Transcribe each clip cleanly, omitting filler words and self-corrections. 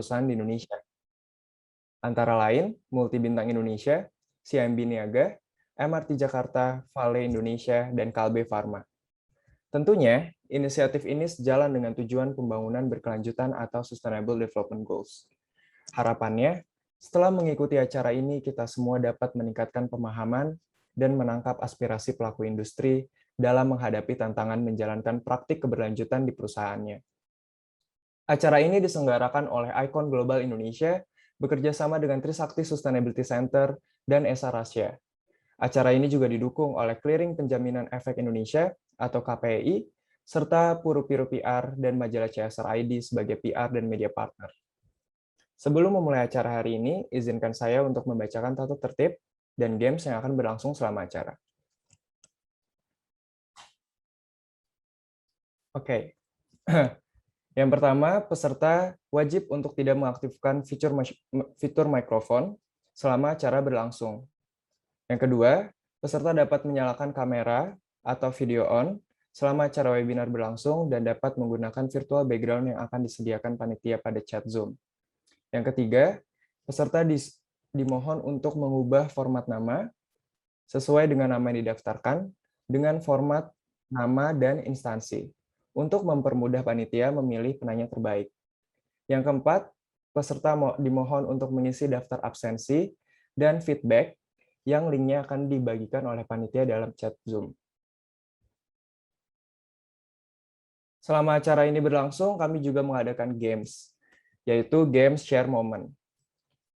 perusahaan di Indonesia. Antara lain, Multibintang Indonesia, CIMB Niaga, MRT Jakarta, Vale Indonesia, dan Kalbe Farma. Tentunya, inisiatif ini sejalan dengan tujuan pembangunan berkelanjutan atau Sustainable Development Goals. Harapannya, setelah mengikuti acara ini, kita semua dapat meningkatkan pemahaman dan menangkap aspirasi pelaku industri dalam menghadapi tantangan menjalankan praktik keberlanjutan di perusahaannya. Acara ini diselenggarakan oleh Icon Global Indonesia bekerja sama dengan Trisakti Sustainability Center dan Esa Rasya. Acara ini juga didukung oleh Clearing Penjaminan Efek Indonesia atau KPI, serta Puru-Piru PR dan majalah CSR ID sebagai PR dan media partner. Sebelum memulai acara hari ini, izinkan saya untuk membacakan tata tertib dan games yang akan berlangsung selama acara. Oke. Yang pertama, peserta wajib untuk tidak mengaktifkan fitur mikrofon selama acara berlangsung. Yang kedua, peserta dapat menyalakan kamera atau video on selama acara webinar berlangsung dan dapat menggunakan virtual background yang akan disediakan panitia pada chat Zoom. Yang ketiga, peserta dimohon untuk mengubah format nama sesuai dengan nama yang didaftarkan dengan format nama dan instansi untuk mempermudah panitia memilih penanya terbaik. Yang keempat, peserta dimohon untuk mengisi daftar absensi dan feedback yang linknya akan dibagikan oleh panitia dalam chat Zoom. Selama acara ini berlangsung, kami juga mengadakan games, yaitu Games Share Moment.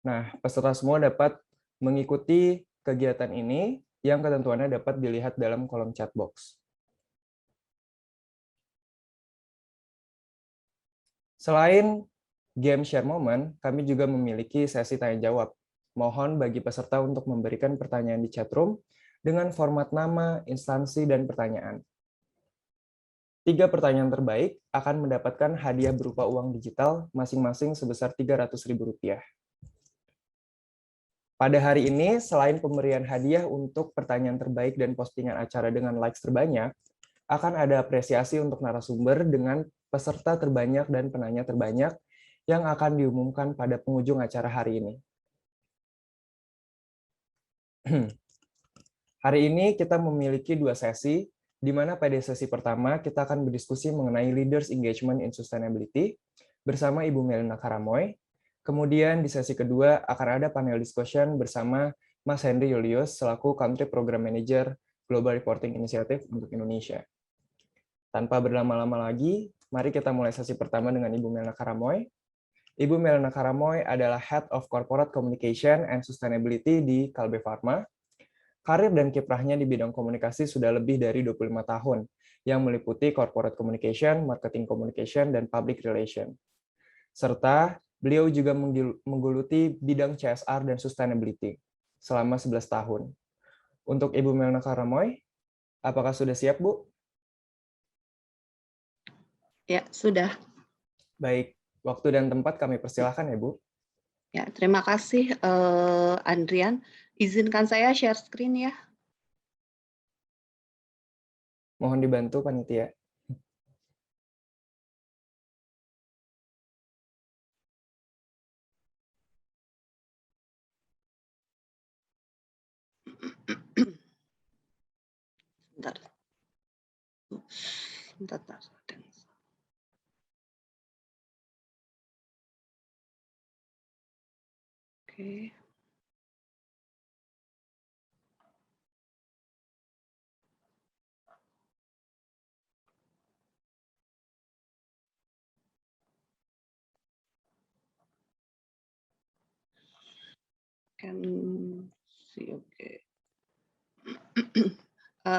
Nah, peserta semua dapat mengikuti kegiatan ini yang ketentuannya dapat dilihat dalam kolom chat box. Selain Game Share Moment, kami juga memiliki sesi tanya-jawab. Mohon bagi peserta untuk memberikan pertanyaan di chat room dengan format nama, instansi, dan pertanyaan. 3 pertanyaan terbaik akan mendapatkan hadiah berupa uang digital masing-masing sebesar Rp300.000. Pada hari ini, selain pemberian hadiah untuk pertanyaan terbaik dan postingan acara dengan likes terbanyak, akan ada apresiasi untuk narasumber dengan peserta terbanyak dan penanya terbanyak yang akan diumumkan pada penghujung acara hari ini. Hari ini kita memiliki 2 sesi, di mana pada sesi pertama kita akan berdiskusi mengenai Leaders Engagement in Sustainability bersama Ibu Melina Karamoy. Kemudian di sesi kedua akan ada panel discussion bersama Mas Henry Julius selaku Country Program Manager Global Reporting Initiative untuk Indonesia. Tanpa berlama-lama lagi, mari kita mulai sesi pertama dengan Ibu Melina Karamoy. Ibu Melina Karamoy adalah Head of Corporate Communication and Sustainability di Kalbe Farma. Karir dan kiprahnya di bidang komunikasi sudah lebih dari 25 tahun, yang meliputi corporate communication, marketing communication, dan public relation. Serta beliau juga menggeluti bidang CSR dan sustainability selama 11 tahun. Untuk Ibu Melina Karamoy, apakah sudah siap, Bu? Ya, sudah. Baik, waktu dan tempat kami persilahkan ya, Bu. Ya, terima kasih, Andrian. Izinkan saya share screen ya. Mohon dibantu, panitia. Bentar. Bentar. Oke. Oke.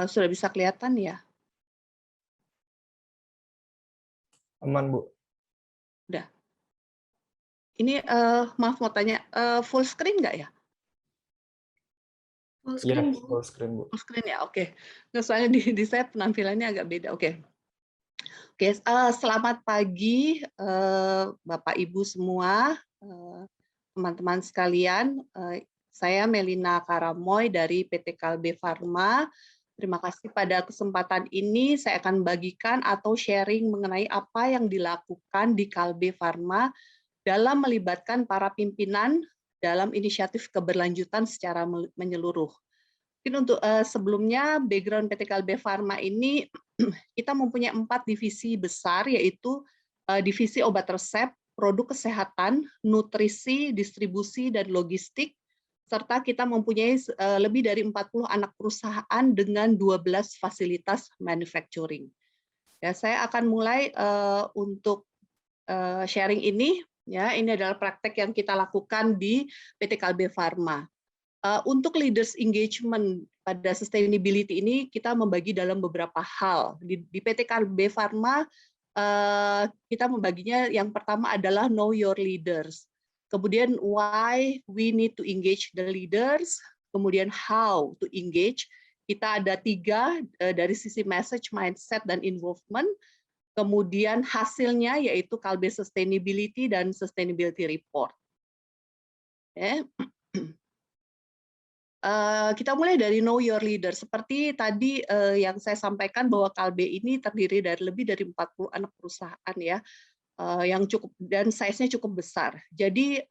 Sudah bisa kelihatan ya? Aman, Bu. Udah. Ini maaf mau tanya, full screen nggak ya? Full screen, Ya, full screen, Bu. Full screen ya, oke. Nggak, soalnya di saya penampilannya agak beda. Oke. Oke, selamat pagi Bapak Ibu semua, teman-teman sekalian. Saya Melina Karamoy dari PT Kalbe Farma. Terima kasih pada kesempatan ini saya akan bagikan atau sharing mengenai apa yang dilakukan di Kalbe Farma dalam melibatkan para pimpinan dalam inisiatif keberlanjutan secara menyeluruh. Mungkin untuk sebelumnya background PT Kalbe Farma ini kita mempunyai 4 divisi besar, yaitu divisi obat resep, produk kesehatan, nutrisi, distribusi, dan logistik, serta kita mempunyai lebih dari 40 anak perusahaan dengan 12 fasilitas manufacturing. Ya, saya akan mulai untuk sharing ini. Ya, ini adalah praktek yang kita lakukan di PT Kalbe Farma. Untuk leaders engagement pada sustainability ini kita membagi dalam beberapa hal. Di PT Kalbe Farma kita membaginya, yang pertama adalah know your leaders. Kemudian why we need to engage the leaders. Kemudian how to engage. Kita ada 3 dari sisi message, mindset, dan involvement. Kemudian hasilnya yaitu Kalbe Sustainability dan Sustainability Report. Kita mulai dari know your leader. Seperti tadi yang saya sampaikan bahwa Kalbe ini terdiri dari lebih dari 40 anak perusahaan ya, yang cukup, dan size-nya cukup besar. Jadi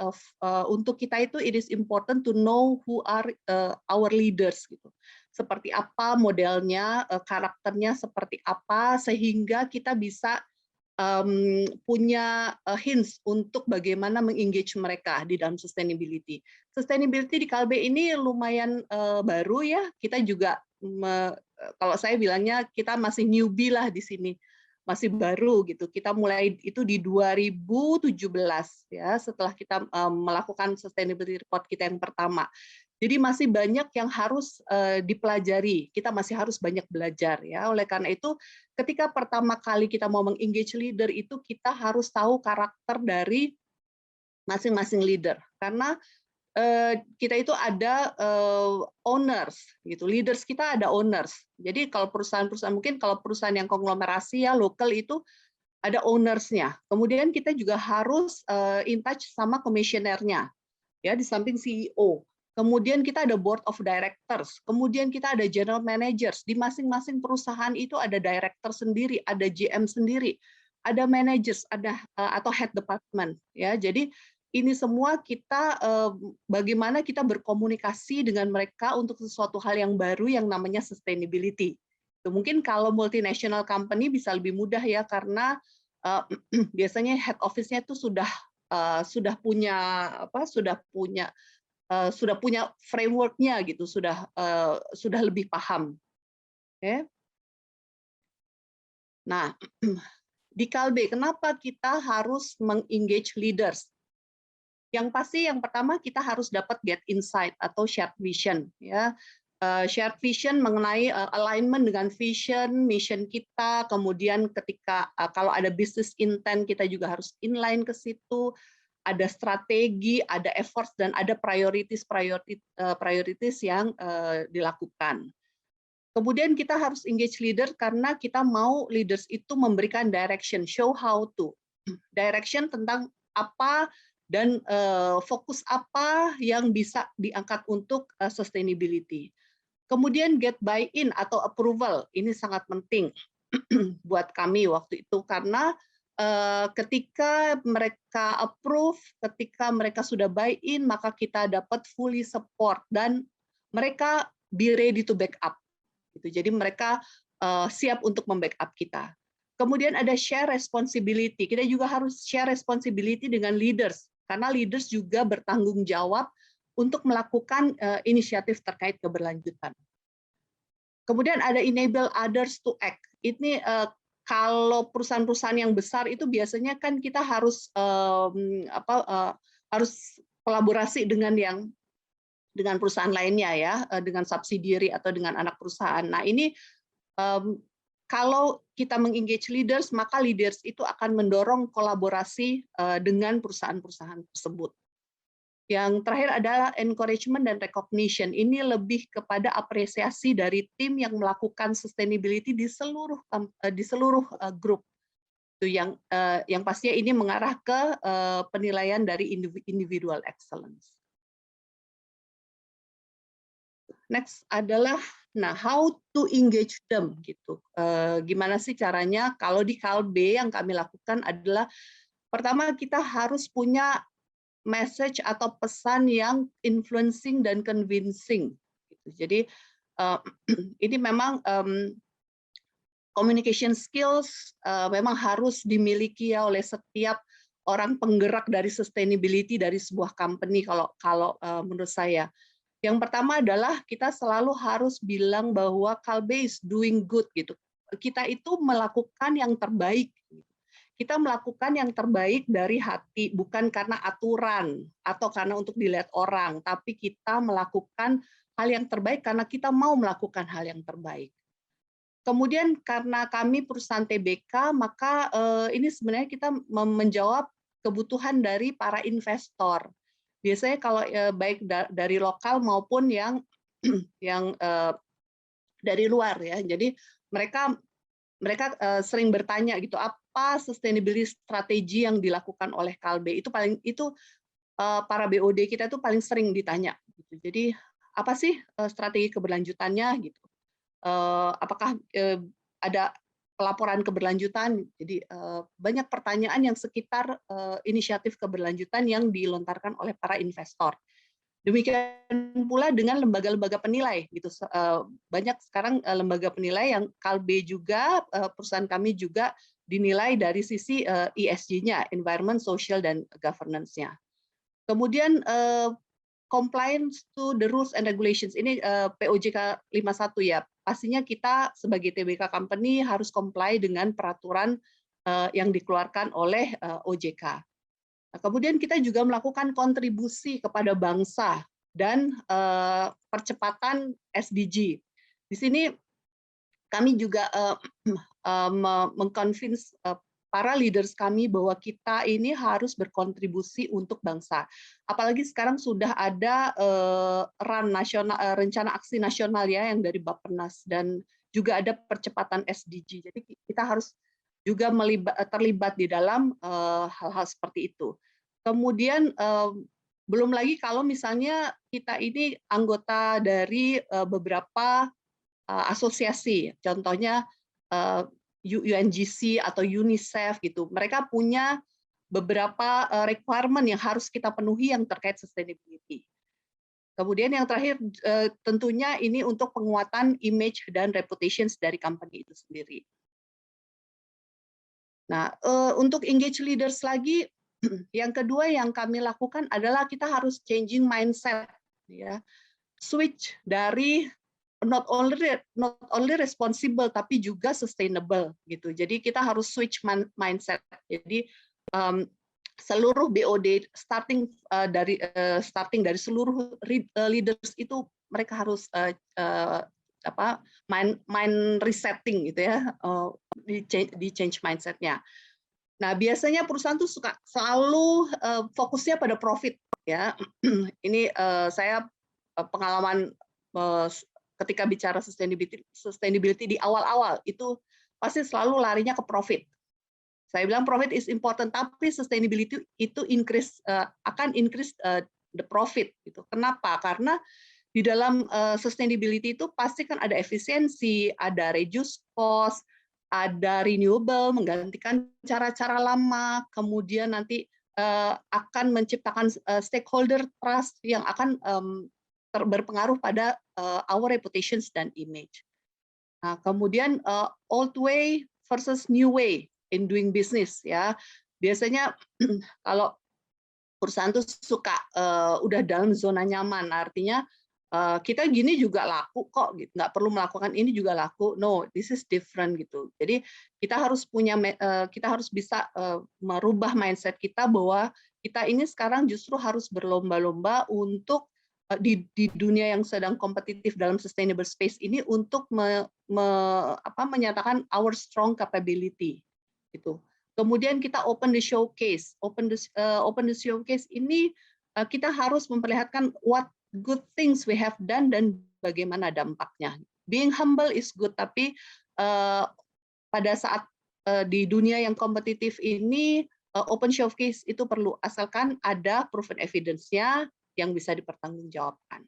untuk kita itu it is important to know who are our leaders gitu. Seperti apa modelnya, karakternya seperti apa, sehingga kita bisa punya hints untuk bagaimana mengengage mereka di dalam sustainability. Sustainability di Kalbe ini lumayan baru ya. Kita juga kalau saya bilangnya kita masih newbie lah di sini, masih baru gitu. Kita mulai itu di 2017 ya, setelah kita melakukan sustainability report kita yang pertama. Jadi masih banyak yang harus dipelajari. Kita masih harus banyak belajar ya. Oleh karena itu, ketika pertama kali kita mau mengengage leader itu kita harus tahu karakter dari masing-masing leader. Karena kita itu ada owners gitu. Leaders kita ada owners. Jadi kalau perusahaan-perusahaan, mungkin kalau perusahaan yang konglomerasi ya lokal itu ada ownersnya. Kemudian kita juga harus in touch sama komisionernya ya, di samping CEO. Kemudian kita ada board of directors, kemudian kita ada general managers. Di masing-masing perusahaan itu ada director sendiri, ada GM sendiri, ada managers, ada atau head department ya. Jadi ini semua kita bagaimana kita berkomunikasi dengan mereka untuk sesuatu hal yang baru yang namanya sustainability. Mungkin kalau multinational company bisa lebih mudah ya, karena biasanya head office-nya itu sudah punya framework-nya gitu, sudah lebih paham. Oke. Nah, di Kalbe kenapa kita harus mengengage leaders? Yang pasti yang pertama kita harus dapat get insight atau shared vision ya. Shared vision mengenai alignment dengan vision, mission kita, kemudian ketika kalau ada business intent kita juga harus inline ke situ, ada strategi, ada efforts, dan ada priorities yang dilakukan. Kemudian kita harus engage leader karena kita mau leaders itu memberikan direction, show how to. Direction tentang apa dan fokus apa yang bisa diangkat untuk sustainability. Kemudian get buy-in atau approval, ini sangat penting buat kami waktu itu, karena ketika mereka approve, ketika mereka sudah buy-in, maka kita dapat fully support dan mereka be ready to back up. Jadi mereka siap untuk membackup kita. Kemudian ada share responsibility. Kita juga harus share responsibility dengan leaders, karena leaders juga bertanggung jawab untuk melakukan inisiatif terkait keberlanjutan. Kemudian ada enable others to act. Ini kalau perusahaan-perusahaan yang besar itu biasanya kan kita harus harus kolaborasi dengan perusahaan lainnya ya, dengan subsidiary atau dengan anak perusahaan. Nah ini kalau kita mengengage leaders, maka leaders itu akan mendorong kolaborasi dengan perusahaan-perusahaan tersebut. Yang terakhir adalah encouragement dan recognition. Ini lebih kepada apresiasi dari tim yang melakukan sustainability di seluruh grup. Itu yang pastinya ini mengarah ke penilaian dari individual excellence. Next adalah how to engage them gitu. Gimana sih caranya? Kalau di Kalbe yang kami lakukan adalah Pertama, kita harus punya message atau pesan yang influencing dan convincing. Jadi ini memang communication skills memang harus dimiliki ya oleh setiap orang penggerak dari sustainability dari sebuah company kalau menurut saya. Yang pertama adalah kita selalu harus bilang bahwa Kalbe is doing good gitu. Kita itu melakukan yang terbaik. Kita melakukan yang terbaik dari hati, bukan karena aturan atau karena untuk dilihat orang, tapi kita melakukan hal yang terbaik karena kita mau melakukan hal yang terbaik. Kemudian karena kami perusahaan TBK, maka ini sebenarnya kita menjawab kebutuhan dari para investor. Biasanya kalau baik dari lokal maupun yang dari luar ya. Jadi mereka sering bertanya gitu, apa sustainability strategi yang dilakukan oleh Kalbe? Itu para BOD kita itu paling sering ditanya. Gitu. Jadi apa sih strategi keberlanjutannya gitu? Apakah ada pelaporan keberlanjutan? Jadi banyak pertanyaan yang sekitar inisiatif keberlanjutan yang dilontarkan oleh para investor. Demikian pula dengan lembaga-lembaga penilai gitu. Banyak sekarang lembaga penilai yang Kalbe juga perusahaan kami juga dinilai dari sisi ESG-nya, environment, social dan governance-nya. Kemudian compliance to the rules and regulations. Ini POJK 51 ya. Pastinya kita sebagai TBK company harus comply dengan peraturan yang dikeluarkan oleh OJK. Nah, kemudian kita juga melakukan kontribusi kepada bangsa dan percepatan SDG. Di sini kami juga mengconvince para leaders kami bahwa kita ini harus berkontribusi untuk bangsa. Apalagi sekarang sudah ada rencana aksi nasional ya yang dari Bappenas dan juga ada percepatan SDG. Jadi kita harus juga terlibat di dalam hal-hal seperti itu. Kemudian belum lagi kalau misalnya kita ini anggota dari beberapa asosiasi, contohnya UNGC atau UNICEF gitu. Mereka punya beberapa requirement yang harus kita penuhi yang terkait sustainability. Kemudian yang terakhir tentunya ini untuk penguatan image dan reputations dari company itu sendiri. Nah, untuk engage leaders lagi, yang kedua yang kami lakukan adalah kita harus changing mindset, ya, switch dari not only responsible tapi juga sustainable gitu. Jadi kita harus switch mindset. Jadi seluruh BOD starting dari seluruh leaders itu mereka harus mind resetting gitu ya, di change mindsetnya. Nah biasanya perusahaan tuh suka selalu fokusnya pada profit ya. Ini saya pengalaman ketika bicara sustainability di awal-awal itu pasti selalu larinya ke profit. Saya bilang profit is important, tapi sustainability itu akan increase the profit gitu. Kenapa? Karena di dalam sustainability itu pasti kan ada efisiensi, ada reduce cost, ada renewable, menggantikan cara-cara lama, kemudian nanti akan menciptakan stakeholder trust yang akan berpengaruh pada our reputations dan image. Nah, kemudian old way versus new way in doing business ya. Biasanya kalau perusahaan tuh suka udah dalam zona nyaman, artinya kita gini juga laku kok, gitu. Nggak perlu melakukan ini juga laku. No, this is different gitu. Jadi kita harus bisa merubah mindset kita bahwa kita ini sekarang justru harus berlomba-lomba untuk di dunia yang sedang kompetitif dalam sustainable space ini untuk menyatakan our strong capability gitu. Kemudian kita open the showcase. Open the showcase ini kita harus memperlihatkan what good things we have done dan bagaimana dampaknya. Being humble is good, tapi pada saat di dunia yang kompetitif ini open showcase itu perlu, asalkan ada proven evidence-nya yang bisa dipertanggungjawabkan.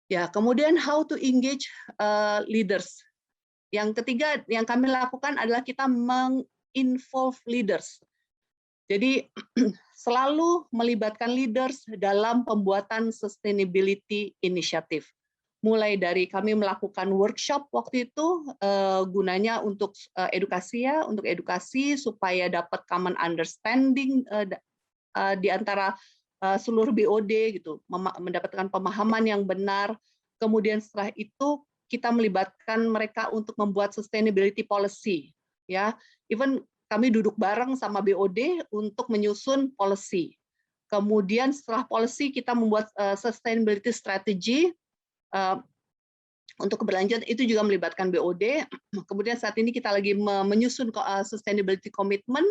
Ya, kemudian how to engage leaders. Yang ketiga yang kami lakukan adalah kita involve leaders. Jadi selalu melibatkan leaders dalam pembuatan sustainability initiative. Mulai dari kami melakukan workshop waktu itu gunanya untuk untuk edukasi supaya dapat common understanding di antara seluruh BOD gitu, mendapatkan pemahaman yang benar. Kemudian setelah itu kita melibatkan mereka untuk membuat sustainability policy, ya. Even kami duduk bareng sama BOD untuk menyusun policy. Kemudian setelah policy kita membuat sustainability strategy untuk keberlanjutan, itu juga melibatkan BOD. Kemudian saat ini kita lagi menyusun sustainability commitment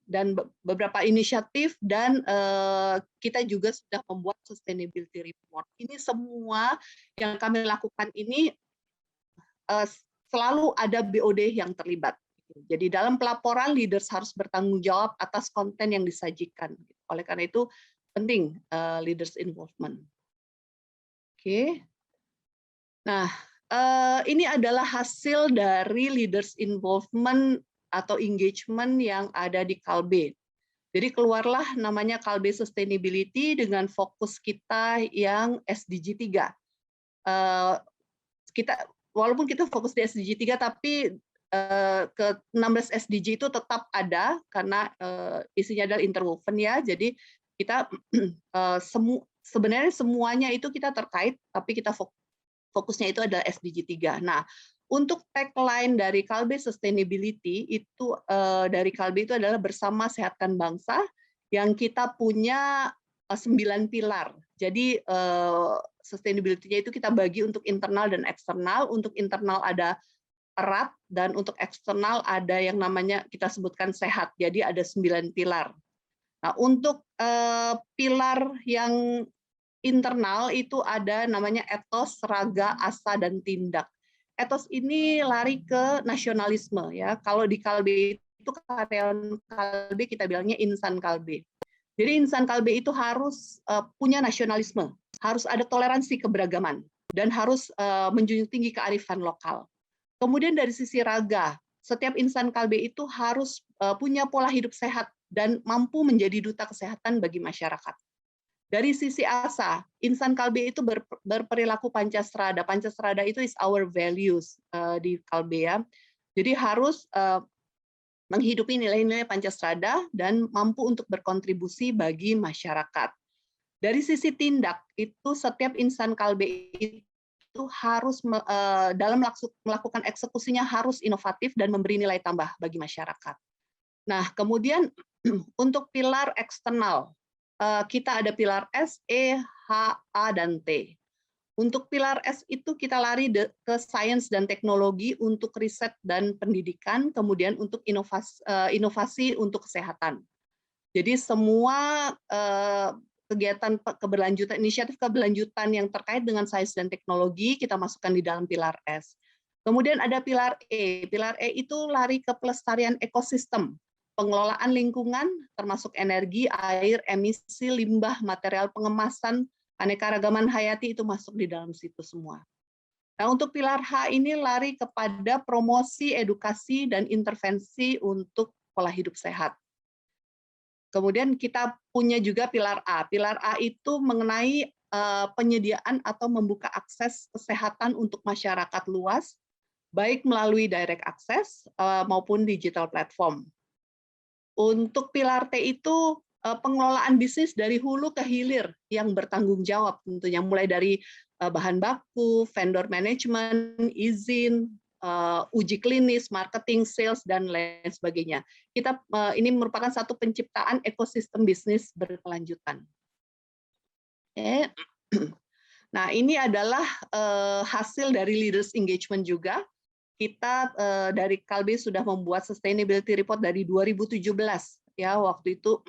dan beberapa inisiatif, dan kita juga sudah membuat sustainability report. Ini semua yang kami lakukan ini selalu ada BOD yang terlibat. Jadi dalam pelaporan leaders harus bertanggung jawab atas konten yang disajikan. Oleh karena itu penting leaders involvement. Oke. Nah, ini adalah hasil dari leaders involvement atau engagement yang ada di Kalbe. Jadi keluarlah namanya Kalbe Sustainability dengan fokus kita yang SDG 3. Walaupun kita fokus di SDG 3, tapi ke 16 SDG itu tetap ada karena isinya adalah interwoven, ya. Jadi kita sebenarnya semuanya itu kita terkait, tapi kita fokusnya itu adalah SDG 3. Nah, untuk tagline dari Kalbe Sustainability itu dari Kalbe itu adalah bersama sehatkan bangsa, yang kita punya 9 pilar. Jadi sustainability-nya itu kita bagi untuk internal dan eksternal. Untuk internal ada erat, dan untuk eksternal ada yang namanya kita sebutkan sehat. Jadi ada 9 pilar. Nah, untuk pilar yang internal itu ada namanya etos, raga, asa, dan tindak. Etos ini lari ke nasionalisme, ya. Kalau di Kalbe itu karyawan Kalbe kita bilangnya insan Kalbe. Jadi insan Kalbe itu harus punya nasionalisme, harus ada toleransi keberagaman, dan harus menjunjung tinggi kearifan lokal. Kemudian dari sisi raga, setiap insan Kalbe itu harus punya pola hidup sehat dan mampu menjadi duta kesehatan bagi masyarakat. Dari sisi asa, insan Kalbe itu berperilaku Pancasrada. Pancasrada itu is our values di Kalbe, ya. Jadi harus menghidupi nilai-nilai Pancasrada dan mampu untuk berkontribusi bagi masyarakat. Dari sisi tindak, itu setiap insan Kalbe itu harus dalam melakukan eksekusinya harus inovatif dan memberi nilai tambah bagi masyarakat. Nah, kemudian untuk pilar eksternal, kita ada pilar S, E, H, A, dan T. Untuk pilar S itu kita lari ke sains dan teknologi untuk riset dan pendidikan, kemudian untuk inovasi untuk kesehatan. Jadi semua kegiatan keberlanjutan, inisiatif keberlanjutan yang terkait dengan sains dan teknologi kita masukkan di dalam pilar S. Kemudian ada pilar E. Pilar E itu lari ke pelestarian ekosistem, pengelolaan lingkungan, termasuk energi, air, emisi, limbah, material pengemasan, keanekaragaman hayati itu masuk di dalam situ semua. Nah, untuk pilar H ini lari kepada promosi, edukasi, dan intervensi untuk pola hidup sehat. Kemudian kita punya juga pilar A. Pilar A itu mengenai penyediaan atau membuka akses kesehatan untuk masyarakat luas, baik melalui direct access maupun digital platform. Untuk pilar T itu pengelolaan bisnis dari hulu ke hilir yang bertanggung jawab tentunya, mulai dari bahan baku, vendor management, izin, uji klinis, marketing, sales, dan lain sebagainya. Ini merupakan satu penciptaan ekosistem bisnis berkelanjutan. Oke. Nah, ini adalah hasil dari leaders engagement juga. Kita dari Kalbe sudah membuat sustainability report dari 2017, ya. Waktu itu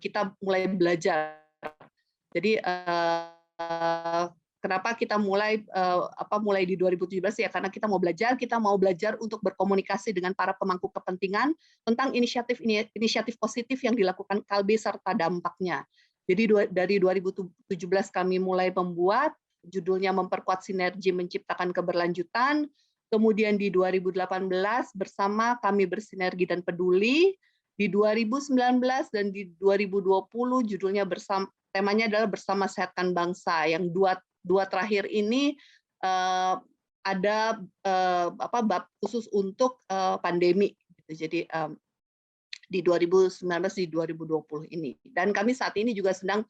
kita mulai belajar. Jadi kenapa kita mulai di 2017, ya karena kita mau belajar untuk berkomunikasi dengan para pemangku kepentingan tentang inisiatif positif yang dilakukan Kalbe serta dampaknya. Jadi dari 2017 kami mulai membuat, judulnya memperkuat sinergi menciptakan keberlanjutan. kemudian di 2018 bersama Kami Bersinergi dan Peduli, di 2019 dan di 2020 judulnya temanya adalah Bersama Sehatkan Bangsa. Yang dua terakhir ini ada bab khusus untuk pandemi. Jadi di 2019 di 2020 ini. Dan kami saat ini juga sedang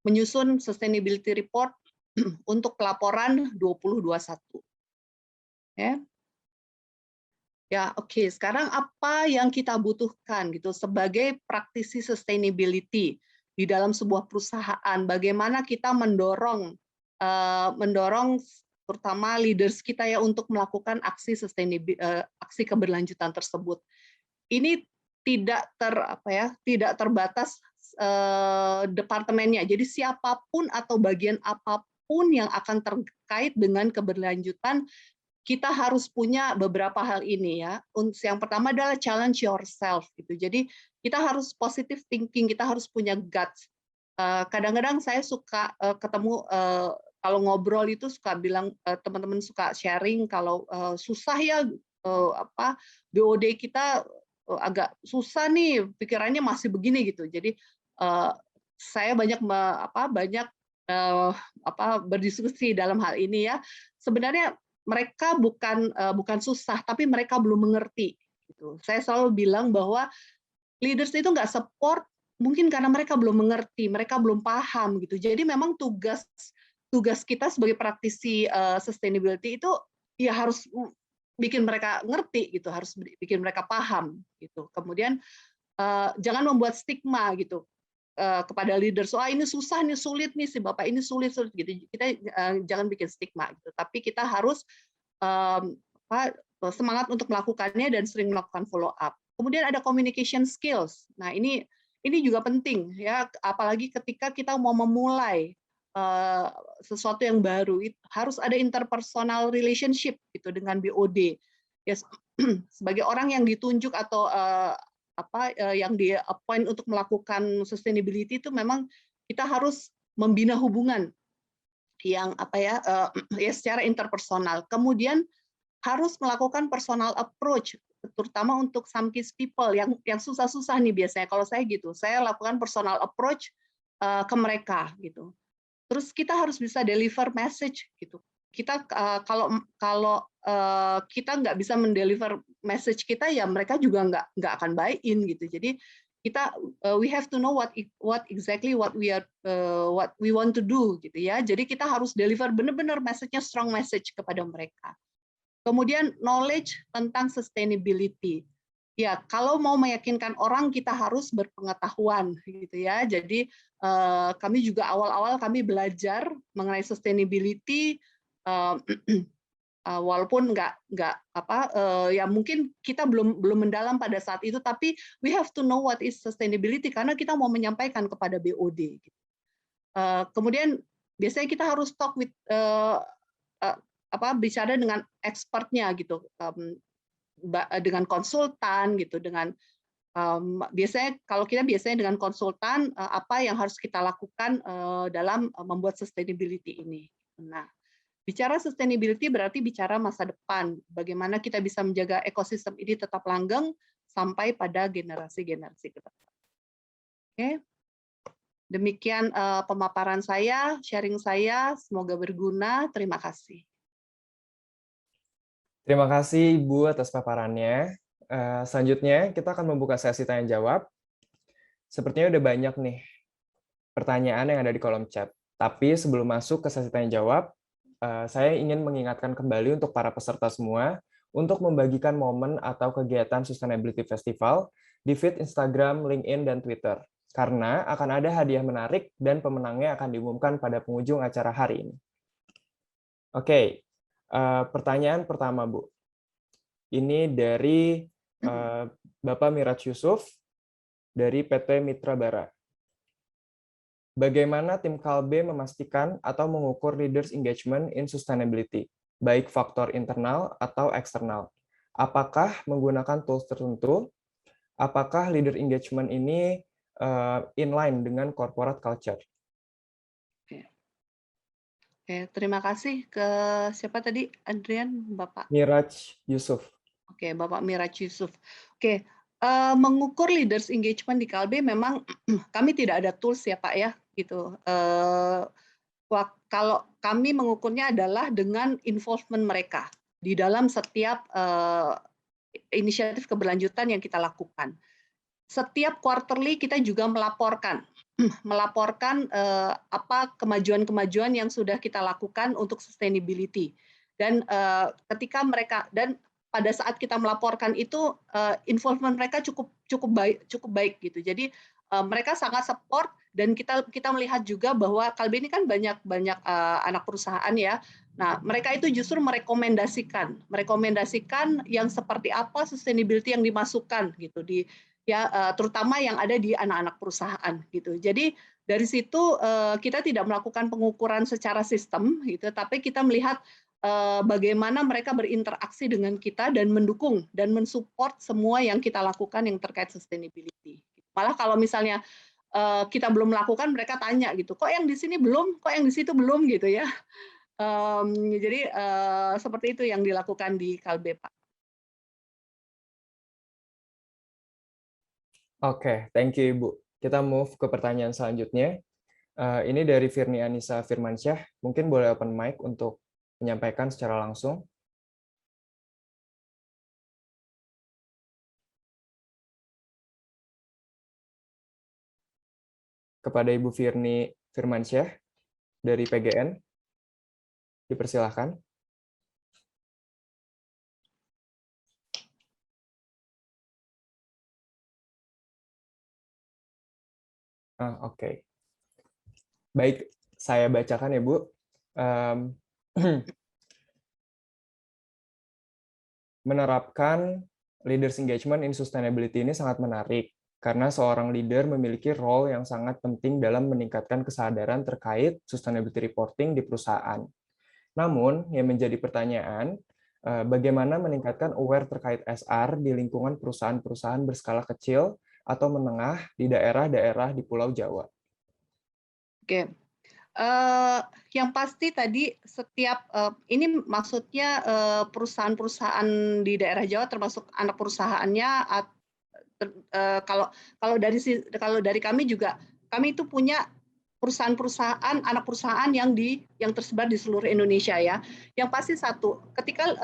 menyusun sustainability report untuk pelaporan 2021. Ya. Ya, oke. Sekarang apa yang kita butuhkan gitu sebagai praktisi sustainability di dalam sebuah perusahaan? Bagaimana kita mendorong terutama leaders kita ya untuk melakukan aksi aksi keberlanjutan tersebut. Ini tidak tidak terbatas departemennya. Jadi siapapun atau bagian apapun yang akan terkait dengan keberlanjutan, kita harus punya beberapa hal ini ya. Yang pertama adalah challenge yourself gitu. Jadi kita harus positive thinking, kita harus punya guts. Kadang-kadang saya suka ketemu kalau ngobrol itu suka bilang teman-teman suka sharing kalau susah ya BOD kita agak susah nih, pikirannya masih begini gitu. Jadi saya banyak berdiskusi dalam hal ini ya. Sebenarnya mereka bukan susah, tapi mereka belum mengerti. Gitu. Saya selalu bilang bahwa leaders itu nggak support, mungkin karena mereka belum mengerti, mereka belum paham gitu. Jadi memang tugas kita sebagai praktisi sustainability itu ya harus bikin mereka ngerti gitu, harus bikin mereka paham gitu. Kemudian jangan membuat stigma gitu kepada leaders. Ini susah nih, sulit nih si Bapak ini sulit gitu. Kita jangan bikin stigma gitu. Tapi kita harus semangat untuk melakukannya dan sering melakukan follow up. Kemudian ada communication skills. Nah, ini juga penting ya, apalagi ketika kita mau memulai sesuatu yang baru, harus ada interpersonal relationship gitu dengan BOD. Ya, sebagai orang yang ditunjuk atau yang di appoint untuk melakukan sustainability itu memang kita harus membina hubungan yang ya secara interpersonal. Kemudian harus melakukan personal approach, terutama untuk some case people yang susah-susah nih biasanya. Kalau saya gitu, saya lakukan personal approach ke mereka gitu. Terus kita harus bisa deliver message gitu. Kita kalau kita nggak bisa mendeliver message kita, ya mereka juga nggak akan buy in gitu. Jadi kita we have to know what exactly what we want to do gitu ya. Jadi kita harus deliver benar-benar message-nya strong message kepada mereka. Kemudian knowledge tentang sustainability. Ya, kalau mau meyakinkan orang kita harus berpengetahuan gitu ya. Jadi kami juga awal-awal kami belajar mengenai sustainability walaupun ya mungkin kita belum mendalam pada saat itu, tapi we have to know what is sustainability karena kita mau menyampaikan kepada BOD. Kemudian biasanya kita harus talk with bicara dengan expertnya gitu, dengan konsultan gitu, dengan biasanya kalau kita dengan konsultan apa yang harus kita lakukan dalam membuat sustainability ini. Nah, bicara sustainability berarti bicara masa depan, bagaimana kita bisa menjaga ekosistem ini tetap langgeng sampai pada generasi-generasi ke depan. Oke. Demikian pemaparan saya, sharing saya, semoga berguna. Terima kasih. Terima kasih Ibu atas paparannya. Selanjutnya kita akan membuka sesi tanya jawab. Sepertinya udah banyak nih pertanyaan yang ada di kolom chat. Tapi sebelum masuk ke sesi tanya jawab, saya ingin mengingatkan kembali untuk para peserta semua untuk membagikan momen atau kegiatan Sustainability Festival di feed Instagram, LinkedIn, dan Twitter. Karena akan ada hadiah menarik dan pemenangnya akan diumumkan pada penghujung acara hari ini. Oke. Pertanyaan pertama, Bu. Ini dari Bapak Miraj Yusuf dari PT Mitra Bara. Bagaimana tim Kalbe memastikan atau mengukur leaders engagement in sustainability, baik faktor internal atau eksternal? Apakah menggunakan tools tertentu? Apakah leader engagement ini inline dengan corporate culture? Oke, terima kasih ke siapa tadi? Adrian, Bapak? Miraj Yusuf. Oke, Bapak Miraj Yusuf. Oke, mengukur leaders engagement di Kalbe memang kami tidak ada tools ya Pak ya, gitu. Kalau kami mengukurnya adalah dengan involvement mereka di dalam setiap inisiatif keberlanjutan yang kita lakukan. Setiap quarterly kita juga melaporkan apa kemajuan-kemajuan yang sudah kita lakukan untuk sustainability. Dan ketika mereka dan pada saat kita melaporkan itu involvement mereka cukup baik gitu. Jadi mereka sangat support dan kita melihat juga bahwa Kalbe ini kan banyak anak perusahaan ya. Nah, mereka itu justru merekomendasikan yang seperti apa sustainability yang dimasukkan gitu di ya terutama yang ada di anak-anak perusahaan gitu. Jadi dari situ kita tidak melakukan pengukuran secara sistem gitu, tapi kita melihat bagaimana mereka berinteraksi dengan kita dan mendukung dan mensupport semua yang kita lakukan yang terkait sustainability. Malah kalau misalnya kita belum melakukan, mereka tanya gitu, kok yang di sini belum, kok yang di situ belum gitu ya. Jadi seperti itu yang dilakukan di Kalbe, Pak. Oke, thank you Ibu. Kita move ke pertanyaan selanjutnya. Ini dari Firni Anissa Firmansyah. Mungkin boleh open mic untuk menyampaikan secara langsung. Kepada Ibu Firni Firmansyah dari PGN, dipersilahkan. Oke. Baik, saya bacakan ya Bu. Menerapkan leaders engagement in sustainability ini sangat menarik karena seorang leader memiliki role yang sangat penting dalam meningkatkan kesadaran terkait sustainability reporting di perusahaan. Namun, yang menjadi pertanyaan, bagaimana meningkatkan aware terkait SR di lingkungan perusahaan-perusahaan berskala kecil atau menengah di daerah-daerah di Pulau Jawa? Oke, yang pasti tadi setiap ini maksudnya perusahaan-perusahaan di daerah Jawa termasuk anak perusahaannya kalau dari kami juga kami itu punya perusahaan-perusahaan anak perusahaan yang tersebar di seluruh Indonesia ya. Yang pasti satu, ketika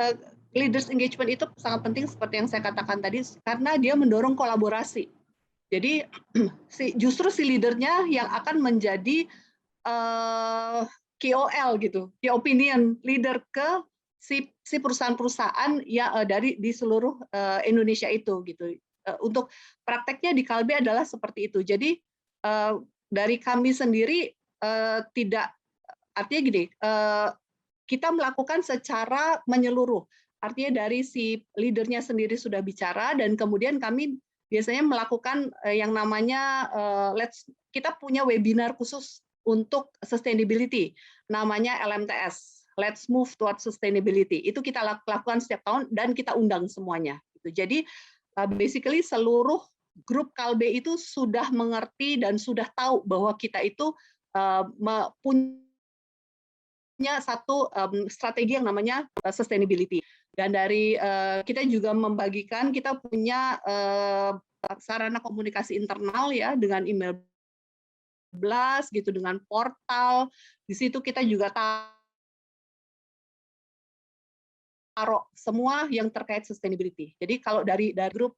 leaders engagement itu sangat penting seperti yang saya katakan tadi karena dia mendorong kolaborasi. Jadi justru si leadernya yang akan menjadi KOL gitu, key opinion leader ke si perusahaan-perusahaan ya di seluruh Indonesia itu gitu. Untuk prakteknya di Kalbe adalah seperti itu. Jadi dari kami sendiri tidak artinya gini, kita melakukan secara menyeluruh. Artinya dari si leadernya sendiri sudah bicara dan kemudian kami biasanya melakukan yang namanya kita punya webinar khusus untuk sustainability, namanya LMTS, Let's Move Towards Sustainability. Itu kita lakukan setiap tahun dan kita undang semuanya. Jadi basically seluruh grup Kalbe itu sudah mengerti dan sudah tahu bahwa kita itu punya satu strategi yang namanya sustainability. Dan dari kita juga membagikan, kita punya sarana komunikasi internal ya dengan email blast gitu, dengan portal. Di situ kita juga taruh semua yang terkait sustainability. Jadi kalau dari grup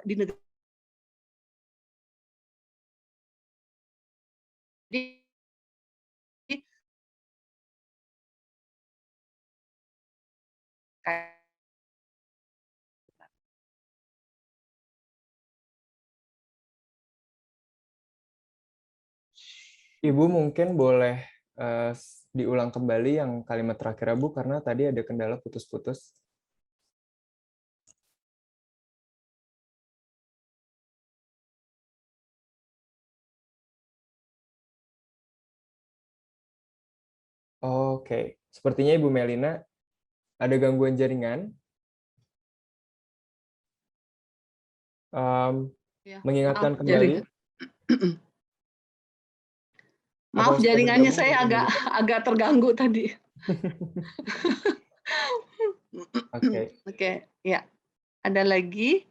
di negeri Ibu mungkin boleh diulang kembali yang kalimat terakhir Bu, karena tadi ada kendala putus-putus. Oke, sepertinya Ibu Melina ada gangguan jaringan. ya, maaf Mengingatkan jadi kembali. Maaf, sudah jaringannya bergabung saya terlebih agak terganggu tadi. Oke. Oke, ya. Ada lagi?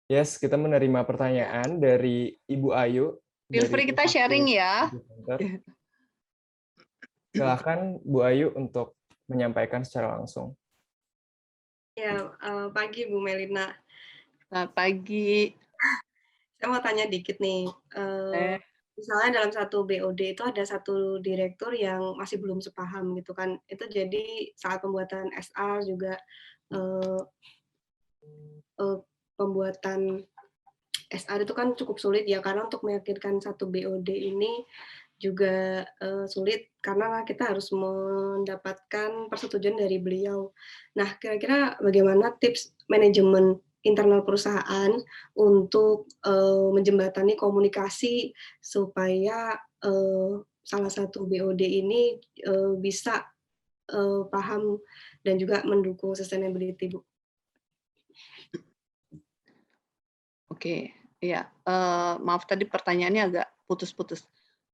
Yes, kita menerima Ya. pertanyaan dari Ibu Ayu Feel dari free tim kita sharing Fasil ya. Study Center. Silakan Bu Ayu untuk menyampaikan secara langsung. Ya, pagi Bu Melina. Selamat pagi. Saya mau tanya dikit nih. Misalnya dalam satu BOD itu ada satu direktur yang masih belum sepaham gitu kan. Itu jadi saat pembuatan SR juga pembuatan SR itu kan cukup sulit ya, karena untuk meyakinkan satu BOD ini juga sulit karena kita harus mendapatkan persetujuan dari beliau. Nah, kira-kira bagaimana tips manajemen internal perusahaan untuk menjembatani komunikasi supaya salah satu BOD ini bisa paham dan juga mendukung sustainability, Bu? Oke, ya. Maaf tadi pertanyaannya agak putus-putus.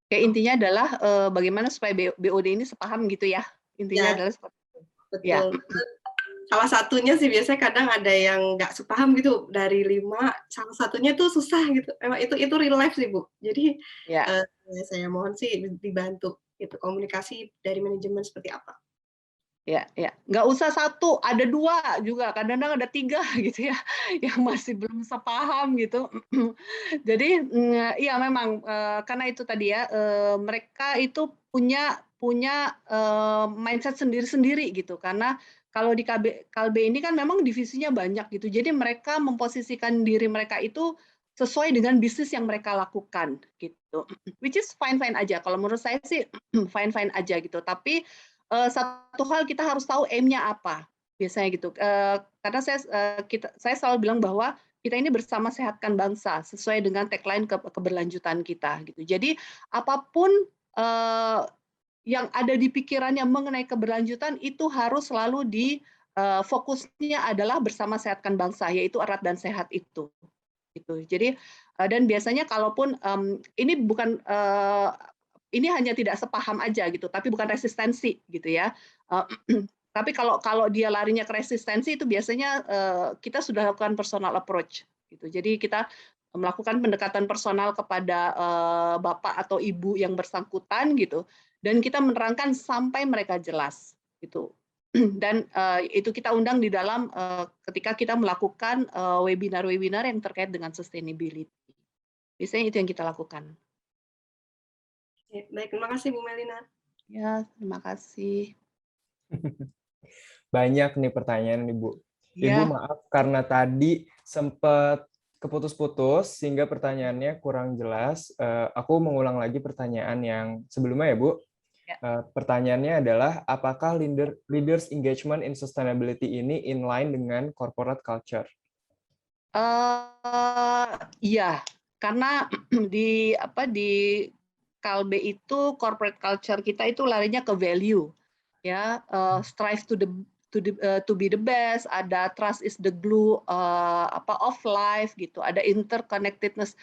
Kayak intinya adalah bagaimana supaya BOD ini sepaham gitu ya. Intinya Ya, adalah seperti itu. Ya. betul. Salah satunya sih biasanya kadang ada yang nggak sepaham gitu, dari 5, salah satunya tuh susah gitu. Emang itu real life sih, Bu. Jadi Ya. saya mohon sih dibantu gitu, komunikasi dari manajemen seperti apa. Ya, ya, nggak usah 1, ada 2 juga, kadang-kadang ada 3 gitu ya, yang masih belum sepaham gitu. Jadi, iya memang, karena itu tadi ya, mereka itu punya mindset sendiri-sendiri gitu, karena kalau di Kalbe ini kan memang divisinya banyak gitu, jadi mereka memposisikan diri mereka itu sesuai dengan bisnis yang mereka lakukan gitu, which is fine-fine aja, kalau menurut saya sih fine-fine aja gitu, tapi satu hal kita harus tahu aim-nya apa, biasanya gitu. Karena saya selalu bilang bahwa kita ini bersama sehatkan bangsa, sesuai dengan tagline keberlanjutan kita gitu. Jadi apapun yang ada di pikirannya mengenai keberlanjutan itu harus selalu fokusnya adalah bersama sehatkan bangsa, yaitu erat dan sehat itu. Gitu. Jadi dan biasanya kalaupun ini bukan ini hanya tidak sepaham aja gitu, tapi bukan resistensi gitu ya. Tapi kalau dia larinya ke resistensi itu biasanya kita sudah lakukan personal approach gitu. Jadi kita melakukan pendekatan personal kepada bapak atau ibu yang bersangkutan gitu, dan kita menerangkan sampai mereka jelas gitu. Dan itu kita undang di dalam ketika kita melakukan webinar-webinar yang terkait dengan sustainability. Biasanya itu yang kita lakukan. Baik, terima kasih Bu Melina. Ya, terima kasih. Banyak nih pertanyaan nih, Bu. Ibu Ya. maaf karena tadi sempat keputus-putus sehingga pertanyaannya kurang jelas. Aku mengulang lagi pertanyaan yang sebelumnya ya, Bu. Ya. Pertanyaannya adalah apakah leaders engagement in sustainability ini inline dengan corporate culture? Iya, karena di Kalbe itu corporate culture kita itu larinya ke value, ya, strive to be the best, ada trust is the glue of life gitu, ada interconnectedness.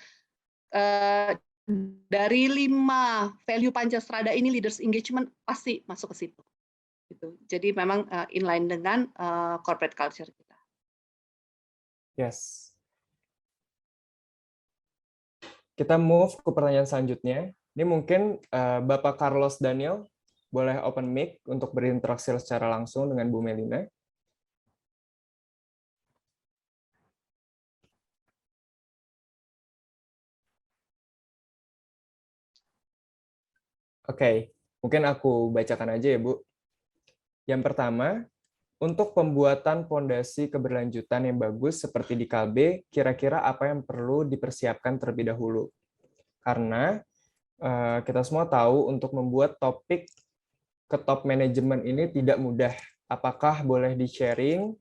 Dari 5 value Pancastrada ini leaders engagement pasti masuk ke situ. Gitu. Jadi memang inline dengan corporate culture kita. Yes. Kita move ke pertanyaan selanjutnya. Ini mungkin Bapak Carlos Daniel boleh open mic untuk berinteraksi secara langsung dengan Bu Melina. Oke, mungkin aku bacakan aja ya, Bu. Yang pertama, untuk pembuatan pondasi keberlanjutan yang bagus seperti di Kalbe, kira-kira apa yang perlu dipersiapkan terlebih dahulu? Karena kita semua tahu untuk membuat topik ke top manajemen ini tidak mudah. Apakah boleh di-sharing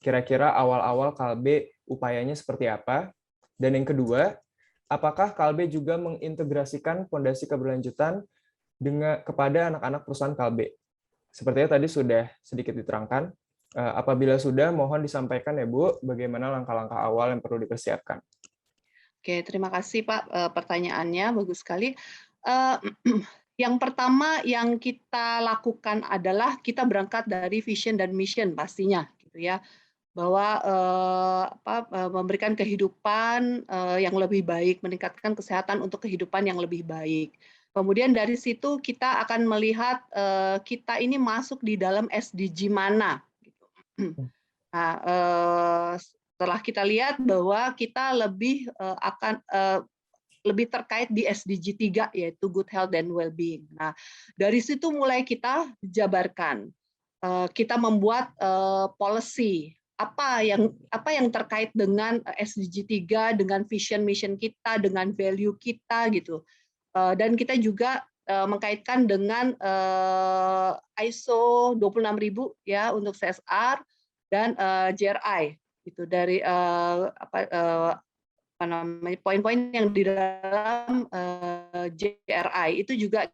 kira-kira awal-awal Kalbe upayanya seperti apa? Dan yang kedua, apakah Kalbe juga mengintegrasikan pondasi keberlanjutan kepada anak-anak perusahaan Kalbe? Sepertinya tadi sudah sedikit diterangkan. Apabila sudah, mohon disampaikan ya Bu, bagaimana langkah-langkah awal yang perlu dipersiapkan. Oke, terima kasih Pak pertanyaannya, bagus sekali. Yang pertama yang kita lakukan adalah kita berangkat dari vision dan mission pastinya, gitu ya, bahwa memberikan kehidupan yang lebih baik, meningkatkan kesehatan untuk kehidupan yang lebih baik. Kemudian dari situ kita akan melihat kita ini masuk di dalam SDG mana. Gitu. Nah, setelah kita lihat bahwa kita lebih akan lebih terkait di SDG 3 yaitu good health and well-being. Nah, dari situ mulai kita jabarkan. Kita membuat policy apa yang terkait dengan SDG 3 dengan vision mission kita, dengan value kita gitu. Dan kita juga mengkaitkan dengan ISO 26000 ya untuk CSR dan GRI gitu dari poin-poin yang di dalam GRI itu juga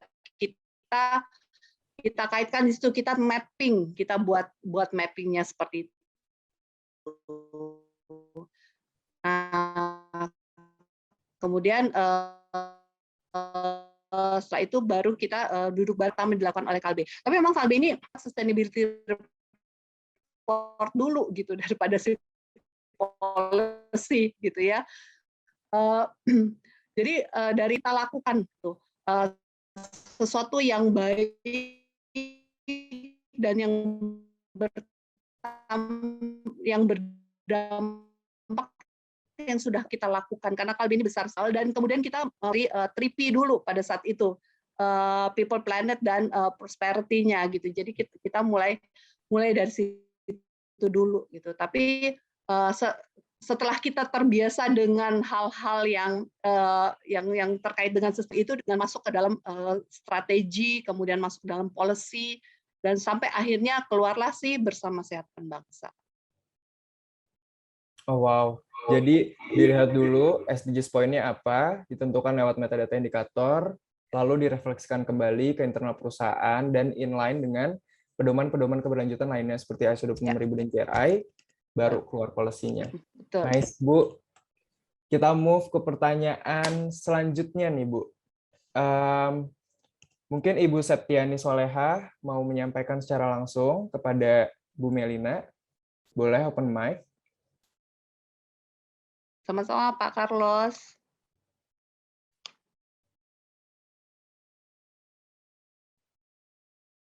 kita kaitkan di situ, kita mapping, kita buat mappingnya seperti itu. Nah, kemudian setelah itu baru kita duduk bersama dilakukan oleh KLB. Tapi memang KLB ini sustainability report dulu gitu daripada policy gitu ya. Jadi dari kita lakukan tuh sesuatu yang baik dan yang berdampak yang sudah kita lakukan karena KLB ini besar sekali, dan kemudian kita 3P dulu pada saat itu, people, planet, dan prosperity-nya gitu. Jadi kita mulai dari situ dulu gitu. Tapi setelah kita terbiasa dengan hal-hal yang terkait dengan itu, dengan masuk ke dalam strategi, kemudian masuk ke dalam policy, dan sampai akhirnya keluarlah sih Bersama Sehatkan Bangsa. Oh wow, jadi dilihat dulu SDGs poinnya apa, ditentukan lewat metadata indikator, lalu direfleksikan kembali ke internal perusahaan dan inline dengan pedoman-pedoman keberlanjutan lainnya seperti ISO 26000 dan GRI, baru keluar policy-nya. Betul. Nice, Bu. Kita move ke pertanyaan selanjutnya nih, Bu. Mungkin Ibu Septiani Soleha mau menyampaikan secara langsung kepada Bu Melina. Boleh open mic. Sama-sama Pak Carlos.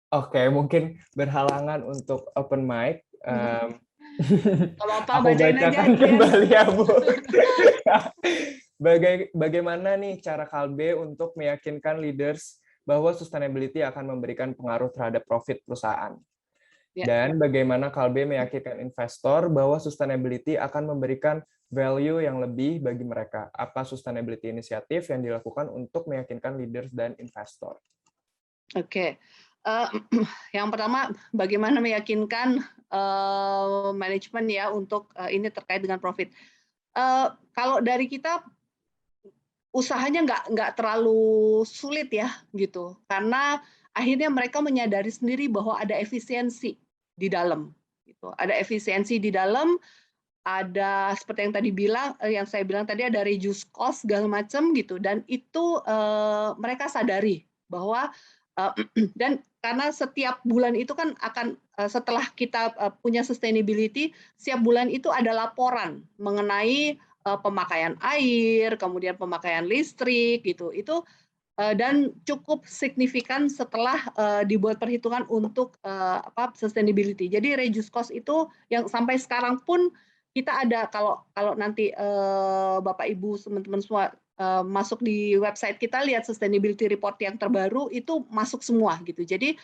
Oke, mungkin berhalangan untuk open mic. Kalau apa, Aku bacakan kembali ya, Bu. Bagaimana nih cara KLB untuk meyakinkan leaders bahwa sustainability akan memberikan pengaruh terhadap profit perusahaan? Dan bagaimana KLB meyakinkan investor bahwa sustainability akan memberikan value yang lebih bagi mereka? Apa sustainability inisiatif yang dilakukan untuk meyakinkan leaders dan investor? Oke. Yang pertama, bagaimana meyakinkan manajemen ya untuk ini terkait dengan profit. Kalau dari kita, usahanya nggak terlalu sulit ya, gitu. Karena akhirnya mereka menyadari sendiri bahwa ada efisiensi di dalam. Gitu. Ada efisiensi di dalam, ada seperti yang saya bilang tadi, ada reduce cost segala macam gitu, dan itu mereka sadari bahwa dan karena setiap bulan itu kan akan setelah kita punya sustainability, setiap bulan itu ada laporan mengenai pemakaian air, kemudian pemakaian listrik gitu. Itu dan cukup signifikan setelah dibuat perhitungan untuk sustainability. Jadi reduce cost itu yang sampai sekarang pun kita ada, kalau nanti Bapak Ibu teman-teman semua masuk di website kita, lihat sustainability report yang terbaru itu masuk semua gitu. Jadi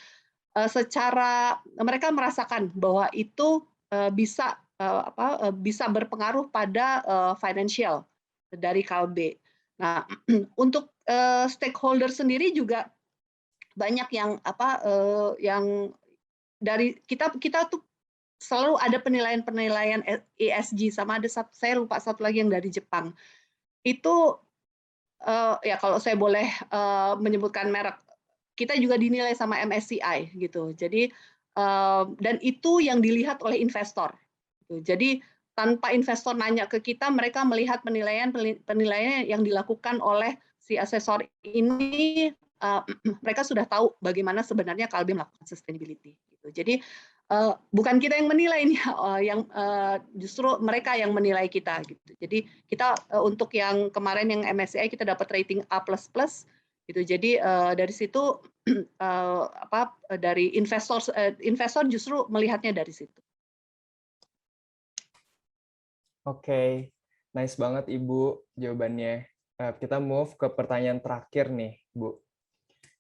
secara mereka merasakan bahwa itu bisa berpengaruh pada financial dari KLB. Nah, untuk stakeholder sendiri juga banyak yang dari kita tuh selalu ada penilaian ESG, sama ada saya lupa satu lagi yang dari Jepang. Itu ya kalau saya boleh menyebutkan merek, kita juga dinilai sama MSCI gitu. Jadi dan itu yang dilihat oleh investor. Jadi tanpa investor nanya ke kita, mereka melihat penilaian yang dilakukan oleh si asesor ini mereka sudah tahu bagaimana sebenarnya Kalbe melakukan sustainability. Gitu. Jadi bukan kita yang menilai ini, justru mereka yang menilai kita. Gitu. Jadi kita untuk yang kemarin yang MSCI kita dapat rating A++. Gitu. Jadi dari situ dari investor justru melihatnya dari situ. Oke, nice banget Ibu jawabannya. Kita move ke pertanyaan terakhir nih, Bu.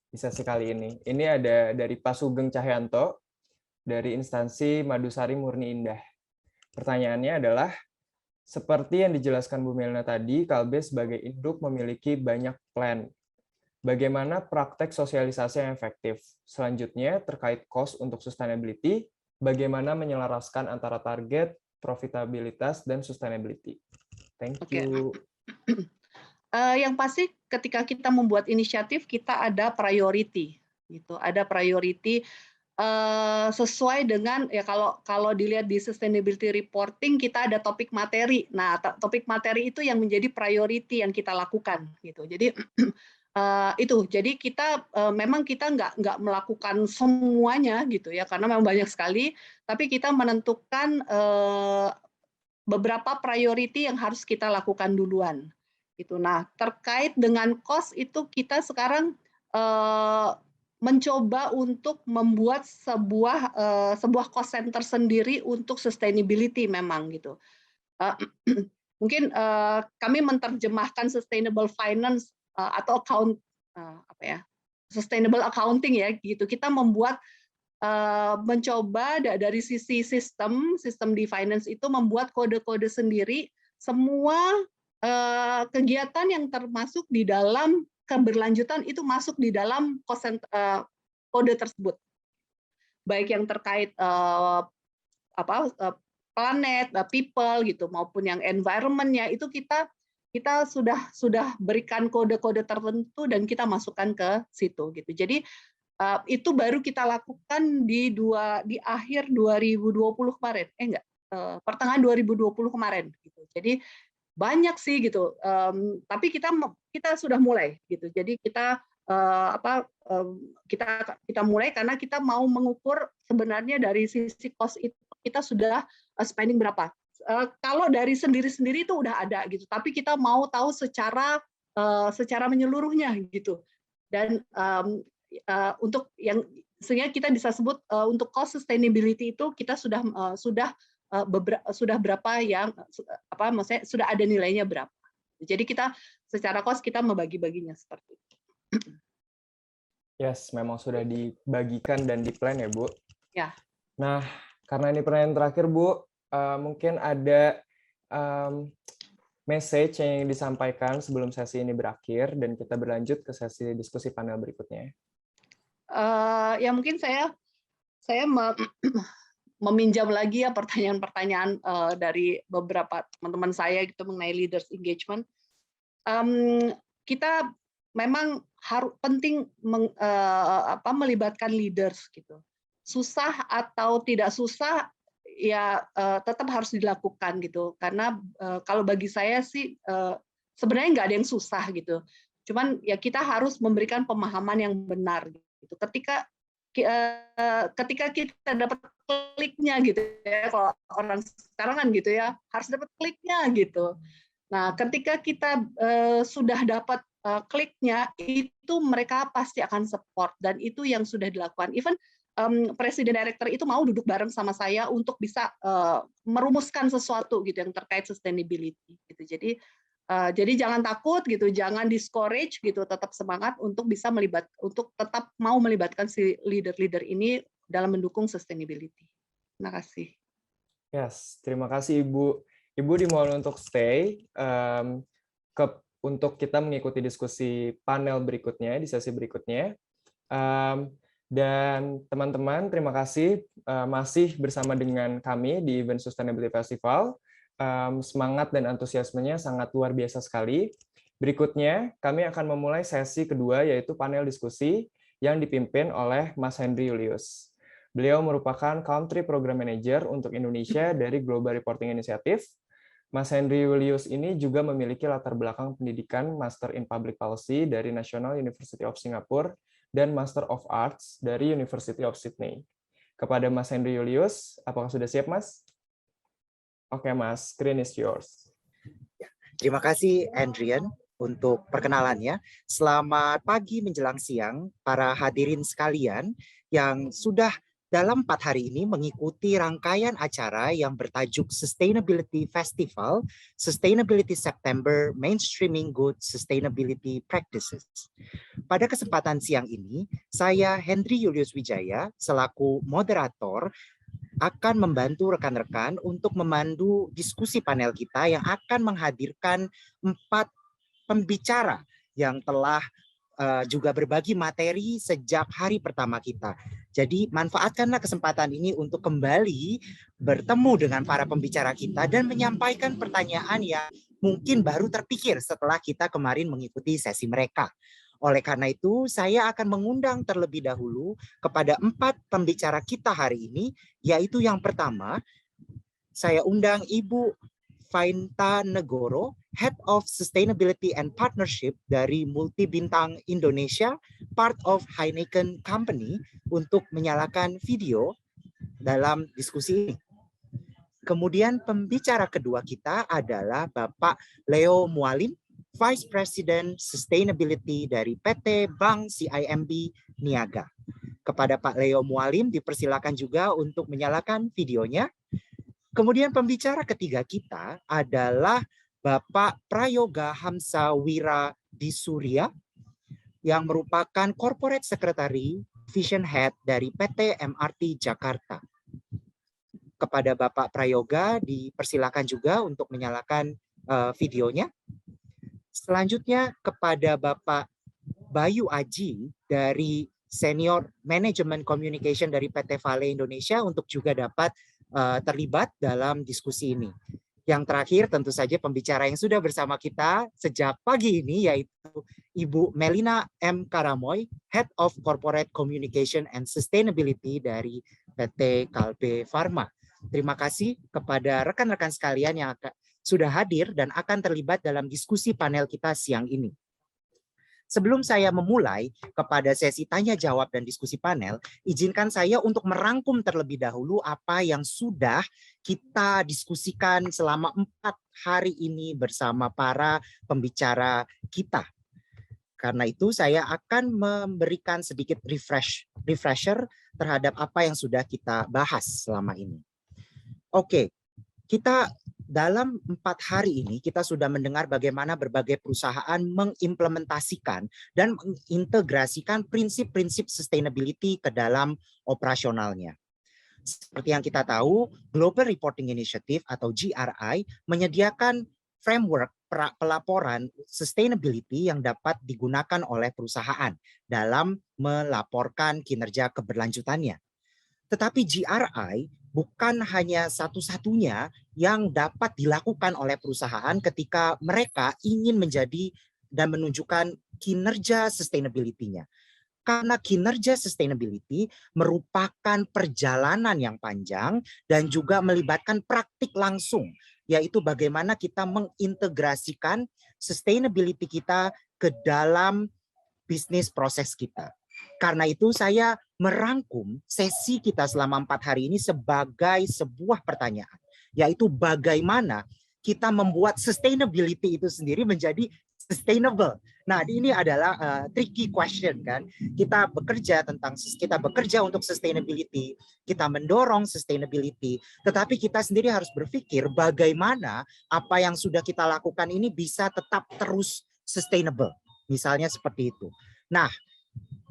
Di sesi kali ini. Ini ada dari Pak Sugeng Cahyanto, dari instansi Madusari Murni Indah. Pertanyaannya adalah, seperti yang dijelaskan Bu Melna tadi, Kalbe sebagai induk memiliki banyak plan. Bagaimana praktek sosialisasi yang efektif? Selanjutnya, terkait cost untuk sustainability, bagaimana menyelaraskan antara target, profitabilitas, dan sustainability? Thank you. Yang pasti ketika kita membuat inisiatif, kita ada priority. Gitu. Ada priority sesuai dengan ya kalau dilihat di sustainability reporting kita ada topik materi. Nah, topik materi itu yang menjadi priority yang kita lakukan gitu. Jadi itu. Jadi kita memang kita nggak melakukan semuanya gitu ya karena memang banyak sekali, tapi kita menentukan beberapa priority yang harus kita lakukan duluan. Gitu. Nah, terkait dengan cost itu kita sekarang mencoba untuk membuat sebuah cost center sendiri untuk sustainability memang gitu. Mungkin kami menerjemahkan sustainable finance atau sustainable accounting ya gitu. Kita membuat mencoba dari sisi sistem di finance itu membuat kode-kode sendiri semua kegiatan yang termasuk di dalam keberlanjutan itu masuk di dalam kode tersebut, baik yang terkait planet, people gitu, maupun yang environment-nya itu kita sudah berikan kode-kode tertentu dan kita masukkan ke situ gitu. Jadi itu baru kita lakukan di akhir 2020 kemarin, pertengahan 2020 kemarin gitu. Jadi banyak sih gitu, tapi kita sudah mulai gitu. Jadi kita kita mulai karena kita mau mengukur sebenarnya dari sisi cost itu kita sudah spending berapa. Kalau dari sendiri itu udah ada gitu, tapi kita mau tahu secara menyeluruhnya gitu. Dan untuk yang sehingga kita bisa sebut untuk cost sustainability itu kita sudah berapa yang maksudnya sudah ada nilainya berapa. Jadi kita secara cost kita membagi-baginya seperti itu. Yes, memang sudah dibagikan dan diplan ya, Bu. Ya. Nah, karena ini pertanyaan terakhir, Bu, mungkin ada message yang disampaikan sebelum sesi ini berakhir dan kita berlanjut ke sesi diskusi panel berikutnya. Ya mungkin saya meminjam lagi ya pertanyaan-pertanyaan dari beberapa teman-teman saya gitu mengenai leaders engagement. Kita memang penting melibatkan leaders gitu. Susah atau tidak susah ya tetap harus dilakukan gitu. Karena kalau bagi saya sih sebenarnya nggak ada yang susah gitu. Cuman ya kita harus memberikan pemahaman yang benar gitu. Ketika kita dapat kliknya gitu ya, kalau orang sekarang kan gitu ya harus dapat kliknya gitu. Nah, ketika kita sudah dapat kliknya itu mereka pasti akan support dan itu yang sudah dilakukan. Even presiden director itu mau duduk bareng sama saya untuk bisa merumuskan sesuatu gitu yang terkait sustainability gitu. Jadi jangan takut gitu, jangan discourage gitu, tetap semangat untuk bisa untuk tetap mau melibatkan si leader-leader ini dalam mendukung sustainability. Terima kasih. Yes, terima kasih Ibu. Ibu dimohon untuk stay untuk kita mengikuti diskusi panel berikutnya di sesi berikutnya. Dan teman-teman, terima kasih masih bersama dengan kami di Event Sustainability Festival. Semangat dan antusiasmenya sangat luar biasa sekali. Berikutnya, kami akan memulai sesi kedua, yaitu panel diskusi yang dipimpin oleh Mas Henry Julius. Beliau merupakan Country Program Manager untuk Indonesia dari Global Reporting Initiative. Mas Henry Julius ini juga memiliki latar belakang pendidikan Master in Public Policy dari National University of Singapore dan Master of Arts dari University of Sydney. Kepada Mas Henry Julius, apakah sudah siap, Mas? Oke, Mas, screen is yours. Terima kasih, Andrian, untuk perkenalannya. Selamat pagi menjelang siang, para hadirin sekalian yang sudah dalam 4 hari ini mengikuti rangkaian acara yang bertajuk Sustainability Festival, Sustainability September, Mainstreaming Good Sustainability Practices. Pada kesempatan siang ini, saya Henry Julius Wijaya, selaku moderator, akan membantu rekan-rekan untuk memandu diskusi panel kita yang akan menghadirkan 4 pembicara yang telah juga berbagi materi sejak hari pertama kita. Jadi manfaatkanlah kesempatan ini untuk kembali bertemu dengan para pembicara kita dan menyampaikan pertanyaan yang mungkin baru terpikir setelah kita kemarin mengikuti sesi mereka. Oleh karena itu, saya akan mengundang terlebih dahulu kepada 4 pembicara kita hari ini, yaitu yang pertama, saya undang Ibu Fainta Negoro, Head of Sustainability and Partnership dari Multibintang Indonesia, part of Heineken Company, untuk menyalakan video dalam diskusi ini. Kemudian pembicara kedua kita adalah Bapak Leo Mualim, Vice President Sustainability dari PT Bank CIMB Niaga. Kepada Pak Leo Mualim dipersilakan juga untuk menyalakan videonya. Kemudian pembicara ketiga kita adalah Bapak Prayoga Hamsa Wira Disurya yang merupakan Corporate Secretary Vision Head dari PT MRT Jakarta. Kepada Bapak Prayoga dipersilakan juga untuk menyalakan videonya. Selanjutnya kepada Bapak Bayu Aji dari Senior Management Communication dari PT Vale Indonesia untuk juga dapat terlibat dalam diskusi ini. Yang terakhir tentu saja pembicara yang sudah bersama kita sejak pagi ini yaitu Ibu Melina M. Karamoy, Head of Corporate Communication and Sustainability dari PT Kalbe Pharma. Terima kasih kepada rekan-rekan sekalian yang sudah hadir dan akan terlibat dalam diskusi panel kita siang ini. Sebelum saya memulai kepada sesi tanya jawab dan diskusi panel, izinkan saya untuk merangkum terlebih dahulu apa yang sudah kita diskusikan selama 4 hari ini bersama para pembicara kita. Karena itu saya akan memberikan sedikit refresher terhadap apa yang sudah kita bahas selama ini. Oke, kita dalam 4 hari ini kita sudah mendengar bagaimana berbagai perusahaan mengimplementasikan dan mengintegrasikan prinsip-prinsip sustainability ke dalam operasionalnya. Seperti yang kita tahu, Global Reporting Initiative atau GRI menyediakan framework pelaporan sustainability yang dapat digunakan oleh perusahaan dalam melaporkan kinerja keberlanjutannya. Tetapi GRI bukan hanya satu-satunya yang dapat dilakukan oleh perusahaan ketika mereka ingin menjadi dan menunjukkan kinerja sustainability-nya. Karena kinerja sustainability merupakan perjalanan yang panjang dan juga melibatkan praktik langsung, yaitu bagaimana kita mengintegrasikan sustainability kita ke dalam bisnis proses kita. Karena itu saya merangkum sesi kita selama 4 hari ini sebagai sebuah pertanyaan, yaitu bagaimana kita membuat sustainability itu sendiri menjadi sustainable. Nah, ini adalah tricky question kan. Kita bekerja untuk sustainability, kita mendorong sustainability, tetapi kita sendiri harus berpikir bagaimana apa yang sudah kita lakukan ini bisa tetap terus sustainable. Misalnya seperti itu. Nah,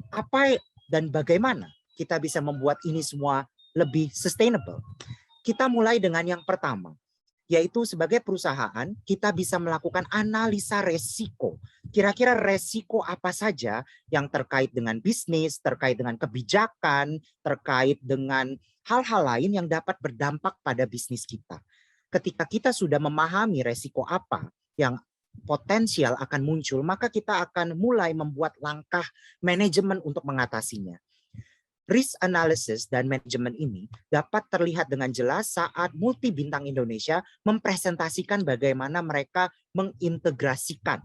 apa dan bagaimana kita bisa membuat ini semua lebih sustainable? Kita mulai dengan yang pertama, yaitu sebagai perusahaan kita bisa melakukan analisa resiko. Kira-kira resiko apa saja yang terkait dengan bisnis, terkait dengan kebijakan, terkait dengan hal-hal lain yang dapat berdampak pada bisnis kita. Ketika kita sudah memahami resiko apa yang potensial akan muncul, maka kita akan mulai membuat langkah manajemen untuk mengatasinya. Risk analysis dan manajemen ini dapat terlihat dengan jelas saat Multi Bintang Indonesia mempresentasikan bagaimana mereka mengintegrasikan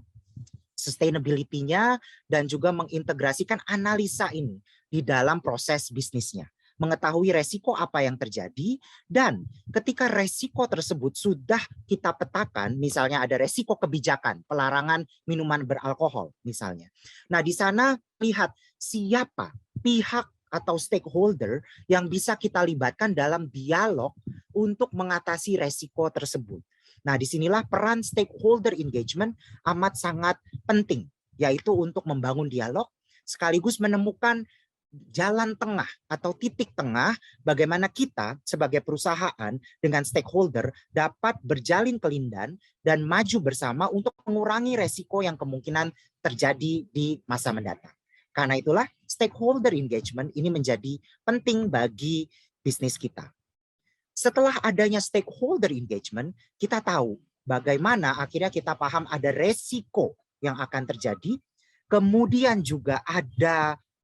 sustainability-nya dan juga mengintegrasikan analisa ini di dalam proses bisnisnya. Mengetahui resiko apa yang terjadi, dan ketika resiko tersebut sudah kita petakan, misalnya ada resiko kebijakan, pelarangan minuman beralkohol misalnya. Nah, di sana lihat siapa pihak atau stakeholder yang bisa kita libatkan dalam dialog untuk mengatasi resiko tersebut. Nah, disinilah peran stakeholder engagement amat sangat penting, yaitu untuk membangun dialog sekaligus menemukan jalan tengah atau titik tengah bagaimana kita sebagai perusahaan dengan stakeholder dapat berjalin kelindan dan maju bersama untuk mengurangi resiko yang kemungkinan terjadi di masa mendatang. Karena itulah stakeholder engagement ini menjadi penting bagi bisnis kita. Setelah adanya stakeholder engagement, kita tahu bagaimana akhirnya kita paham ada resiko yang akan terjadi, kemudian juga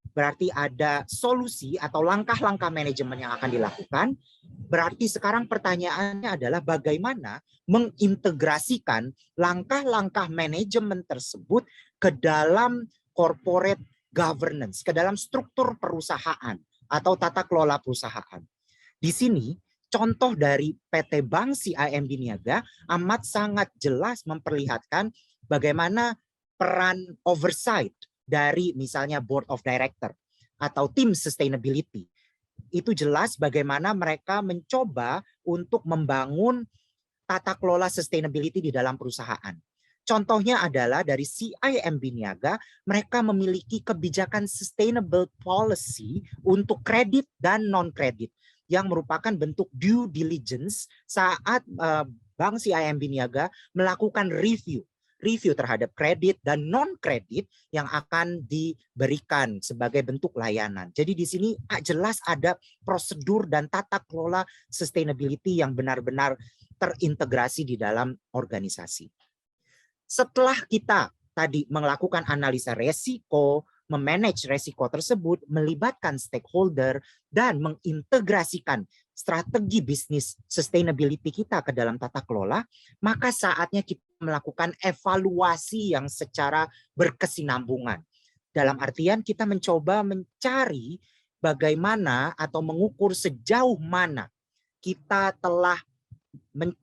berarti ada solusi atau langkah-langkah manajemen yang akan dilakukan. Berarti sekarang pertanyaannya adalah bagaimana mengintegrasikan langkah-langkah manajemen tersebut ke dalam corporate governance, ke dalam struktur perusahaan atau tata kelola perusahaan. Di sini contoh dari PT Bank CIMB Niaga amat sangat jelas memperlihatkan bagaimana peran oversight dari misalnya board of director atau tim sustainability. Itu jelas bagaimana mereka mencoba untuk membangun tata kelola sustainability di dalam perusahaan. Contohnya adalah dari CIMB Niaga, mereka memiliki kebijakan sustainable policy untuk kredit dan non-kredit yang merupakan bentuk due diligence saat Bank CIMB Niaga melakukan review terhadap kredit dan non-kredit yang akan diberikan sebagai bentuk layanan. Jadi di sini jelas ada prosedur dan tata kelola sustainability yang benar-benar terintegrasi di dalam organisasi. Setelah kita tadi melakukan analisa resiko, memanage resiko tersebut, melibatkan stakeholder, dan mengintegrasikan strategi bisnis sustainability kita ke dalam tata kelola, maka saatnya kita melakukan evaluasi yang secara berkesinambungan. Dalam artian kita mencoba mencari bagaimana atau mengukur sejauh mana kita telah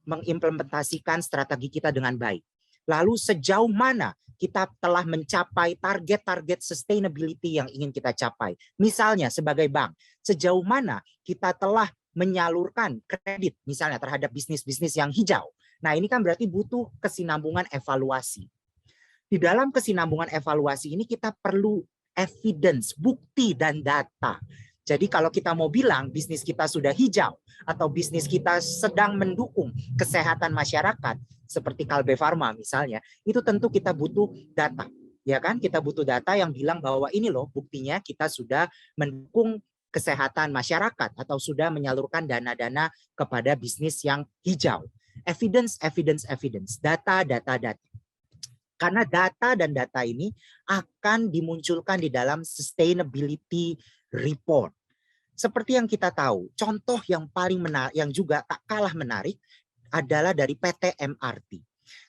mengimplementasikan strategi kita dengan baik. Lalu sejauh mana kita telah mencapai target-target sustainability yang ingin kita capai. Misalnya sebagai bank, sejauh mana kita telah menyalurkan kredit misalnya terhadap bisnis-bisnis yang hijau. Nah, ini kan berarti butuh kesinambungan evaluasi. Di dalam kesinambungan evaluasi ini kita perlu evidence, bukti dan data. Jadi kalau kita mau bilang bisnis kita sudah hijau atau bisnis kita sedang mendukung kesehatan masyarakat seperti Kalbe Farma misalnya, itu tentu kita butuh data. Ya kan? Kita butuh data yang bilang bahwa ini loh buktinya kita sudah mendukung kesehatan masyarakat atau sudah menyalurkan dana-dana kepada bisnis yang hijau. Evidence, data. Karena data dan data ini akan dimunculkan di dalam sustainability report. Seperti yang kita tahu, contoh yang paling menarik, yang juga tak kalah menarik adalah dari PT MRT.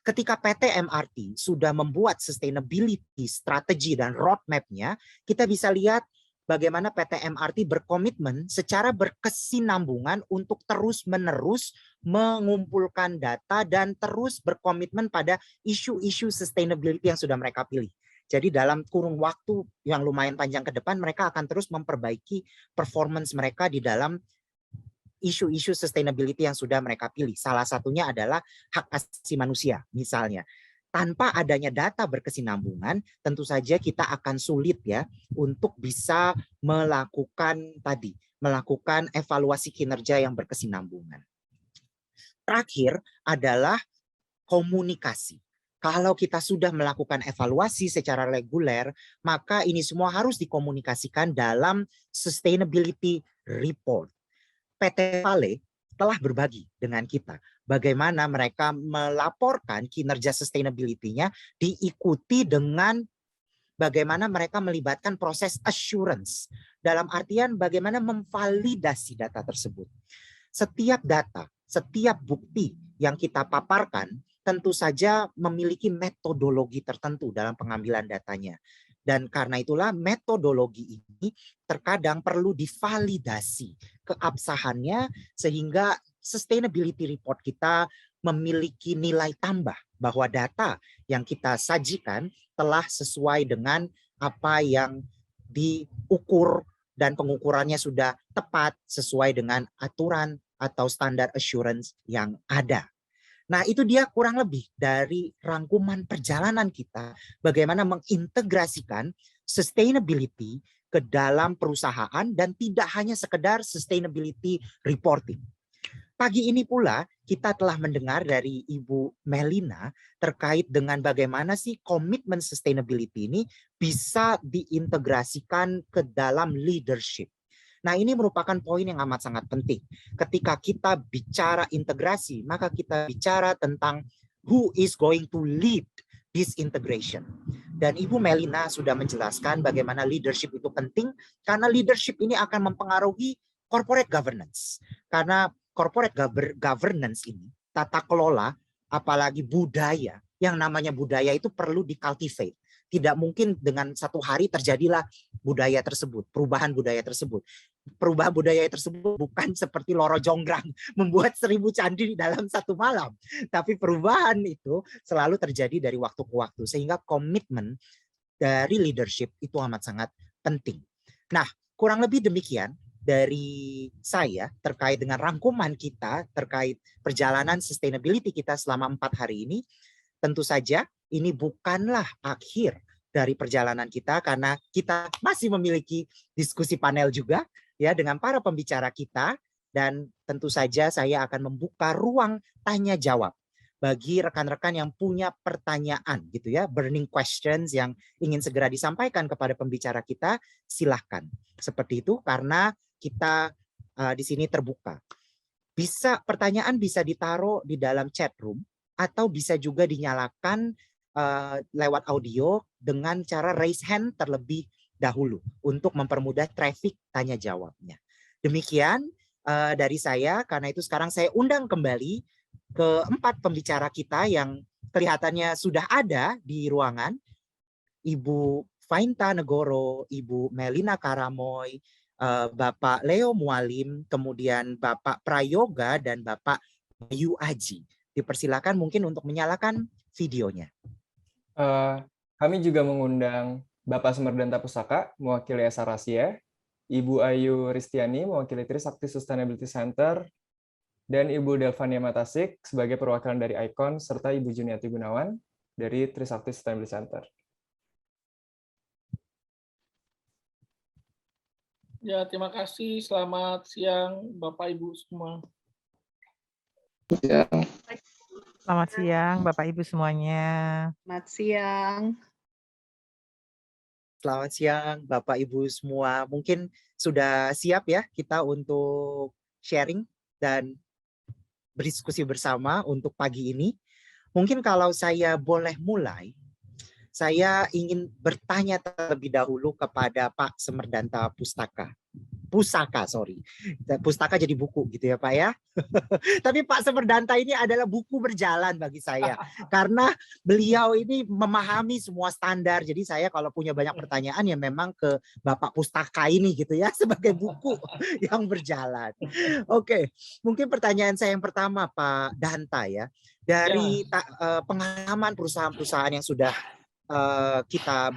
Ketika PT MRT sudah membuat sustainability strategi dan roadmap-nya, kita bisa lihat bagaimana PT MRT berkomitmen secara berkesinambungan untuk terus-menerus mengumpulkan data dan terus berkomitmen pada isu-isu sustainability yang sudah mereka pilih. Jadi dalam kurun waktu yang lumayan panjang ke depan, mereka akan terus memperbaiki performance mereka di dalam isu-isu sustainability yang sudah mereka pilih. Salah satunya adalah hak asasi manusia misalnya. Tanpa adanya data berkesinambungan, tentu saja kita akan sulit ya untuk bisa melakukan evaluasi kinerja yang berkesinambungan. Terakhir adalah komunikasi. Kalau kita sudah melakukan evaluasi secara reguler, maka ini semua harus dikomunikasikan dalam sustainability report. PT Vale telah berbagi dengan kita bagaimana mereka melaporkan kinerja sustainability-nya diikuti dengan bagaimana mereka melibatkan proses assurance, dalam artian bagaimana memvalidasi data tersebut. Setiap data, setiap bukti yang kita paparkan tentu saja memiliki metodologi tertentu dalam pengambilan datanya. Dan karena itulah metodologi ini terkadang perlu divalidasi keabsahannya sehingga sustainability report kita memiliki nilai tambah bahwa data yang kita sajikan telah sesuai dengan apa yang diukur dan pengukurannya sudah tepat sesuai dengan aturan atau standar assurance yang ada. Nah, itu dia kurang lebih dari rangkuman perjalanan kita bagaimana mengintegrasikan sustainability ke dalam perusahaan dan tidak hanya sekedar sustainability reporting. Pagi ini pula kita telah mendengar dari Ibu Melina terkait dengan bagaimana sih komitmen sustainability ini bisa diintegrasikan ke dalam leadership. Nah, ini merupakan poin yang amat sangat penting. Ketika kita bicara integrasi, maka kita bicara tentang who is going to lead this integration. Dan Ibu Melina sudah menjelaskan bagaimana leadership itu penting, karena leadership ini akan mempengaruhi corporate governance. Karena corporate governance ini, tata kelola, apalagi budaya, yang namanya budaya itu perlu di-cultivate. Tidak mungkin dengan satu hari terjadilah budaya tersebut, perubahan budaya tersebut. Perubahan budaya tersebut bukan seperti Loro Jonggrang membuat 1000 candi dalam satu malam. Tapi perubahan itu selalu terjadi dari waktu ke waktu. Sehingga komitmen dari leadership itu amat sangat penting. Nah, kurang lebih demikian dari saya terkait dengan rangkuman kita terkait perjalanan sustainability kita selama 4 hari ini. Tentu saja ini bukanlah akhir dari perjalanan kita karena kita masih memiliki diskusi panel juga ya dengan para pembicara kita, dan tentu saja saya akan membuka ruang tanya jawab bagi rekan-rekan yang punya pertanyaan gitu ya, burning questions yang ingin segera disampaikan kepada pembicara kita, silahkan. Seperti itu karena kita di sini terbuka. Pertanyaan bisa ditaruh di dalam chat room atau bisa juga dinyalakan lewat audio dengan cara raise hand terlebih dahulu untuk mempermudah traffic tanya jawabnya. Demikian dari saya, karena itu sekarang saya undang kembali keempat pembicara kita yang kelihatannya sudah ada di ruangan. Ibu Fainta Negoro, Ibu Melina Karamoy, Bapak Leo Mualim, kemudian Bapak Prayoga dan Bapak Bayu Aji. Dipersilakan mungkin untuk menyalakan videonya. Kami juga mengundang Bapak Semerdanta Pusaka, mewakili Esa Rasia, Ibu Ayu Ristiani, mewakili Trisakti Sustainability Center, dan Ibu Delvania Matasik sebagai perwakilan dari ICON, serta Ibu Juniati Gunawan dari Trisakti Sustainability Center. Ya, terima kasih. Selamat siang, Bapak Ibu semua. Ya. Selamat siang, Bapak Ibu semuanya. Selamat siang. Selamat siang, Bapak Ibu semua. Mungkin sudah siap ya kita untuk sharing dan berdiskusi bersama untuk pagi ini. Mungkin kalau saya boleh mulai, saya ingin bertanya terlebih dahulu kepada Pak Semerdanta Pusaka, Pustaka jadi buku gitu ya Pak ya. Tapi Pak Semerdanta ini adalah buku berjalan bagi saya. Karena beliau ini memahami semua standar. Jadi saya kalau punya banyak pertanyaan ya memang ke Bapak Pustaka ini gitu ya. Sebagai buku yang berjalan. Oke, mungkin pertanyaan saya yang pertama Pak Danta ya. Dari pengalaman perusahaan-perusahaan yang sudah kita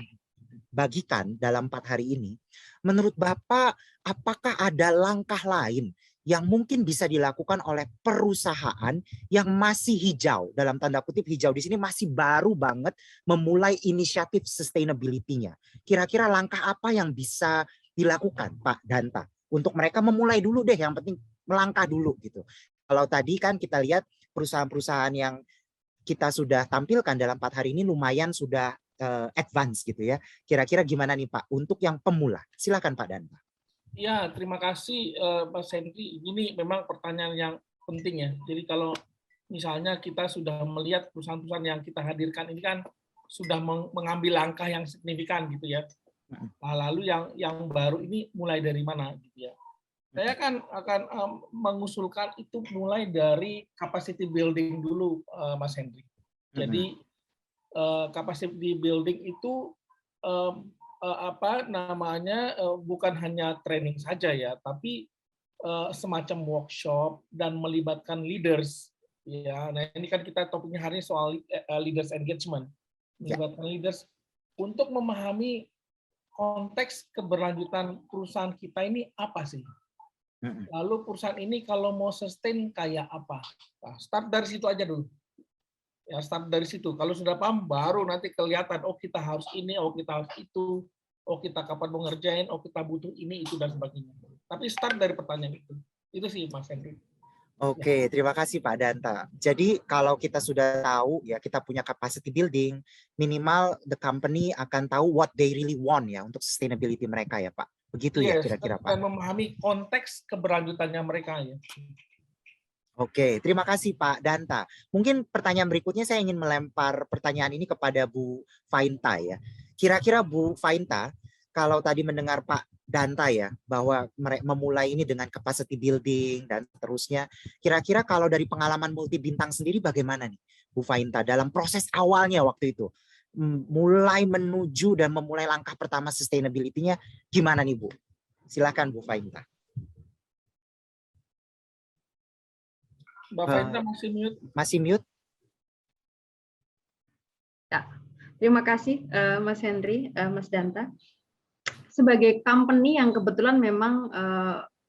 bagikan dalam 4 hari ini. Menurut Bapak, apakah ada langkah lain yang mungkin bisa dilakukan oleh perusahaan yang masih hijau, dalam tanda kutip hijau di sini masih baru banget memulai inisiatif sustainability-nya? Kira-kira langkah apa yang bisa dilakukan, Pak Danta? Untuk mereka memulai dulu deh, yang penting melangkah dulu gitu. Kalau tadi kan kita lihat perusahaan-perusahaan yang kita sudah tampilkan dalam 4 hari ini lumayan sudah advance gitu ya. Kira-kira gimana nih Pak untuk yang pemula? Silakan Pak Danta. Ya, terima kasih Mas Henry. Ini memang pertanyaan yang penting ya. Jadi kalau misalnya kita sudah melihat perusahaan-perusahaan yang kita hadirkan ini kan sudah mengambil langkah yang signifikan gitu ya. Nah, lalu yang baru ini mulai dari mana gitu ya. Saya akan mengusulkan itu mulai dari capacity building dulu, Mas Hendri. Jadi capacity building itu bukan hanya training saja ya, tapi semacam workshop dan melibatkan leaders. Ya, nah ini kan kita topiknya hari ini soal leaders engagement, melibatkan leaders untuk memahami konteks keberlanjutan perusahaan kita ini apa sih. Lalu perusahaan ini kalau mau sustain kayak apa? Nah, start dari situ aja dulu. Ya, start dari situ. Kalau sudah paham, baru nanti kelihatan, oh kita harus ini, oh kita harus itu, oh kita kapan mau ngerjain, oh kita butuh ini, itu, dan sebagainya. Tapi start dari pertanyaan itu. Itu sih, Mas Hendri. Oke, terima kasih Pak Danta. Jadi kalau kita sudah tahu ya kita punya capacity building, minimal the company akan tahu what they really want ya untuk sustainability mereka ya Pak. Begitu ya kira-kira Pak. Dan memahami konteks keberlanjutannya mereka ya. Oke, terima kasih Pak Danta. Mungkin pertanyaan berikutnya saya ingin melempar pertanyaan ini kepada Bu Fainta ya. Kira-kira Bu Fainta, kalau tadi mendengar Pak Danta ya, bahwa memulai ini dengan capacity building dan seterusnya, kira-kira kalau dari pengalaman multi bintang sendiri bagaimana nih Bu Fainta dalam proses awalnya waktu itu? Mulai menuju dan memulai langkah pertama sustainability-nya gimana nih Bu? Silakan Bu Fainta. Mbak Fainta masih mute. Masih mute? Ya, terima kasih Mas Hendri, Mas Danta. Sebagai company yang kebetulan memang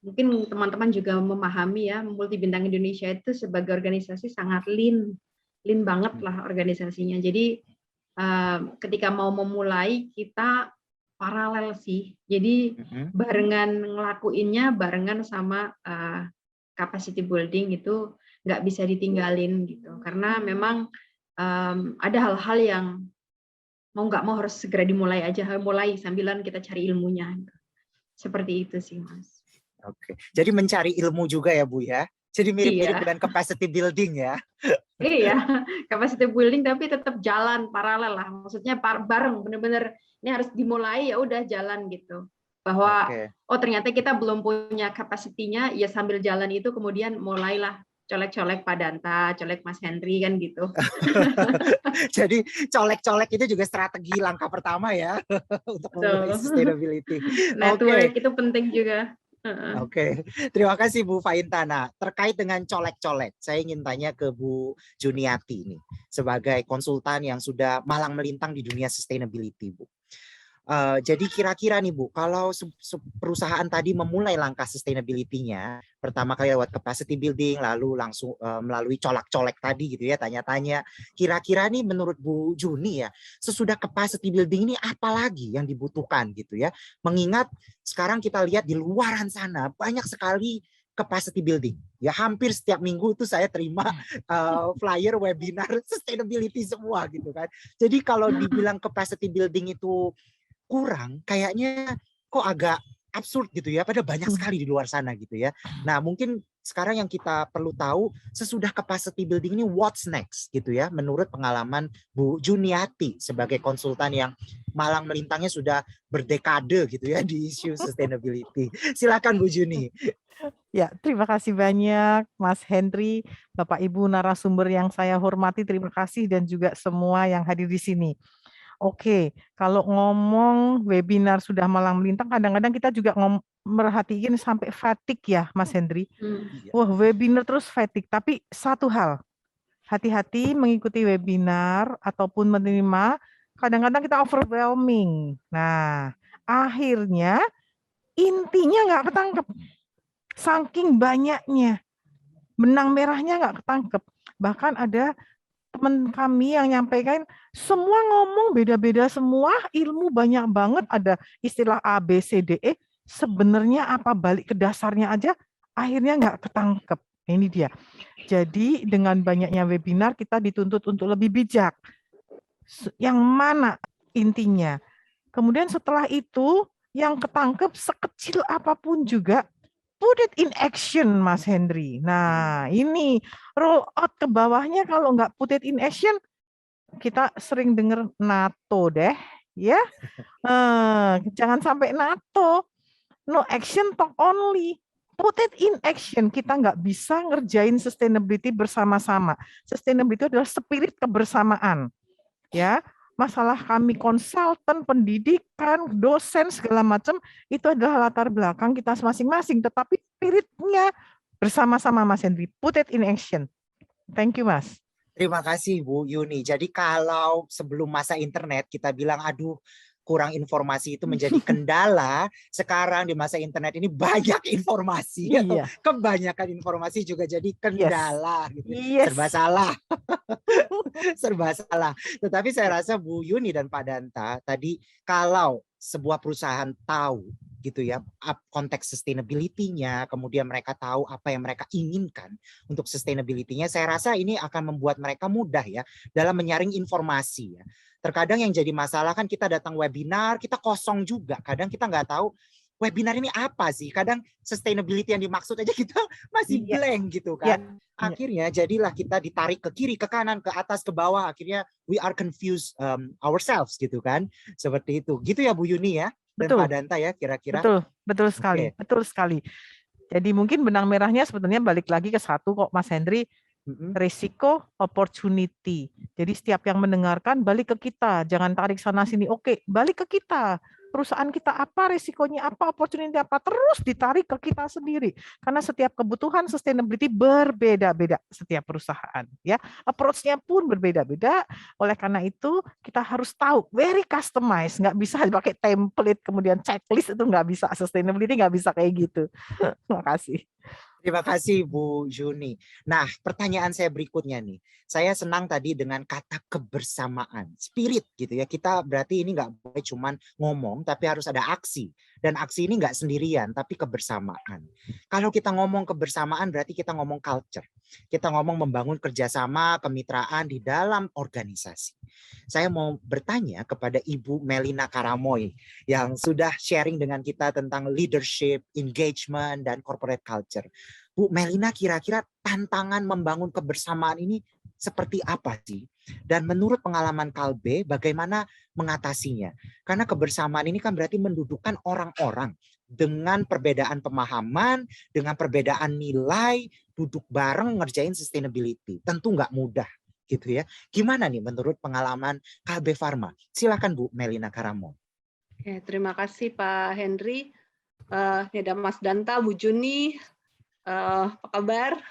mungkin teman-teman juga memahami ya, Multi Bintang Indonesia itu sebagai organisasi sangat lean banget lah organisasinya. Jadi ketika mau memulai kita paralel sih. Jadi barengan ngelakuinnya barengan sama capacity building itu nggak bisa ditinggalin gitu. Karena memang ada hal-hal yang mau nggak mau harus segera dimulai aja, mulai sambilan kita cari ilmunya. Seperti itu sih, Mas. Oke, jadi mencari ilmu juga ya Bu ya. Jadi mirip-mirip dengan capacity building ya. Iya, capacity building tapi tetap jalan paralel lah. Maksudnya bareng, bener-bener ini harus dimulai ya udah jalan gitu. Bahwa oh ternyata kita belum punya kapasitinya, ya sambil jalan itu kemudian mulailah colek-colek Pak Danta, colek Mas Hendri kan gitu. Jadi colek-colek itu juga strategi langkah pertama ya untuk memulai sustainability. Network itu penting juga. Oke, terima kasih Bu Fainta. Nah, terkait dengan colek-colek, saya ingin tanya ke Bu Juniati nih, sebagai konsultan yang sudah malang melintang di dunia sustainability, Bu. Jadi kira-kira nih Bu, kalau perusahaan tadi memulai langkah sustainability-nya, pertama kali lewat capacity building, lalu langsung melalui colek-colek tadi gitu ya, tanya-tanya, kira-kira nih menurut Bu Juni ya, sesudah capacity building ini apa lagi yang dibutuhkan gitu ya, mengingat sekarang kita lihat di luaran sana banyak sekali capacity building. Ya hampir setiap minggu itu saya terima flyer webinar sustainability semua gitu kan. Jadi kalau dibilang capacity building itu kurang, kayaknya kok agak absurd gitu ya, padahal banyak sekali di luar sana gitu ya. Nah mungkin sekarang yang kita perlu tahu sesudah capacity building ini what's next gitu ya, menurut pengalaman Bu Juniati sebagai konsultan yang malang melintangnya sudah berdekade gitu ya di isu sustainability. Silakan Bu Juni. Ya, terima kasih banyak Mas Hendri, Bapak Ibu narasumber yang saya hormati, terima kasih dan juga semua yang hadir di sini. Oke, kalau ngomong webinar sudah malang melintang, kadang-kadang kita juga merhatiin sampai fatigue ya, Mas Hendri. Wah, webinar terus fatigue. Tapi satu hal, hati-hati mengikuti webinar ataupun menerima, kadang-kadang kita overwhelming. Nah, akhirnya intinya nggak ketangkep. Saking banyaknya, benang merahnya nggak ketangkep. Bahkan ada teman kami yang nyampaikan semua ngomong beda-beda semua, ilmu banyak banget, ada istilah A, B, C, D, E, sebenarnya apa balik ke dasarnya aja akhirnya nggak ketangkep. Ini dia. Jadi dengan banyaknya webinar kita dituntut untuk lebih bijak. Yang mana intinya? Kemudian setelah itu yang ketangkep sekecil apapun juga put it in action, Mas Hendri. Nah, ini roll out ke bawahnya kalau nggak put it in action, kita sering dengar NATO deh, ya. Jangan sampai NATO. No action, talk only. Put it in action. Kita nggak bisa ngerjain sustainability bersama-sama. Sustainability adalah spirit kebersamaan. Ya, masalah kami konsultan, pendidikan, dosen segala macam itu adalah latar belakang kita masing-masing. Tetapi spiritnya bersama-sama, Mas Henry. Put it in action. Thank you, Mas. Terima kasih Bu Yuni. Jadi kalau sebelum masa internet kita bilang aduh kurang informasi itu menjadi kendala, sekarang di masa internet ini banyak informasi atau kebanyakan informasi juga jadi kendala gitu. Serba salah. Serba salah. Tetapi saya rasa Bu Yuni dan Pak Danta tadi kalau sebuah perusahaan tahu gitu ya konteks sustainability-nya, kemudian mereka tahu apa yang mereka inginkan untuk sustainability-nya, saya rasa ini akan membuat mereka mudah ya dalam menyaring informasi ya. Terkadang yang jadi masalah kan kita datang webinar, kita kosong juga. Kadang kita nggak tahu webinar ini apa sih. Kadang sustainability yang dimaksud aja kita masih blank gitu kan. Akhirnya jadilah kita ditarik ke kiri, ke kanan, ke atas, ke bawah. Akhirnya we are confused ourselves gitu kan. Seperti itu. Gitu ya Bu Yuni ya. Dan Pak Danta ya kira-kira. Betul sekali. Betul sekali. Jadi mungkin benang merahnya sebetulnya balik lagi ke satu kok Mas Henry. Risiko, opportunity. Jadi setiap yang mendengarkan balik ke kita, jangan tarik sana sini. Oke, balik ke kita. Perusahaan kita apa, risikonya apa, opportunity apa, terus ditarik ke kita sendiri. Karena setiap kebutuhan sustainability berbeda-beda setiap perusahaan. Ya, approach-nya pun berbeda-beda. Oleh karena itu kita harus tahu, very customized. Nggak bisa pakai template kemudian checklist itu nggak bisa. Sustainability nggak bisa kayak gitu. Terima kasih. Terima kasih Bu Yuni. Nah, pertanyaan saya berikutnya nih. Saya senang tadi dengan kata kebersamaan, spirit gitu ya. Kita berarti ini nggak boleh cuman ngomong, tapi harus ada aksi. Dan aksi ini nggak sendirian, tapi kebersamaan. Kalau kita ngomong kebersamaan, berarti kita ngomong culture. Kita ngomong membangun kerjasama, kemitraan di dalam organisasi. Saya mau bertanya kepada Ibu Melina Karamoy yang sudah sharing dengan kita tentang leadership, engagement, dan corporate culture. Bu Melina, kira-kira tantangan membangun kebersamaan ini seperti apa sih? Dan menurut pengalaman Kalbe, bagaimana mengatasinya? Karena kebersamaan ini kan berarti mendudukkan orang-orang dengan perbedaan pemahaman, dengan perbedaan nilai, duduk bareng ngerjain sustainability. Tentu nggak mudah gitu ya. Gimana nih menurut pengalaman Kalbe Pharma? Silakan Bu Melina Karamo. Oke, terima kasih Pak Henry. Ini ada Mas Danta, Bu Juni. Apa kabar?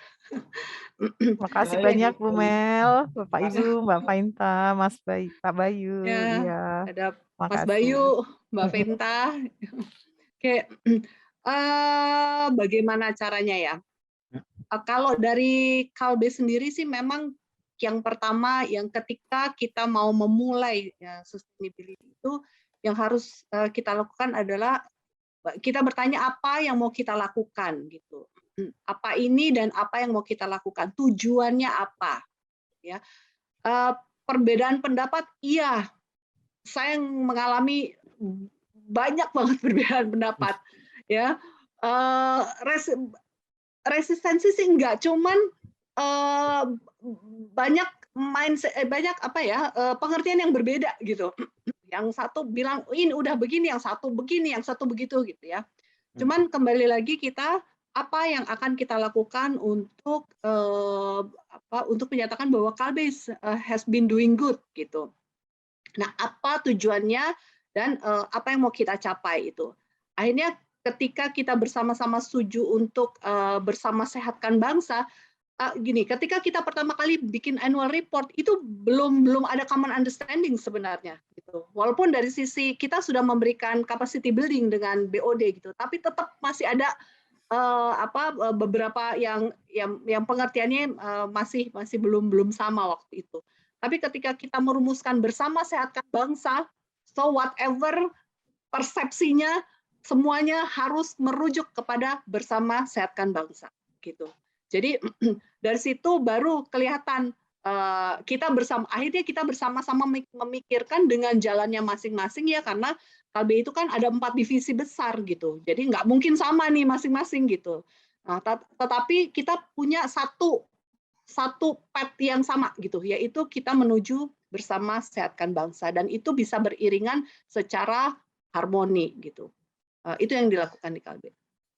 Makasih banyak Bu Mel, Bapak Ibu, Mbak Fainta, Mas Bayu, Pak Bayu. Ya, ada Mas Bayu, Mbak Fainta. Oke, bagaimana caranya ya? Kalau dari Kalbe sendiri sih memang yang pertama, yang ketika kita mau memulai ya, sustainability itu, yang harus kita lakukan adalah kita bertanya apa yang mau kita lakukan gitu. Apa ini dan apa yang mau kita lakukan, tujuannya apa ya. Perbedaan pendapat, iya saya mengalami banyak banget perbedaan pendapat ya. Resistensi sih enggak, cuman banyak banyak apa ya, pengertian yang berbeda gitu. Yang satu bilang ini udah begini, yang satu begini, yang satu begitu gitu ya. Cuman kembali lagi kita apa yang akan kita lakukan untuk untuk menyatakan bahwa Kalbe has been doing good gitu. Nah, apa tujuannya dan apa yang mau kita capai itu. Akhirnya ketika kita bersama-sama setuju untuk bersama sehatkan bangsa, gini, ketika kita pertama kali bikin annual report itu belum ada common understanding sebenarnya gitu. Walaupun dari sisi kita sudah memberikan capacity building dengan BOD gitu, tapi tetap masih ada beberapa yang pengertiannya masih belum sama waktu itu. Tapi ketika kita merumuskan bersama sehatkan bangsa, so whatever persepsinya semuanya harus merujuk kepada bersama sehatkan bangsa gitu. Jadi dari situ baru kelihatan kita akhirnya kita bersama-sama memikirkan dengan jalannya masing-masing ya, karena Kalbe itu kan ada 4 divisi besar gitu, jadi nggak mungkin sama nih masing-masing gitu. Nah, tetapi kita punya satu satu path yang sama gitu, yaitu kita menuju bersama sehatkan bangsa, dan itu bisa beriringan secara harmoni gitu. Itu yang dilakukan di Kalbe.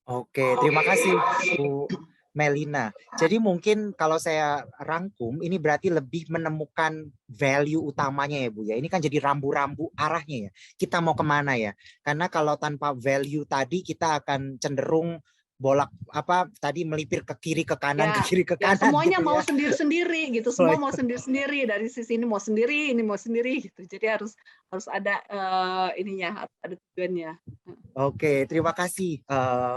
Oke, terima kasih Bu Melina. Jadi mungkin kalau saya rangkum, ini berarti lebih menemukan value utamanya ya Bu ya. Ini kan jadi rambu-rambu arahnya ya. Kita mau kemana ya? Karena kalau tanpa value tadi kita akan cenderung melipir ke kiri ke kanan, ke kiri ke kanan. Semuanya gitu mau ya. sendiri-sendiri gitu. Semua mau sendiri-sendiri, dari sisi ini mau sendiri, ini mau sendiri gitu. Jadi harus ada ininya, ada tujuannya. Oke, terima kasih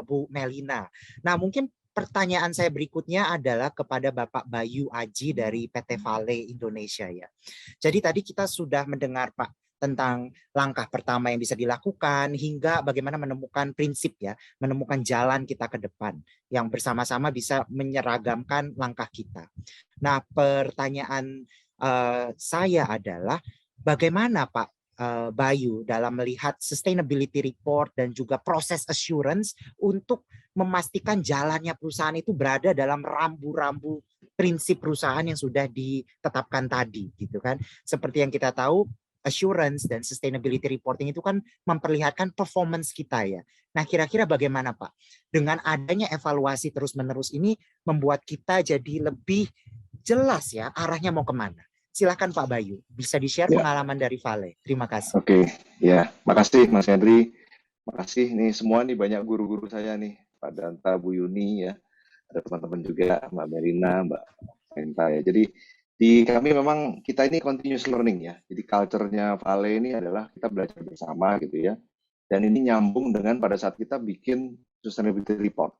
Bu Melina. Nah, mungkin pertanyaan saya berikutnya adalah kepada Bapak Bayu Aji dari PT Vale Indonesia ya. Jadi tadi kita sudah mendengar Pak tentang langkah pertama yang bisa dilakukan hingga bagaimana menemukan prinsip ya, menemukan jalan kita ke depan yang bersama-sama bisa menyeragamkan langkah kita. Nah, pertanyaan saya adalah bagaimana Pak Bayu dalam melihat sustainability report dan juga proses assurance untuk memastikan jalannya perusahaan itu berada dalam rambu-rambu prinsip perusahaan yang sudah ditetapkan tadi gitu kan. Seperti yang kita tahu, assurance dan sustainability reporting itu kan memperlihatkan performance kita ya. Nah, kira-kira bagaimana Pak? Dengan adanya evaluasi terus-menerus ini membuat kita jadi lebih jelas ya arahnya mau kemana. Silakan Pak Bayu, bisa di-share pengalaman dari Vale. Terima kasih. Oke, ya, makasih Mas Henry. Makasih nih semua nih, banyak guru-guru saya nih, Pak Danta, Bu Yuni ya, ada teman-teman juga, Mbak Merina, Mbak Enta ya. Jadi di kami memang kita ini continuous learning ya. Jadi culture-nya Vale ini adalah kita belajar bersama gitu ya. Dan ini nyambung dengan pada saat kita bikin sustainability report.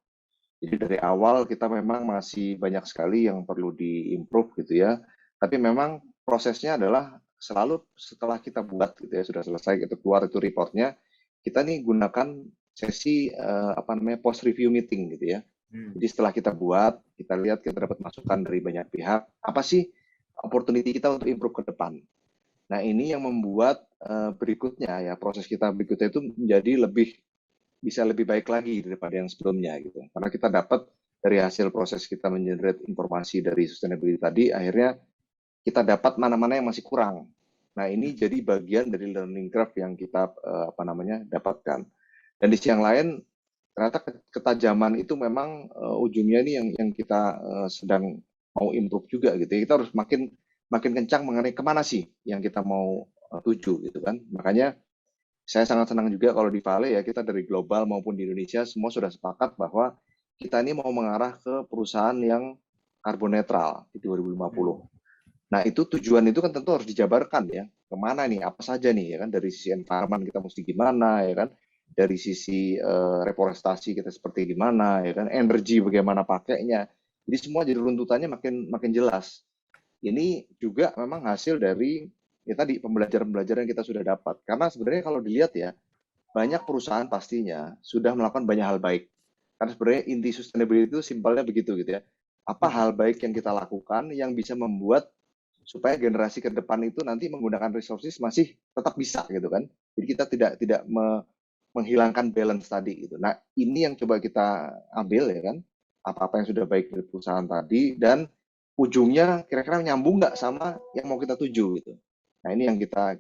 Jadi dari awal kita memang masih banyak sekali yang perlu di-improve gitu ya. Tapi memang prosesnya adalah selalu setelah kita buat gitu ya, sudah selesai kita keluar itu reportnya, kita nih gunakan sesi post review meeting gitu ya. Jadi setelah kita buat, kita lihat kita dapat masukan dari banyak pihak, apa sih opportunity kita untuk improve ke depan. Nah, ini yang membuat berikutnya ya, proses kita berikutnya itu menjadi bisa lebih baik lagi daripada yang sebelumnya gitu. Karena kita dapat dari hasil proses kita mengenerate informasi dari sustainability tadi, akhirnya kita dapat mana-mana yang masih kurang. Nah, ini jadi bagian dari learning curve yang kita dapatkan. Dan di sisi yang lain, ternyata ketajaman itu memang ujungnya ini yang kita sedang mau improve juga gitu. Kita harus makin kencang mengenai kemana sih yang kita mau tuju gitu kan. Makanya saya sangat senang juga kalau di Vale ya, kita dari global maupun di Indonesia semua sudah sepakat bahwa kita ini mau mengarah ke perusahaan yang karbon netral di 2050. Nah, itu tujuan itu kan tentu harus dijabarkan ya, kemana nih, apa saja nih ya kan, dari sisi environment kita mesti gimana ya kan, dari sisi reforestasi kita seperti gimana ya kan, energi bagaimana pakainya. Jadi semua jadi runtutannya makin jelas. Ini juga memang hasil dari ya tadi pembelajaran yang kita sudah dapat. Karena sebenarnya kalau dilihat ya, banyak perusahaan pastinya sudah melakukan banyak hal baik. Karena sebenarnya inti sustainability itu simpelnya begitu gitu ya. Apa hal baik yang kita lakukan yang bisa membuat supaya generasi ke depan itu nanti menggunakan resources masih tetap bisa gitu kan. Jadi kita tidak menghilangkan balance tadi gitu. Nah, ini yang coba kita ambil ya kan, apa-apa yang sudah baik dari perusahaan tadi, dan ujungnya kira-kira nyambung nggak sama yang mau kita tuju gitu. Nah, ini yang kita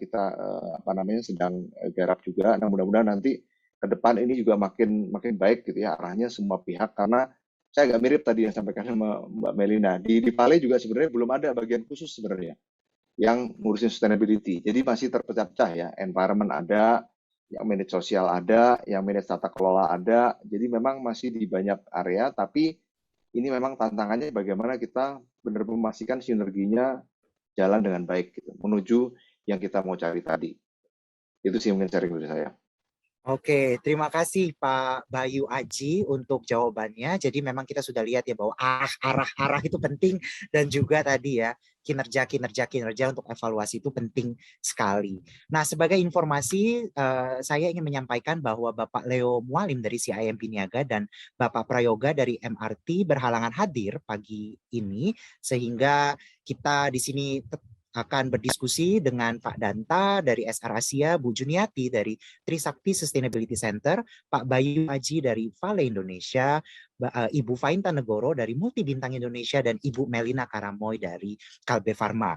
sedang garap juga. Nah, mudah-mudahan nanti ke depan ini juga makin baik gitu ya arahnya semua pihak, karena saya agak mirip tadi yang sampaikan sama Mbak Melina. Di Vale juga sebenarnya belum ada bagian khusus sebenarnya yang ngurusin sustainability. Jadi masih terpecah-pecah ya. Environment ada, yang manage sosial ada, yang manage tata kelola ada. Jadi memang masih di banyak area, tapi ini memang tantangannya bagaimana kita benar-benar memastikan sinerginya jalan dengan baik gitu, menuju yang kita mau cari tadi. Itu sih mungkin sharing dari saya. Oke, terima kasih Pak Bayu Aji untuk jawabannya. Jadi memang kita sudah lihat ya bahwa arah itu penting, dan juga tadi ya kinerja untuk evaluasi itu penting sekali. Nah, sebagai informasi saya ingin menyampaikan bahwa Bapak Leo Mualim dari CIMB Niaga dan Bapak Prayoga dari MRT berhalangan hadir pagi ini, sehingga kita di sini akan berdiskusi dengan Pak Danta dari SR Asia, Bu Juniati dari Trisakti Sustainability Center, Pak Bayu Haji dari Vale Indonesia, Ibu Fainta Negoro dari Multi Bintang Indonesia, dan Ibu Melina Karamoy dari Kalbe Farma.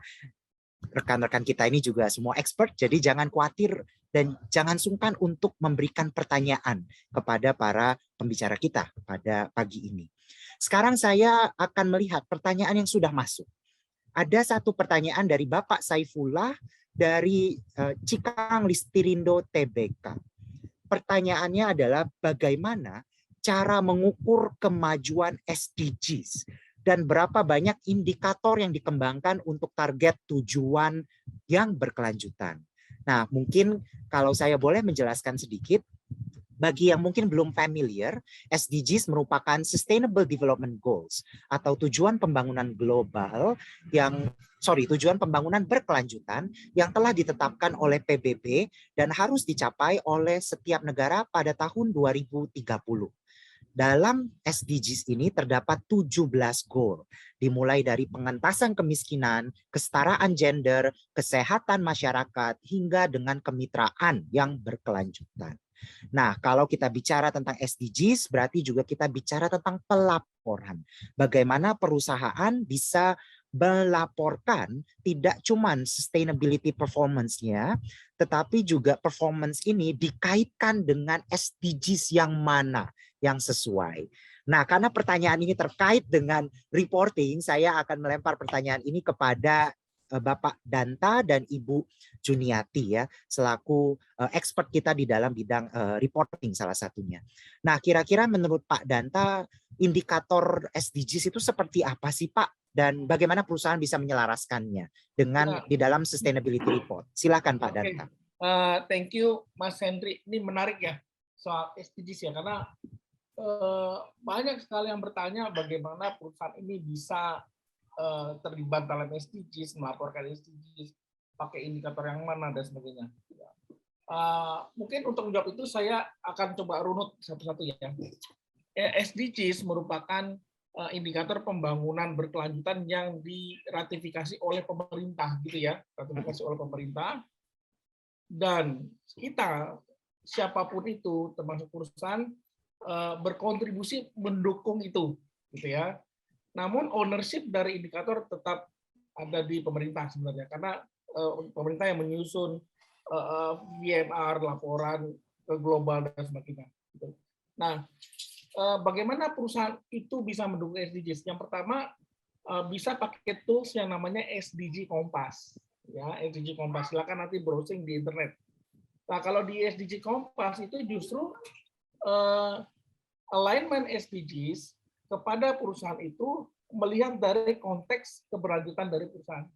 Rekan-rekan kita ini juga semua expert, jadi jangan khawatir dan jangan sungkan untuk memberikan pertanyaan kepada para pembicara kita pada pagi ini. Sekarang saya akan melihat pertanyaan yang sudah masuk. Ada satu pertanyaan dari Bapak Saifullah dari Cikang Listirindo TBK. Pertanyaannya adalah bagaimana cara mengukur kemajuan SDGs dan berapa banyak indikator yang dikembangkan untuk target tujuan yang berkelanjutan. Nah, mungkin kalau saya boleh menjelaskan sedikit, bagi yang mungkin belum familiar, SDGs merupakan Sustainable Development Goals atau tujuan pembangunan global tujuan pembangunan berkelanjutan yang telah ditetapkan oleh PBB dan harus dicapai oleh setiap negara pada tahun 2030. Dalam SDGs ini terdapat 17 goal, dimulai dari pengentasan kemiskinan, kesetaraan gender, kesehatan masyarakat, hingga dengan kemitraan yang berkelanjutan. Nah, kalau kita bicara tentang SDGs, berarti juga kita bicara tentang pelaporan. Bagaimana perusahaan bisa melaporkan tidak cuma sustainability performance-nya, tetapi juga performance ini dikaitkan dengan SDGs yang mana yang sesuai. Nah, karena pertanyaan ini terkait dengan reporting, saya akan melempar pertanyaan ini kepada Bapak Danta dan Ibu Juniati ya, selaku expert kita di dalam bidang reporting salah satunya. Nah, kira-kira menurut Pak Danta, indikator SDGs itu seperti apa sih Pak? Dan bagaimana perusahaan bisa menyelaraskannya dengan di dalam sustainability report? Silakan Pak Danta. Thank you Mas Hendri. Ini menarik ya soal SDGs ya, karena banyak sekali yang bertanya bagaimana perusahaan ini bisa terlibat dalam SDGs, melaporkan SDGs, pakai indikator yang mana dan sebagainya. Mungkin untuk menjawab itu saya akan coba runut satu-satu ya. SDGs merupakan indikator pembangunan berkelanjutan yang diratifikasi oleh pemerintah, gitu ya, ratifikasi oleh pemerintah. Dan kita siapapun itu, termasuk perusahaan, berkontribusi mendukung itu, gitu ya. Namun ownership dari indikator tetap ada di pemerintah sebenarnya, karena pemerintah yang menyusun VMR, laporan ke global dan sebagainya. Nah, bagaimana perusahaan itu bisa mendukung SDGs? Yang pertama, bisa pakai tools yang namanya SDG Kompas. Ya, SDG Kompas. Silakan nanti browsing di internet. Nah, kalau di SDG Kompas itu justru alignment SDGs kepada perusahaan itu melihat dari konteks keberlanjutan dari perusahaan.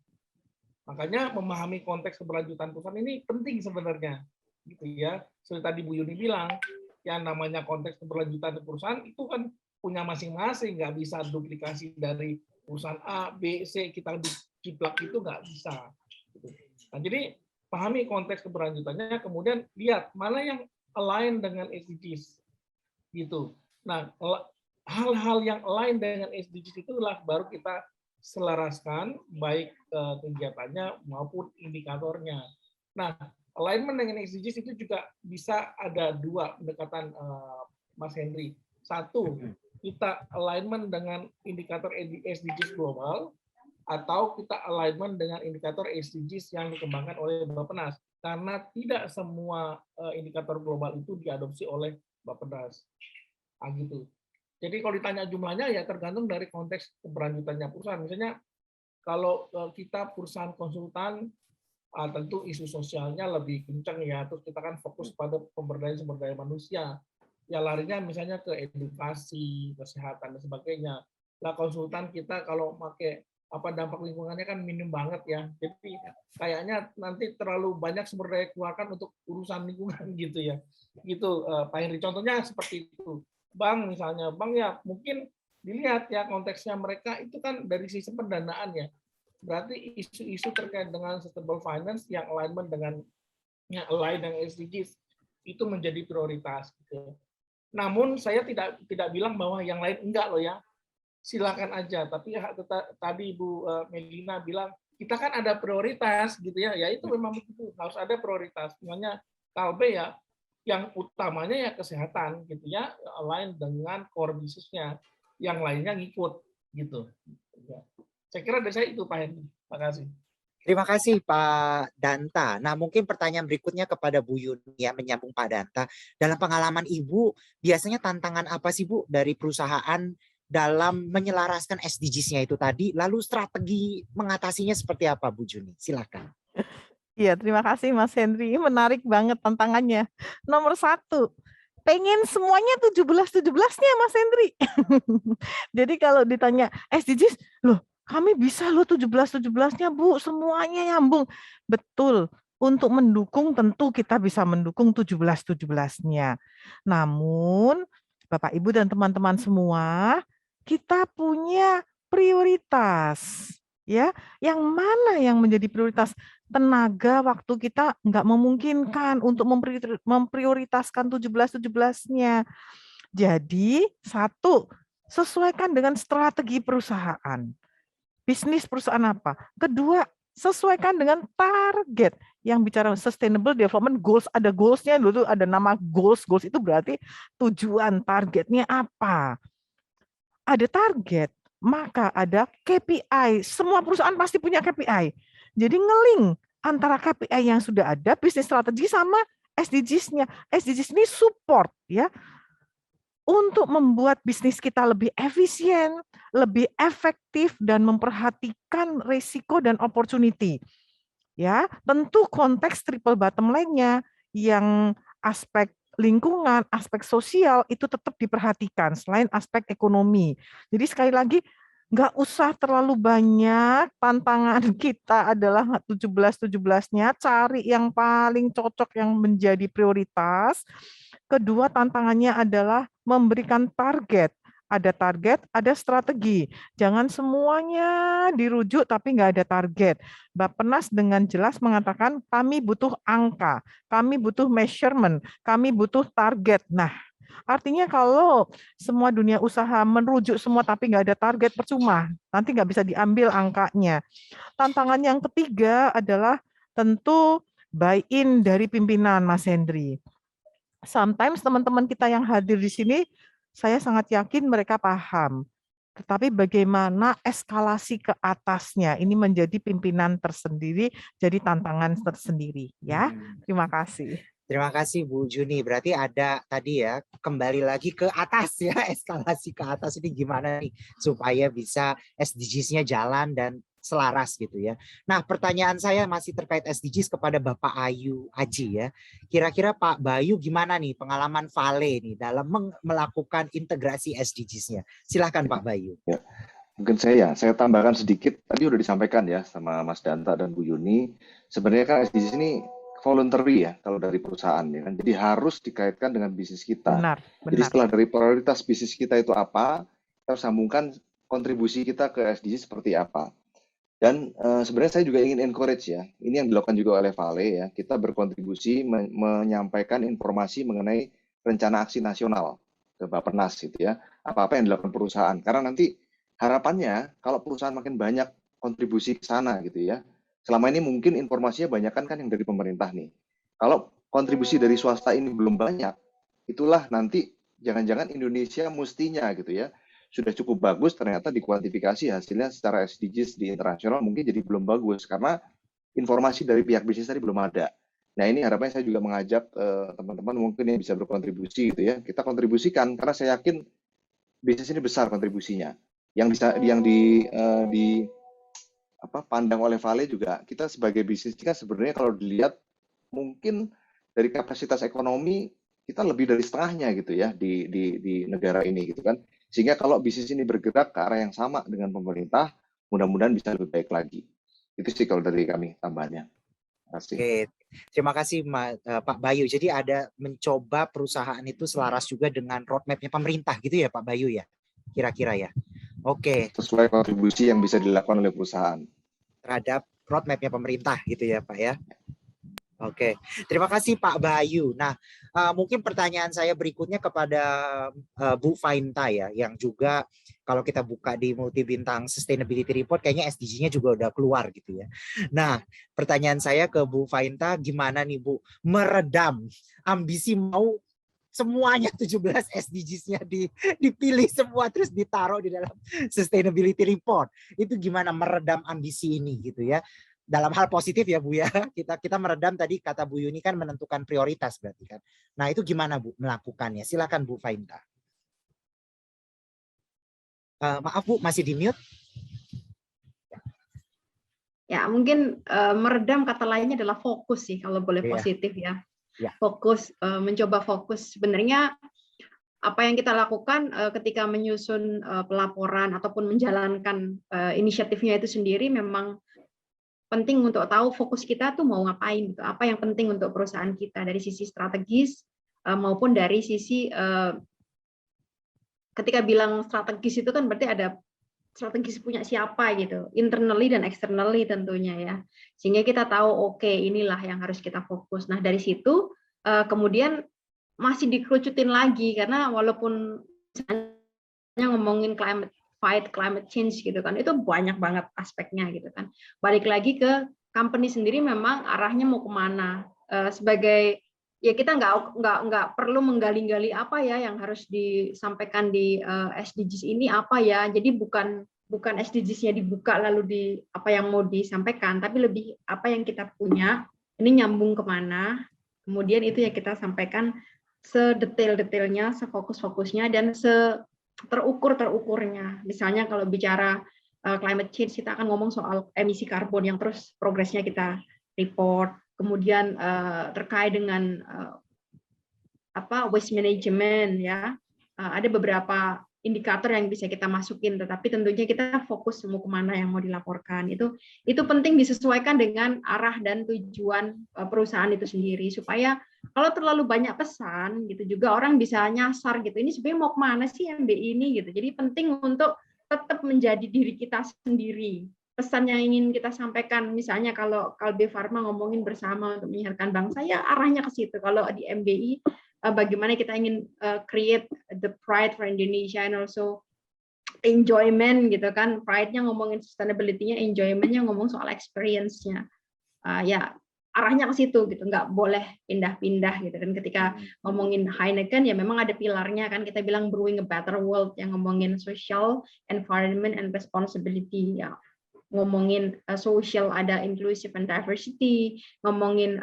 Makanya memahami konteks keberlanjutan perusahaan ini penting sebenarnya, gitu ya. Seperti tadi Bu Yuni bilang, yang namanya konteks keberlanjutan perusahaan itu kan punya masing-masing, nggak bisa duplikasi dari perusahaan A, B, C kita dijiplak itu nggak bisa. Nah, jadi pahami konteks keberlanjutannya, kemudian lihat mana yang align dengan SDGs, gitu. Nah, hal-hal yang lain dengan SDGs itulah baru kita selaraskan baik kegiatannya maupun indikatornya. Nah, alignment dengan SDGs itu juga bisa ada dua pendekatan, Mas Hendri. Satu, kita alignment dengan indikator SDGs global, atau kita alignment dengan indikator SDGs yang dikembangkan oleh Bappenas. Karena tidak semua indikator global itu diadopsi oleh Bappenas. Nah, gitu. Jadi kalau ditanya jumlahnya ya tergantung dari konteks keberlanjutannya perusahaan. Misalnya kalau kita perusahaan konsultan, tentu isu sosialnya lebih kencang ya. Terus kita kan fokus pada pemberdayaan sumber daya manusia. Ya larinya misalnya ke edukasi, kesehatan dan sebagainya. Lah konsultan kita kalau pakai dampak lingkungannya kan minim banget ya. Jadi kayaknya nanti terlalu banyak sumber daya keluarkan untuk urusan lingkungan gitu ya. Gitu Pak Henry. Contohnya seperti itu. Bank misalnya, bank ya mungkin dilihat ya konteksnya mereka itu kan dari sisi pendanaan ya. Berarti isu-isu terkait dengan sustainable finance yang alignment dengan SDGs itu menjadi prioritas. Gitu. Namun saya tidak bilang bahwa yang lain enggak loh ya. Silakan aja. Tapi tadi Bu Melina bilang kita kan ada prioritas gitu ya. Ya itu memang begitu, harus ada prioritas. Namanya Kalbe ya, yang utamanya ya kesehatan gitu ya, align dengan core bisnisnya, yang lainnya ngikut gitu. Ya. Saya kira dari saya itu Pak Henry. Terima kasih. Terima kasih Pak Danta. Nah, mungkin pertanyaan berikutnya kepada Bu Yuni ya, menyambung Pak Danta. Dalam pengalaman Ibu, biasanya tantangan apa sih Bu dari perusahaan dalam menyelaraskan SDGs-nya itu tadi? Lalu strategi mengatasinya seperti apa Bu Yuni? Silakan. Iya, terima kasih Mas Henry. Menarik banget tantangannya. Nomor 1, pengen semuanya 17-17-nya Mas Henry. Jadi kalau ditanya SDGs, loh kami bisa loh 17-17-nya Bu, semuanya nyambung. Betul, untuk mendukung tentu kita bisa mendukung 17-17-nya. Namun, Bapak Ibu dan teman-teman semua, kita punya prioritas. Ya, yang mana yang menjadi prioritas? Tenaga waktu kita nggak memungkinkan untuk memprioritaskan 17-17-nya. Jadi, 1, sesuaikan dengan strategi perusahaan. Bisnis perusahaan apa? 2, sesuaikan dengan target. Yang bicara sustainable development goals, ada goals-nya dulu, ada nama goals. Goals itu berarti tujuan, targetnya apa? Ada target, maka ada KPI. Semua perusahaan pasti punya KPI. Jadi ngeling antara KPI yang sudah ada, bisnis strategi sama SDGs-nya. SDGs ini support ya, untuk membuat bisnis kita lebih efisien, lebih efektif, dan memperhatikan risiko dan opportunity. Ya, tentu konteks triple bottom line-nya yang aspek lingkungan, aspek sosial itu tetap diperhatikan selain aspek ekonomi. Jadi sekali lagi, nggak usah terlalu banyak, tantangan kita adalah 17-17-nya, cari yang paling cocok yang menjadi prioritas. Kedua, tantangannya adalah memberikan target. Ada target, ada strategi. Jangan semuanya dirujuk tapi nggak ada target. Bappenas dengan jelas mengatakan kami butuh angka, kami butuh measurement, kami butuh target. Nah, artinya kalau semua dunia usaha merujuk semua tapi nggak ada target, percuma. Nanti nggak bisa diambil angkanya. Tantangan yang ketiga adalah tentu buy-in dari pimpinan, Mas Hendry. Sometimes teman-teman kita yang hadir di sini, saya sangat yakin mereka paham. Tetapi bagaimana eskalasi ke atasnya, ini menjadi pimpinan tersendiri, jadi tantangan tersendiri. Ya, terima kasih. Terima kasih Bu Juni. Berarti ada tadi ya, kembali lagi ke atas ya, eskalasi ke atas ini gimana nih supaya bisa SDGs-nya jalan dan selaras gitu ya. Nah, pertanyaan saya masih terkait SDGs kepada Bapak Ayu Aji ya. Kira-kira Pak Bayu gimana nih pengalaman Vale nih dalam melakukan integrasi SDGs-nya? Silahkan Pak Bayu. Ya, mungkin saya tambahkan sedikit. Tadi udah disampaikan ya sama Mas Danta dan Bu Yuni. Sebenarnya kan SDGs ini voluntary ya kalau dari perusahaan ya kan. Jadi harus dikaitkan dengan bisnis kita. Benar. Jadi setelah dari prioritas bisnis kita itu apa, kita harus sambungkan kontribusi kita ke SDGs seperti apa. Dan sebenarnya saya juga ingin encourage ya, ini yang dilakukan juga oleh Vale ya, kita berkontribusi menyampaikan informasi mengenai rencana aksi nasional ke Bappenas gitu ya, apa-apa yang dilakukan perusahaan. Karena nanti harapannya kalau perusahaan makin banyak kontribusi ke sana gitu ya, selama ini mungkin informasinya banyak kan yang dari pemerintah nih. Kalau kontribusi dari swasta ini belum banyak, itulah nanti jangan-jangan Indonesia mestinya gitu ya, sudah cukup bagus, ternyata dikuantifikasi hasilnya secara SDGs di internasional mungkin jadi belum bagus karena informasi dari pihak bisnis tadi belum ada. Nah ini harapannya saya juga mengajak teman-teman mungkin yang bisa berkontribusi gitu ya, kita kontribusikan karena saya yakin bisnis ini besar kontribusinya. Yang pandang oleh Vale juga, kita sebagai bisnis kan sebenarnya kalau dilihat mungkin dari kapasitas ekonomi kita lebih dari setengahnya gitu ya di negara ini gitu kan. Sehingga kalau bisnis ini bergerak ke arah yang sama dengan pemerintah, mudah-mudahan bisa lebih baik lagi. Itu sih kalau dari kami tambahannya. Terima kasih. Oke, terima kasih Pak Bayu. Jadi ada mencoba perusahaan itu selaras juga dengan roadmap-nya pemerintah gitu ya Pak Bayu ya? Kira-kira ya? Oke. Sesuai kontribusi yang bisa dilakukan oleh perusahaan. Terhadap roadmap-nya pemerintah gitu ya Pak ya? Oke, terima kasih Pak Bayu. Nah, mungkin pertanyaan saya berikutnya kepada Bu Fainta ya, yang juga kalau kita buka di Multi Bintang Sustainability Report, kayaknya SDG-nya juga udah keluar gitu ya. Nah, pertanyaan saya ke Bu Fainta, gimana nih Bu, meredam ambisi mau semuanya 17 SDGs-nya dipilih semua terus ditaruh di dalam Sustainability Report. Itu gimana meredam ambisi ini gitu ya. Dalam hal positif ya Bu ya, kita meredam tadi kata Bu Yuni kan menentukan prioritas berarti kan. Nah itu gimana Bu melakukannya? Silakan Bu Fainta. Maaf Bu, masih di mute? Ya mungkin meredam kata lainnya adalah fokus sih kalau boleh positif ya. Fokus, mencoba fokus. Sebenarnya apa yang kita lakukan ketika menyusun pelaporan ataupun menjalankan inisiatifnya itu sendiri memang penting untuk tahu fokus kita tuh mau ngapain gitu. Apa yang penting untuk perusahaan kita dari sisi strategis maupun dari sisi ketika bilang strategis itu kan berarti ada strategis punya siapa gitu, internally dan externally tentunya ya. Sehingga kita tahu oke, inilah yang harus kita fokus. Nah, dari situ kemudian masih dikerucutin lagi karena walaupun misalnya ngomongin climate change gitu kan, itu banyak banget aspeknya gitu kan. Balik lagi ke company sendiri memang arahnya mau kemana. Sebagai ya kita nggak perlu menggali-gali apa ya yang harus disampaikan di SDGs ini apa ya. Jadi bukan SDGs-nya dibuka lalu di apa yang mau disampaikan, tapi lebih apa yang kita punya ini nyambung kemana. Kemudian itu yang kita sampaikan sedetail-detailnya, sefokus-fokusnya dan terukurnya. Misalnya kalau bicara climate change, kita akan ngomong soal emisi karbon yang terus progresnya kita report. Kemudian terkait dengan waste management ya, ada beberapa indikator yang bisa kita masukin, tetapi tentunya kita fokus mau kemana yang mau dilaporkan. Itu penting disesuaikan dengan arah dan tujuan perusahaan itu sendiri supaya kalau terlalu banyak pesan gitu juga orang bisa nyasar gitu. Ini sebenarnya mau kemana sih MBI ini gitu. Jadi penting untuk tetap menjadi diri kita sendiri. Pesan yang ingin kita sampaikan, misalnya kalau Kalbe Pharma ngomongin bersama untuk menyehatkan bangsa, ya arahnya ke situ. Kalau di MBI bagaimana kita ingin create the pride for Indonesia and also enjoyment gitu kan. Pride-nya ngomongin sustainability-nya, enjoyment-nya ngomong soal experience-nya. Ya arahnya ke situ gitu, nggak boleh pindah-pindah gitu. Dan ketika ngomongin Heineken ya memang ada pilarnya kan, kita bilang brewing a better world yang ngomongin social, environment and responsibility ya. Ngomongin social ada inclusive and diversity, ngomongin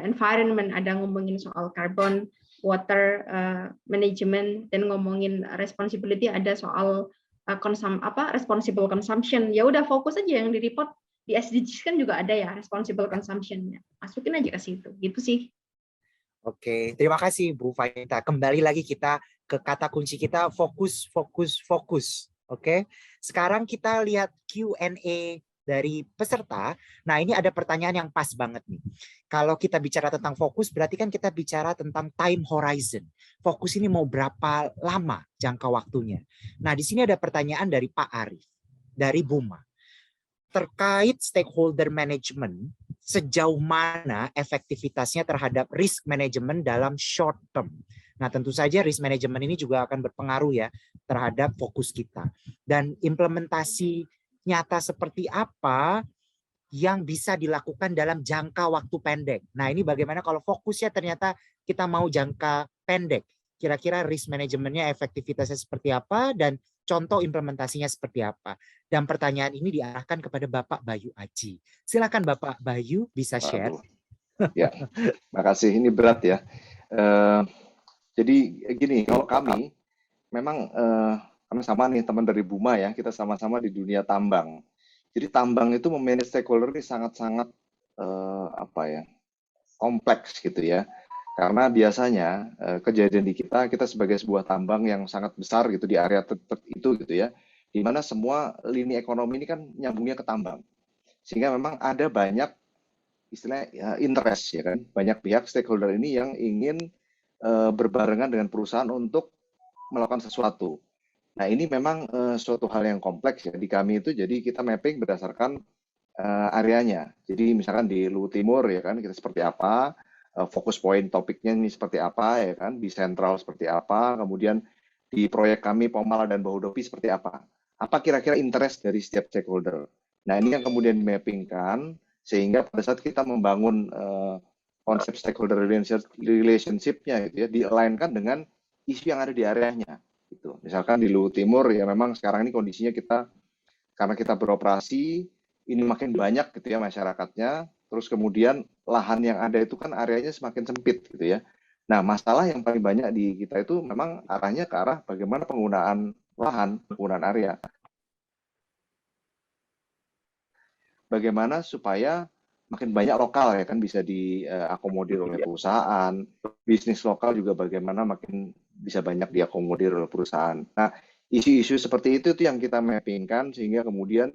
environment ada ngomongin soal carbon, water management, dan ngomongin responsibility ada soal responsible consumption. Ya udah fokus aja yang di report. Di SDGs kan juga ada ya responsible consumption-nya. Masukin aja ke situ. Gitu sih. Oke, terima kasih Bu Fainta. Kembali lagi kita ke kata kunci kita fokus. Oke. Sekarang kita lihat Q&A dari peserta. Nah, ini ada pertanyaan yang pas banget nih. Kalau kita bicara tentang fokus, berarti kan kita bicara tentang time horizon. Fokus ini mau berapa lama jangka waktunya? Nah, di sini ada pertanyaan dari Pak Arif, dari Buma. Terkait stakeholder management, sejauh mana efektivitasnya terhadap risk management dalam short term? Nah, tentu saja risk management ini juga akan berpengaruh ya terhadap fokus kita. Dan implementasi nyata seperti apa yang bisa dilakukan dalam jangka waktu pendek. Nah, ini bagaimana kalau fokusnya ternyata kita mau jangka pendek. Kira-kira risk manajemennya efektivitasnya seperti apa dan contoh implementasinya seperti apa. Dan pertanyaan ini diarahkan kepada Bapak Bayu Aji. Silakan Bapak Bayu bisa share. Ya, makasih. Ini berat ya. Jadi gini, kalau kami memang kami sama nih teman dari Buma ya, kita sama-sama di dunia tambang. Jadi tambang itu memanage stakeholder ini sangat-sangat kompleks gitu ya. Karena biasanya kejadian di kita sebagai sebuah tambang yang sangat besar gitu di area itu gitu ya, di mana semua lini ekonomi ini kan nyambungnya ke tambang. Sehingga memang ada banyak istilah interest ya kan, banyak pihak stakeholder ini yang ingin berbarengan dengan perusahaan untuk melakukan sesuatu. Nah, ini memang suatu hal yang kompleks ya di kami itu. Jadi kita mapping berdasarkan areanya. Jadi misalkan di Luwu Timur ya kan kita seperti apa, fokus poin topiknya ini seperti apa ya kan, di sentral seperti apa, kemudian di proyek kami Pomala dan Bahudopi seperti apa. Apa kira-kira interest dari setiap stakeholder. Nah ini yang kemudian dimappingkan sehingga pada saat kita membangun konsep stakeholder relationship-nya gitu ya, di-align-kan dengan isu yang ada di areanya. Gitu. Misalkan di Luwu Timur ya memang sekarang ini kondisinya karena kita beroperasi ini makin banyak gitu ya masyarakatnya, terus kemudian lahan yang ada itu kan areanya semakin sempit gitu ya. Nah masalah yang paling banyak di kita itu memang arahnya ke arah bagaimana penggunaan lahan, penggunaan area. Bagaimana supaya makin banyak lokal ya kan bisa diakomodir oleh perusahaan, bisnis lokal juga bagaimana makin bisa banyak diakomodir oleh perusahaan. Nah, isu-isu seperti itu yang kita mappingkan sehingga kemudian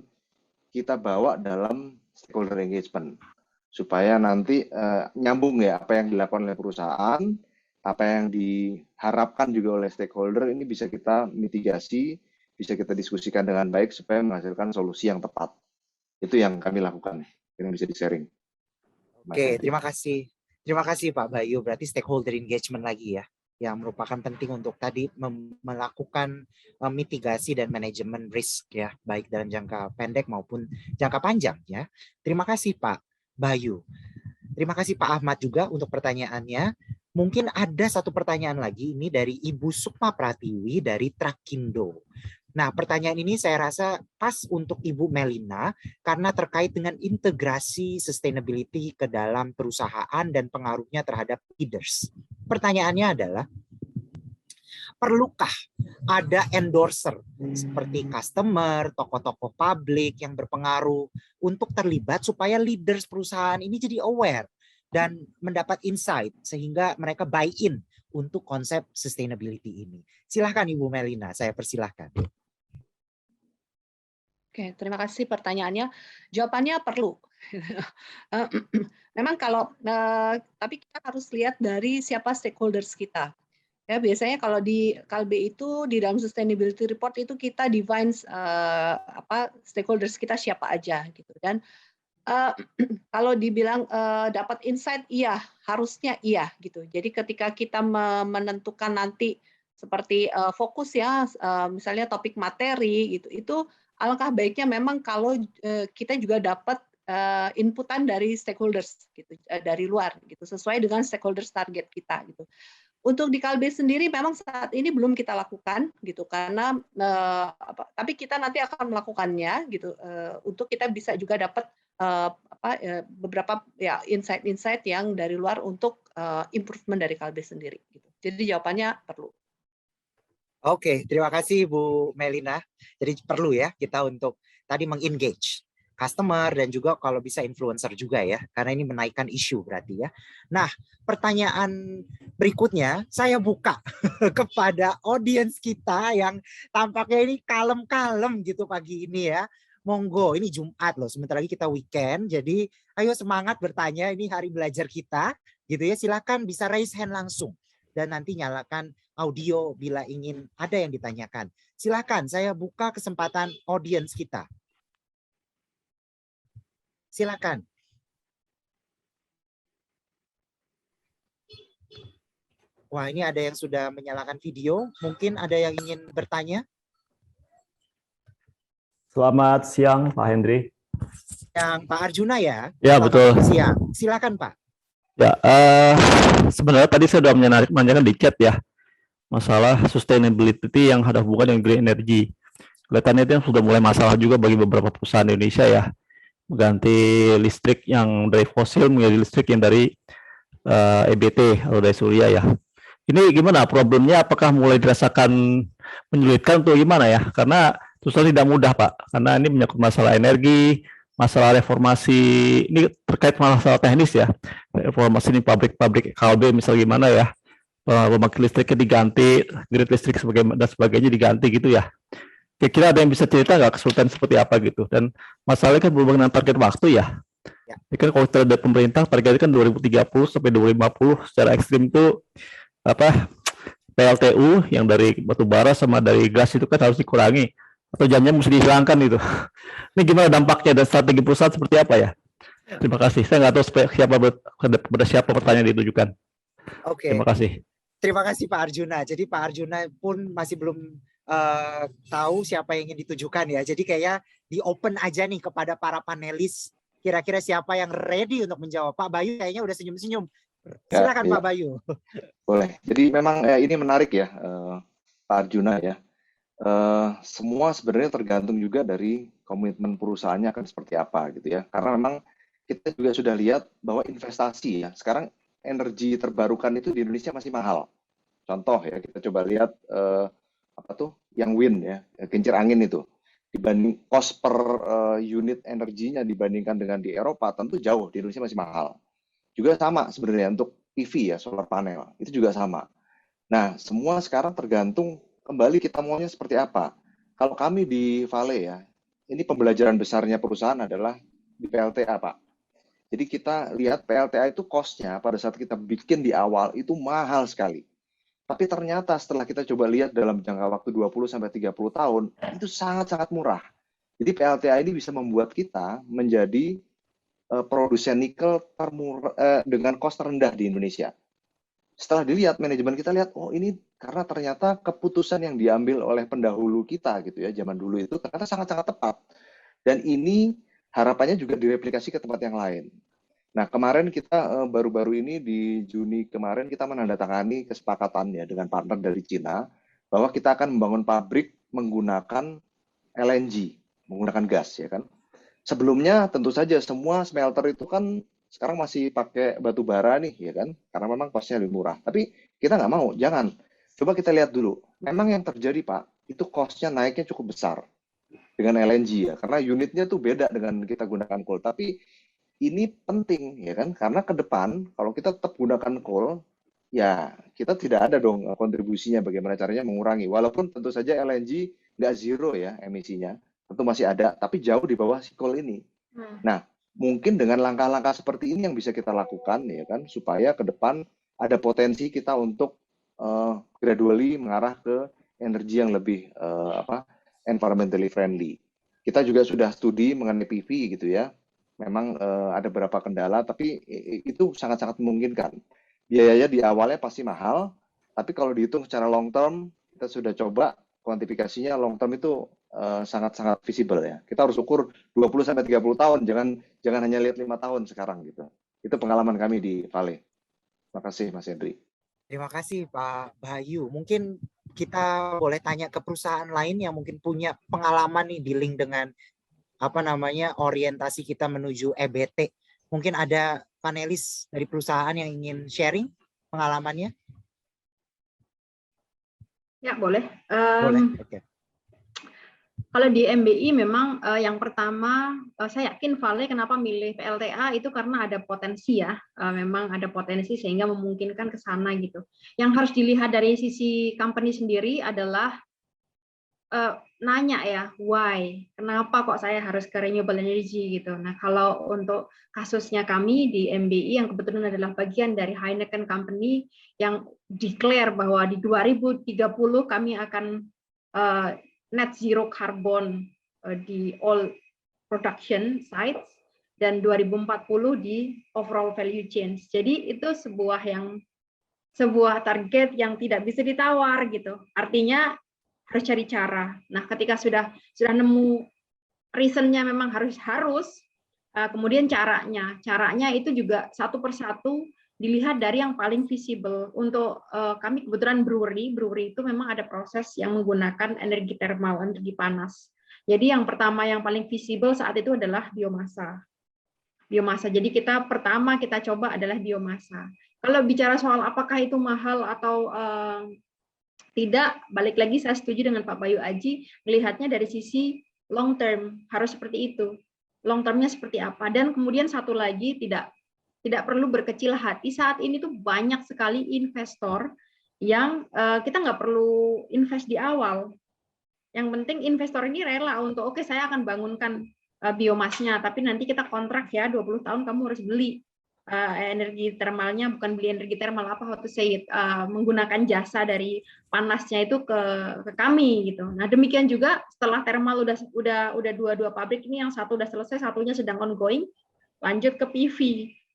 kita bawa dalam stakeholder engagement supaya nanti nyambung ya apa yang dilakukan oleh perusahaan, apa yang diharapkan juga oleh stakeholder ini bisa kita mitigasi, bisa kita diskusikan dengan baik supaya menghasilkan solusi yang tepat. Itu yang kami lakukan, yang bisa di-sharing. Oke, terima kasih. Terima kasih Pak Bayu. Berarti stakeholder engagement lagi ya, yang merupakan penting untuk tadi melakukan mitigasi dan manajemen risk ya, baik dalam jangka pendek maupun jangka panjang ya. Terima kasih Pak Bayu. Terima kasih Pak Ahmad juga untuk pertanyaannya. Mungkin ada satu pertanyaan lagi ini dari Ibu Sukma Pratiwi dari Trakindo. Nah, pertanyaan ini saya rasa pas untuk Ibu Melina karena terkait dengan integrasi sustainability ke dalam perusahaan dan pengaruhnya terhadap leaders. Pertanyaannya adalah, perlukah ada endorser seperti customer, tokoh-tokoh publik yang berpengaruh untuk terlibat supaya leaders perusahaan ini jadi aware dan mendapat insight sehingga mereka buy in untuk konsep sustainability ini. Silahkan Ibu Melina, saya persilahkan. Oke, terima kasih pertanyaannya. Jawabannya perlu. Memang tapi kita harus lihat dari siapa stakeholders kita. Ya, biasanya kalau di KLB itu di dalam sustainability report itu kita define stakeholders kita siapa aja gitu. Dan kalau dibilang dapat insight, iya, harusnya iya gitu. Jadi ketika kita menentukan nanti seperti fokus ya, misalnya topik materi gitu, itu alangkah baiknya memang kalau kita juga dapat inputan dari stakeholders gitu, dari luar gitu, sesuai dengan stakeholders target kita gitu. Untuk di KLB sendiri memang saat ini belum kita lakukan gitu karena tapi kita nanti akan melakukannya gitu untuk kita bisa juga dapat beberapa ya insight-insight yang dari luar untuk improvement dari KLB sendiri gitu. Jadi jawabannya perlu. Oke, terima kasih Bu Melina. Jadi perlu ya kita untuk tadi mengengage customer dan juga kalau bisa influencer juga ya, karena ini menaikkan isu berarti ya. Nah, pertanyaan berikutnya saya buka kepada audiens kita yang tampaknya ini kalem-kalem gitu pagi ini ya. Monggo, ini Jumat loh, sebentar lagi kita weekend, jadi ayo semangat bertanya, ini hari belajar kita gitu ya. Silakan bisa raise hand langsung dan nanti nyalakan audio bila ingin ada yang ditanyakan. Silakan, saya buka kesempatan audiens kita. Silakan. Wah, ini ada yang sudah menyalakan video. Mungkin ada yang ingin bertanya? Selamat siang, Pak Hendri. Yang Pak Arjuna ya? Ya, selamat betul. Siang. Silakan, Pak. Ya, sebenarnya tadi saya sudah menanyakan di chat ya, masalah sustainability yang ada hubungan dengan green energy. Kelihatannya itu sudah mulai masalah juga bagi beberapa perusahaan di Indonesia ya, mengganti listrik yang dari fosil menjadi listrik yang dari EBT atau dari surya ya. Ini gimana problemnya? Apakah mulai dirasakan menyulitkan atau gimana ya? Karena terus tidak mudah Pak, karena ini menyangkut masalah energi, masalah reformasi, ini terkait masalah teknis ya, reformasi ini pabrik-pabrik KLB misal gimana ya, pembangkit listriknya diganti, grid listrik dan sebagainya diganti gitu ya. Kira-kira ada yang bisa cerita nggak kesulitan seperti apa gitu? Dan masalahnya kan berhubungan dengan target waktu ya. Ini kan kalau kita lihat pemerintah targetnya kan 2030 sampai 2050 secara ekstrim itu apa PLTU yang dari batu bara sama dari gas itu kan harus dikurangi. Atau jangan mesti dihilangkan itu. Ini gimana dampaknya dan strategi perusahaan seperti apa ya? Terima kasih. Saya nggak tahu kepada siapa pertanyaan ditujukan. Oke. Terima kasih. Terima kasih Pak Arjuna. Jadi Pak Arjuna pun masih belum tahu siapa yang ingin ditujukan ya. Jadi kayak di open aja nih kepada para panelis. Kira-kira siapa yang ready untuk menjawab? Pak Bayu kayaknya udah senyum-senyum. Silakan Pak Bayu. Boleh. Jadi memang ini menarik ya, Pak Arjuna ya. Semua sebenarnya tergantung juga dari komitmen perusahaannya akan seperti apa gitu ya. Karena memang kita juga sudah lihat bahwa investasi ya, sekarang energi terbarukan itu di Indonesia masih mahal. Contoh ya, kita coba lihat apa tuh yang wind ya, kincir angin itu. Dibanding cost per unit energinya dibandingkan dengan di Eropa, tentu jauh, di Indonesia masih mahal. Juga sama sebenarnya untuk PV ya, solar panel, itu juga sama. Nah, semua sekarang tergantung kembali kita maunya seperti apa. Kalau kami di Vale ya, ini pembelajaran besarnya perusahaan adalah di PLTA, Pak. Jadi kita lihat PLTA itu cost-nya pada saat kita bikin di awal itu mahal sekali. Tapi ternyata setelah kita coba lihat dalam jangka waktu 20-30 tahun, itu sangat-sangat murah. Jadi PLTA ini bisa membuat kita menjadi produsen nikel dengan cost terendah di Indonesia. Setelah dilihat, manajemen kita lihat, oh ini karena ternyata keputusan yang diambil oleh pendahulu kita gitu ya, zaman dulu itu ternyata sangat-sangat tepat. Dan ini harapannya juga direplikasi ke tempat yang lain. Nah, kemarin kita baru-baru ini di Juni kemarin kita menandatangani kesepakatan ya dengan partner dari Cina bahwa kita akan membangun pabrik menggunakan LNG, menggunakan gas ya kan. Sebelumnya tentu saja semua smelter itu kan sekarang masih pakai batu bara nih ya kan, karena memang costnya lebih murah. Tapi kita nggak mau, jangan. Coba kita lihat dulu. Memang yang terjadi Pak, itu costnya naiknya cukup besar dengan LNG ya, karena unitnya tuh beda dengan kita gunakan coal. Tapi ini penting ya kan, karena ke depan kalau kita tetap gunakan coal, ya kita tidak ada dong kontribusinya bagaimana caranya mengurangi. Walaupun tentu saja LNG nggak zero ya emisinya, tentu masih ada, tapi jauh di bawah si coal ini. Nah, mungkin dengan langkah-langkah seperti ini yang bisa kita lakukan ya kan, supaya ke depan ada potensi kita untuk gradually mengarah ke energi yang lebih environmentally friendly. Kita juga sudah studi mengenai PV gitu ya. Memang ada beberapa kendala, tapi itu sangat-sangat memungkinkan. Biayanya di awalnya pasti mahal, tapi kalau dihitung secara long term, kita sudah coba kuantifikasinya long term itu sangat-sangat visible ya. Kita harus ukur 20-30 tahun, jangan hanya lihat 5 tahun sekarang gitu. Itu pengalaman kami di Vale. Terima kasih Mas Hendri. Terima kasih Pak Bayu. Mungkin kita boleh tanya ke perusahaan lain yang mungkin punya pengalaman nih di link dengan orientasi kita menuju EBT. Mungkin ada panelis dari perusahaan yang ingin sharing pengalamannya? Ya, boleh. Boleh. Okay. Kalau di MBI memang yang pertama saya yakin Vale kenapa milih PLTA itu karena ada potensi ya, memang ada potensi sehingga memungkinkan ke sana gitu. Yang harus dilihat dari sisi company sendiri adalah nanya ya, why? Kenapa kok saya harus ke renewable energy gitu. Nah, kalau untuk kasusnya kami di MBI yang kebetulan adalah bagian dari Heineken Company yang declare bahwa di 2030 kami akan net zero carbon di all production sites dan 2040 di overall value chain. Jadi itu sebuah target yang tidak bisa ditawar gitu. Artinya harus cari cara. Nah, ketika sudah nemu reasonnya memang harus kemudian caranya itu juga satu persatu dilihat dari yang paling visible. Untuk kami kebetulan brewery itu memang ada proses yang menggunakan energi thermal, energi panas. Jadi yang pertama yang paling visible saat itu adalah biomasa. Jadi pertama kita coba adalah biomasa. Kalau bicara soal apakah itu mahal atau tidak, balik lagi saya setuju dengan Pak Bayu Aji, melihatnya dari sisi long term, harus seperti itu. Long termnya seperti apa. Dan kemudian satu lagi, tidak perlu berkecil hati, saat ini tuh banyak sekali investor yang kita nggak perlu invest di awal. Yang penting investor ini rela untuk, oke, saya akan bangunkan biomasnya, tapi nanti kita kontrak ya, 20 tahun kamu harus beli. energi termalnya, bukan beli energi termal, how to say it, menggunakan jasa dari panasnya itu ke kami gitu. Nah demikian juga setelah thermal udah dua pabrik ini, yang satu udah selesai, satunya sedang ongoing, lanjut ke PV.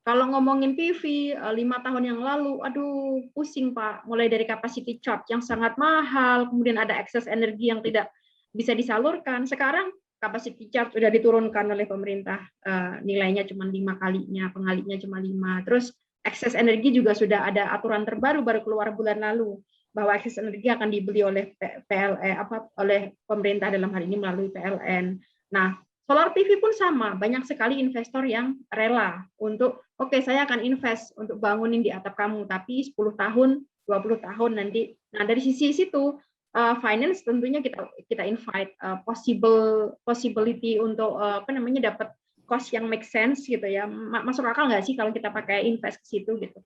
Kalau ngomongin PV 5 tahun yang lalu, aduh pusing Pak, mulai dari capacity charge yang sangat mahal, kemudian ada ekses energi yang tidak bisa disalurkan. Sekarang capacity charge sudah diturunkan oleh pemerintah, nilainya cuma 5 kalinya, pengalinya cuma 5. Terus ekses energi juga sudah ada aturan terbaru baru keluar bulan lalu, bahwa ekses energi akan dibeli oleh oleh pemerintah dalam hal ini melalui PLN. Nah, solar PV pun sama, banyak sekali investor yang rela untuk oke, saya akan invest untuk bangunin di atap kamu, tapi 10 tahun, 20 tahun nanti. Nah, dari sisi situ finance tentunya kita invite possibility untuk dapat cost yang make sense gitu ya. Masuk akal nggak sih kalau kita pakai invest ke situ gitu.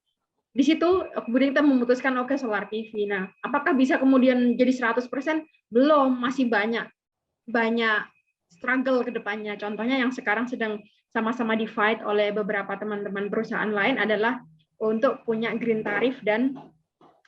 Di situ kemudian kita memutuskan oke, solar PV. Nah, apakah bisa kemudian jadi 100%? Belum, masih banyak struggle ke depannya. Contohnya yang sekarang sedang sama-sama di-fight oleh beberapa teman-teman perusahaan lain adalah untuk punya green tarif dan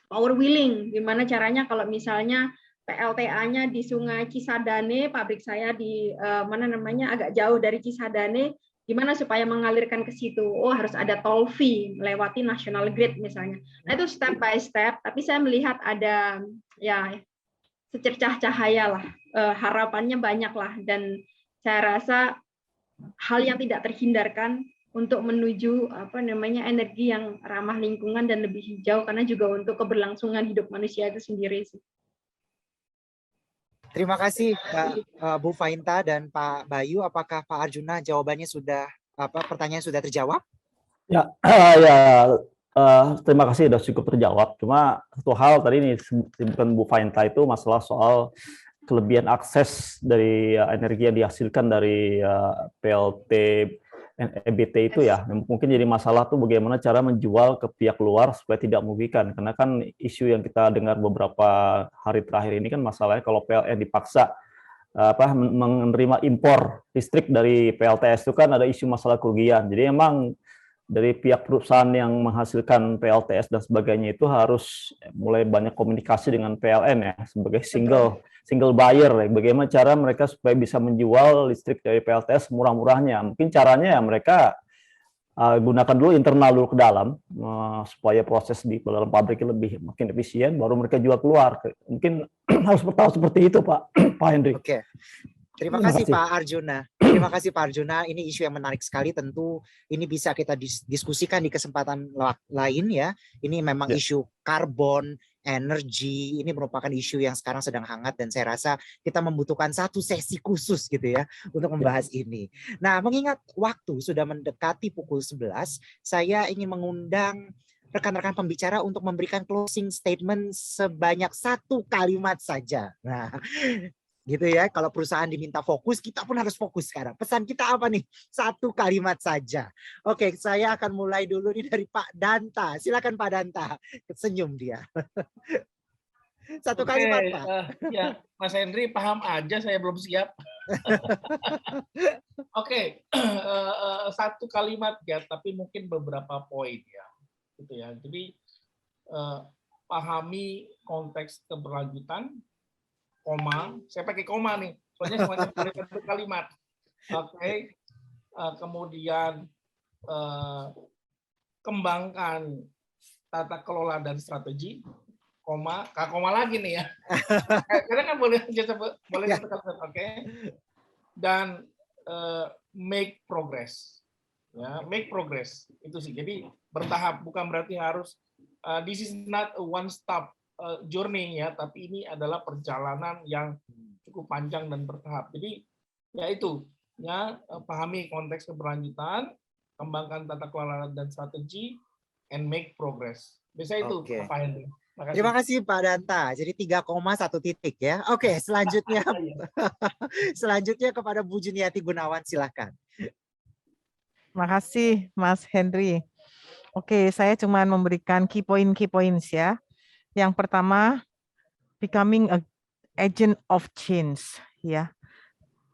power wheeling. Gimana caranya kalau misalnya PLTA-nya di Sungai Cisadane, pabrik saya di agak jauh dari Cisadane, gimana supaya mengalirkan ke situ? Oh, harus ada toll fee melewati national grid misalnya. Nah, itu step by step, tapi saya melihat ada ya secercah cahaya lah, harapannya banyak lah, dan saya rasa hal yang tidak terhindarkan untuk menuju energi yang ramah lingkungan dan lebih hijau, karena juga untuk keberlangsungan hidup manusia itu sendiri sih. Terima kasih Bu Fainta dan Pak Bayu. Apakah Pak Arjuna jawabannya sudah pertanyaan sudah terjawab? Ya, terima kasih sudah cukup terjawab. Cuma satu hal tadi ini disebutkan Bu Fainta itu masalah soal kelebihan akses dari energi yang dihasilkan dari PLT EBT itu ya. Mungkin jadi masalah tuh bagaimana cara menjual ke pihak luar supaya tidak merugikan. Karena kan isu yang kita dengar beberapa hari terakhir ini kan masalahnya kalau PLN dipaksa menerima impor listrik dari PLTS itu kan ada isu masalah kerugian. Jadi emang dari pihak perusahaan yang menghasilkan PLTS dan sebagainya itu harus mulai banyak komunikasi dengan PLN ya sebagai single buyer. Bagaimana cara mereka supaya bisa menjual listrik dari PLTS murah-murahnya? Mungkin caranya ya mereka gunakan dulu internal dulu ke dalam supaya proses di dalam pabrik lebih makin efisien, baru mereka jual keluar. Mungkin harus tahu seperti itu Pak Henry. Oke. Terima kasih Pak Arjuna. Terima kasih Pak Arjuna. Ini isu yang menarik sekali. Tentu ini bisa kita diskusikan di kesempatan lain ya. Ini memang isu karbon, energi. Ini merupakan isu yang sekarang sedang hangat dan saya rasa kita membutuhkan satu sesi khusus gitu ya untuk membahas ini. Nah, mengingat waktu sudah mendekati pukul 11, saya ingin mengundang rekan-rekan pembicara untuk memberikan closing statement sebanyak 1 kalimat saja. Nah, gitu ya, kalau perusahaan diminta fokus, kita pun harus fokus sekarang. Pesan kita apa nih? 1 kalimat saja. Oke, saya akan mulai dulu nih dari Pak Danta. Silakan Pak Danta. Senyum dia. 1 kalimat Pak. Ya, Mas Henry paham aja, saya belum siap. Oke, 1 kalimat ya, tapi mungkin beberapa poin ya. Gitu ya. Jadi pahami konteks keberlanjutan. Koma, saya pakai koma nih, soalnya semuanya boleh 1 kalimat. Oke. Kemudian kembangkan tata kelola dan strategi, koma lagi nih ya. Karena kan boleh 1 kalimat, oke. Dan make progress. Ya, make progress itu sih. Jadi bertahap, bukan berarti harus this is not a one stop journey ya, tapi ini adalah perjalanan yang cukup panjang dan bertahap. Jadi ya itu ya, pahami konteks keberlanjutan, kembangkan tata kelola dan strategi, and make progress. Biasanya itu Pak Henry. Terima kasih Pak Danta. Jadi 3 koma 1 titik ya. Oke, selanjutnya selanjutnya kepada Bu Juniati Gunawan, silakan. Terima kasih Mas Henry. Oke, saya cuma memberikan key points ya. Yang pertama, becoming an agent of change ya.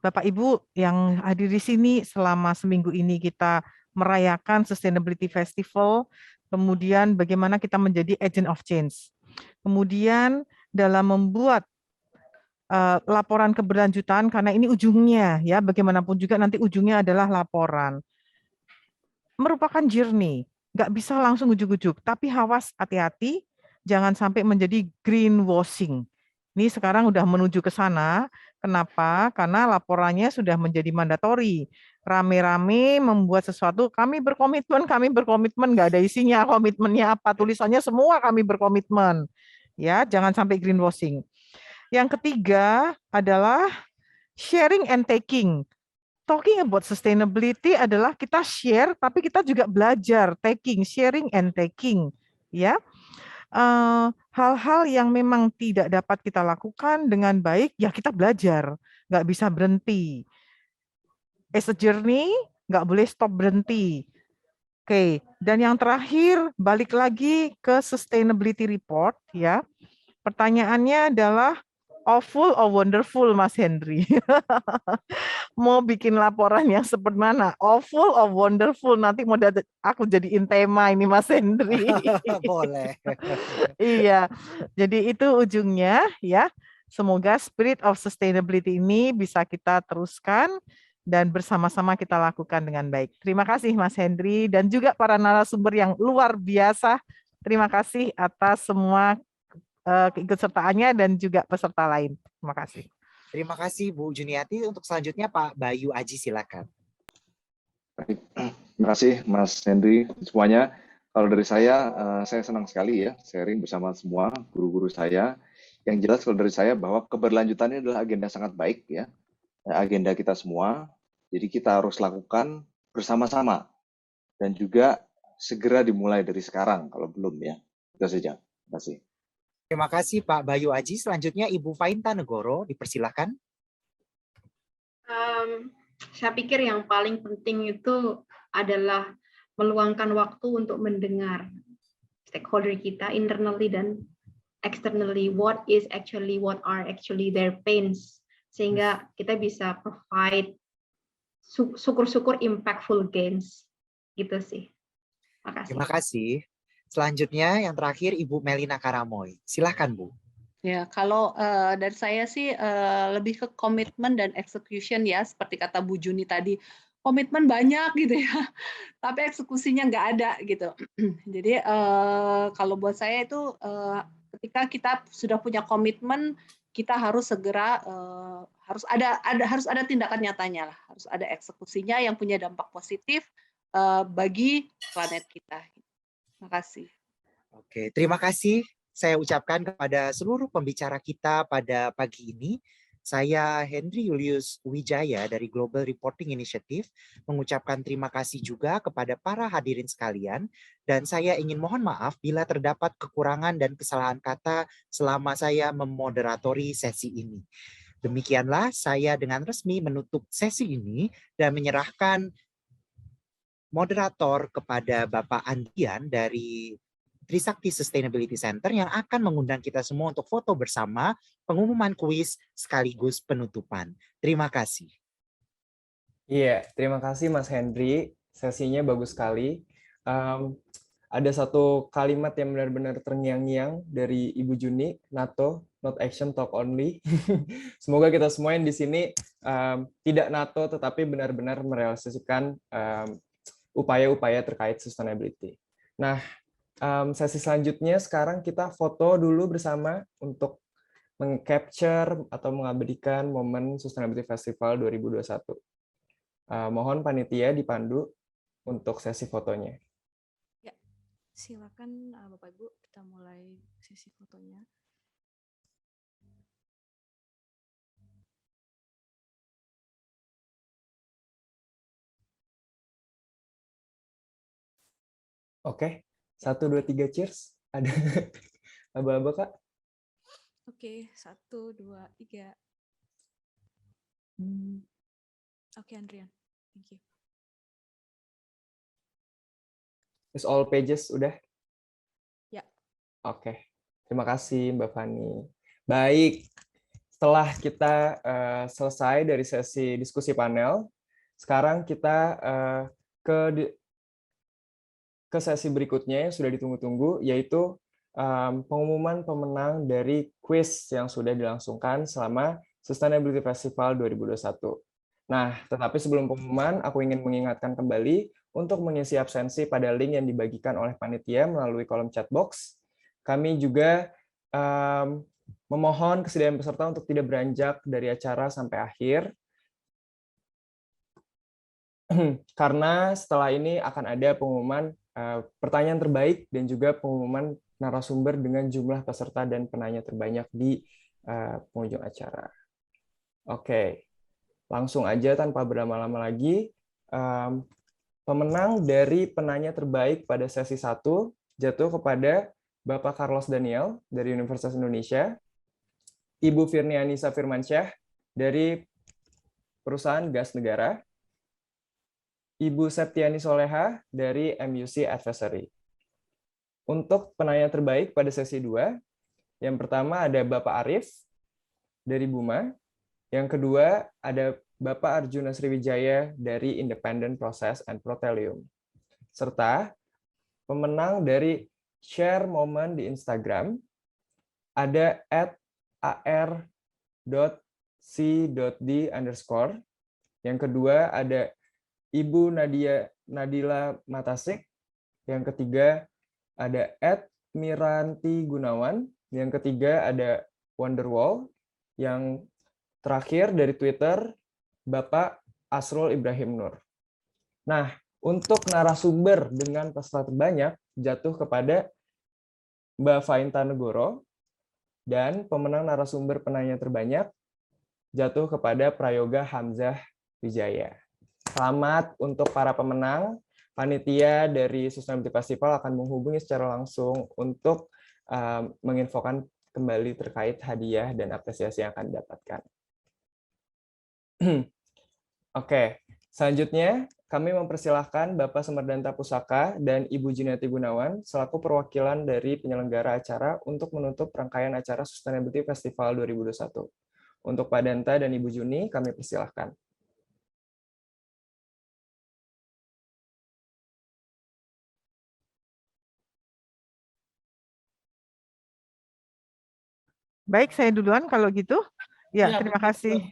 Bapak Ibu yang hadir di sini selama seminggu ini kita merayakan Sustainability Festival, kemudian bagaimana kita menjadi agent of change. Kemudian dalam membuat laporan keberlanjutan, karena ini ujungnya ya, bagaimanapun juga nanti ujungnya adalah laporan. Merupakan journey, nggak bisa langsung ujuk-ujuk, tapi awas hati-hati, jangan sampai menjadi greenwashing. Ini sekarang udah menuju ke sana. Kenapa? Karena laporannya sudah menjadi mandatori. Rame-rame membuat sesuatu, kami berkomitmen, nggak ada isinya, komitmennya apa, tulisannya semua kami berkomitmen. Ya, jangan sampai greenwashing. Yang ketiga adalah sharing and taking. Talking about sustainability adalah kita share, tapi kita juga belajar, taking, sharing and taking. Ya, hal-hal yang memang tidak dapat kita lakukan dengan baik, ya kita belajar, nggak bisa berhenti. As a journey, nggak boleh stop berhenti. Oke, dan yang terakhir balik lagi ke sustainability report ya. Pertanyaannya adalah awful or wonderful, Mas Henry? Mau bikin laporan yang seperti mana? Awful or wonderful? Nanti mau aku jadiin tema ini, Mas Henry. Boleh. Iya, jadi itu ujungnya ya. Semoga spirit of sustainability ini bisa kita teruskan dan bersama-sama kita lakukan dengan baik. Terima kasih Mas Henry dan juga para narasumber yang luar biasa. Terima kasih atas semua keikutsertaannya dan juga peserta lain. Terima kasih. Terima kasih Bu Juniati. Untuk selanjutnya Pak Bayu Aji, silakan. Terima kasih Mas Henry semuanya. Kalau dari saya senang sekali ya sharing bersama semua guru-guru saya. Yang jelas kalau dari saya bahwa keberlanjutannya adalah agenda sangat baik ya, agenda kita semua. Jadi kita harus lakukan bersama-sama dan juga segera dimulai dari sekarang kalau belum ya. Itu saja. Terima kasih. Terima kasih Pak Bayu Aji. Selanjutnya Ibu Fainta Negoro, dipersilakan. Saya pikir yang paling penting itu adalah meluangkan waktu untuk mendengar stakeholder kita internally dan externally, what are actually their pains, sehingga kita bisa provide syukur-syukur impactful gains gitu sih. Makasih. Terima kasih. Selanjutnya yang terakhir Ibu Melina Karamoy. Silakan Bu. Ya, kalau dari saya sih lebih ke komitmen dan execution ya, seperti kata Bu Juni tadi, komitmen banyak gitu ya, tapi eksekusinya nggak ada gitu. Jadi kalau buat saya itu ketika kita sudah punya komitmen, kita harus segera harus ada tindakan nyatanya lah, harus ada eksekusinya yang punya dampak positif bagi planet kita. Terima kasih. Oke, terima kasih. Saya ucapkan kepada seluruh pembicara kita pada pagi ini. Saya Henry Julius Wijaya dari Global Reporting Initiative mengucapkan terima kasih juga kepada para hadirin sekalian, dan saya ingin mohon maaf bila terdapat kekurangan dan kesalahan kata selama saya memoderatori sesi ini. Demikianlah saya dengan resmi menutup sesi ini dan menyerahkan moderator kepada Bapak Andian dari Trisakti Sustainability Center yang akan mengundang kita semua untuk foto bersama, pengumuman kuis sekaligus penutupan. Terima kasih. Iya, terima kasih Mas Henry. Sesinya bagus sekali. Ada satu kalimat yang benar-benar terngiang-ngiang dari Ibu Juni, NATO, not action, talk only. Semoga kita semua yang di sini tidak NATO, tetapi benar-benar merealisasikan upaya-upaya terkait sustainability. Nah, sesi selanjutnya sekarang kita foto dulu bersama untuk meng-capture atau mengabadikan momen Sustainability Festival 2021. Mohon panitia dipandu untuk sesi fotonya. Ya, silakan Bapak Ibu, kita mulai sesi fotonya. Oke. 1, 2, 3, cheers. Ada aba-aba, Kak? Oke, 1, 2, 3. Oke, Andrian. Thank you. Is all pages udah? Ya. Oke. Terima kasih, Mbak Fani. Baik. Setelah kita selesai dari sesi diskusi panel, sekarang kita ke ke sesi berikutnya yang sudah ditunggu-tunggu, yaitu pengumuman pemenang dari kuis yang sudah dilangsungkan selama Sustainability Festival 2021. Nah, tetapi sebelum pengumuman, aku ingin mengingatkan kembali untuk mengisi absensi pada link yang dibagikan oleh panitia melalui kolom chat box. Kami juga memohon kesediaan peserta untuk tidak beranjak dari acara sampai akhir, karena setelah ini akan ada pengumuman pertanyaan terbaik dan juga pengumuman narasumber dengan jumlah peserta dan penanya terbanyak di penghujung acara. Oke, langsung aja tanpa berlama-lama lagi. Pemenang dari penanya terbaik pada sesi 1 jatuh kepada Bapak Carlos Daniel dari Universitas Indonesia, Ibu Firnianisa Firmansyah dari perusahaan gas negara, Ibu Septiani Soleha dari MUC Advisory. Untuk penanya terbaik pada sesi 2, yang pertama ada Bapak Arif dari Buma, yang kedua ada Bapak Arjuna Sriwijaya dari Independent Process and Protelium, serta pemenang dari Share Moment di Instagram ada @ar.c.d_. Yang kedua ada Ibu Nadila Matasik. Yang ketiga ada @miranti Gunawan. Yang ketiga ada Wonderwall. Yang terakhir dari Twitter Bapak Asrul Ibrahim Nur. Nah, untuk narasumber dengan peserta terbanyak jatuh kepada Mbak Fainta Negoro, dan pemenang narasumber penanya terbanyak jatuh kepada Prayoga Hamzah Wijaya. Selamat untuk para pemenang. Panitia dari Sustainability Festival akan menghubungi secara langsung untuk menginfokan kembali terkait hadiah dan apresiasi yang akan didapatkan. Oke, selanjutnya kami mempersilahkan Bapak Semerdanta Pusaka dan Ibu Juniati Gunawan selaku perwakilan dari penyelenggara acara untuk menutup rangkaian acara Sustainability Festival 2021. Untuk Pak Danta dan Ibu Juni, kami persilahkan. Baik, saya duluan kalau gitu. Ya, terima kasih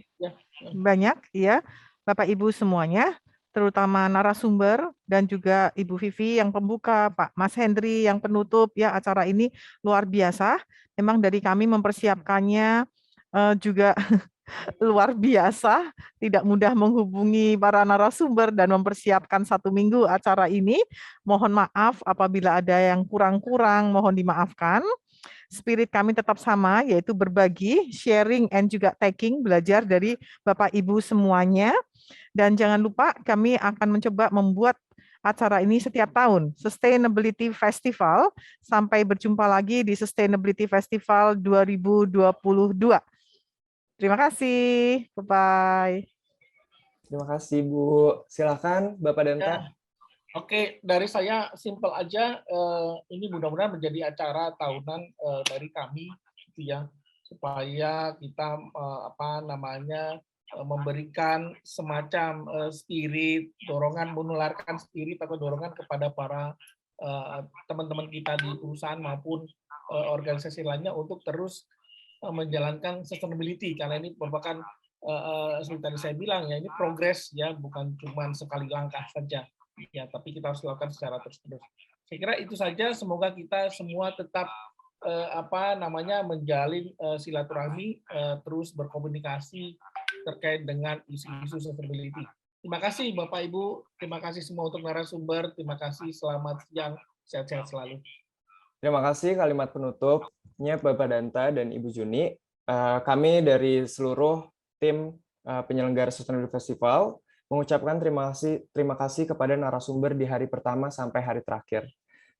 banyak ya Bapak Ibu semuanya, terutama narasumber dan juga Ibu Vivi yang pembuka, Pak Mas Hendri yang penutup ya acara ini luar biasa. Memang dari kami mempersiapkannya juga luar biasa, tidak mudah menghubungi para narasumber dan mempersiapkan 1 minggu acara ini. Mohon maaf apabila ada yang kurang-kurang, mohon dimaafkan. Spirit kami tetap sama, yaitu berbagi, sharing, and juga taking, belajar dari Bapak Ibu semuanya. Dan jangan lupa kami akan mencoba membuat acara ini setiap tahun, Sustainability Festival. Sampai berjumpa lagi di Sustainability Festival 2022. Terima kasih. Bye-bye. Terima kasih, Bu. Silakan, Bapak Danta. Ya. Oke, dari saya simple aja. Ini mudah-mudahan menjadi acara tahunan dari kami, gitu ya, supaya kita memberikan semacam spirit, dorongan, menularkan spirit atau dorongan kepada para teman-teman kita di perusahaan maupun organisasi lainnya untuk terus menjalankan sustainability, karena ini merupakan seperti tadi saya bilang ya, ini progres ya, bukan cuma sekali langkah saja. Ya, tapi kita harus lakukan secara terus-menerus. Saya kira itu saja. Semoga kita semua tetap menjalin silaturahmi, terus berkomunikasi terkait dengan isu-isu sustainability. Terima kasih Bapak Ibu, terima kasih semua untuk narasumber, terima kasih, selamat siang, sehat-sehat selalu. Terima kasih kalimat penutupnya Bapak Danta dan Ibu Juni. Kami dari seluruh tim penyelenggara Sustainability Festival mengucapkan terima kasih kepada narasumber di hari pertama sampai hari terakhir.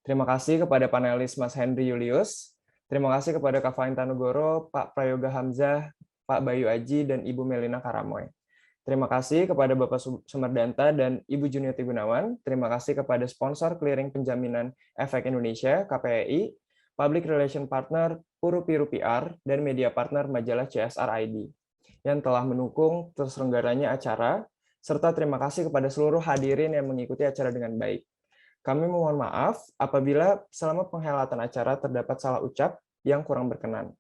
Terima kasih kepada panelis Mas Henry Julius, terima kasih kepada Kak Fainta Negoro, Pak Prayoga Hamzah, Pak Bayu Aji, dan Ibu Melina Karamoy. Terima kasih kepada Bapak Semerdanta dan Ibu Juniati Gunawan. Terima kasih kepada sponsor Clearing Penjaminan Efek Indonesia, KPEI, Public Relation Partner, Puru-Piru PR, dan Media Partner Majalah CSR ID, yang telah mendukung terselenggaranya acara, serta terima kasih kepada seluruh hadirin yang mengikuti acara dengan baik. Kami mohon maaf apabila selama penghelatan acara terdapat salah ucap yang kurang berkenan.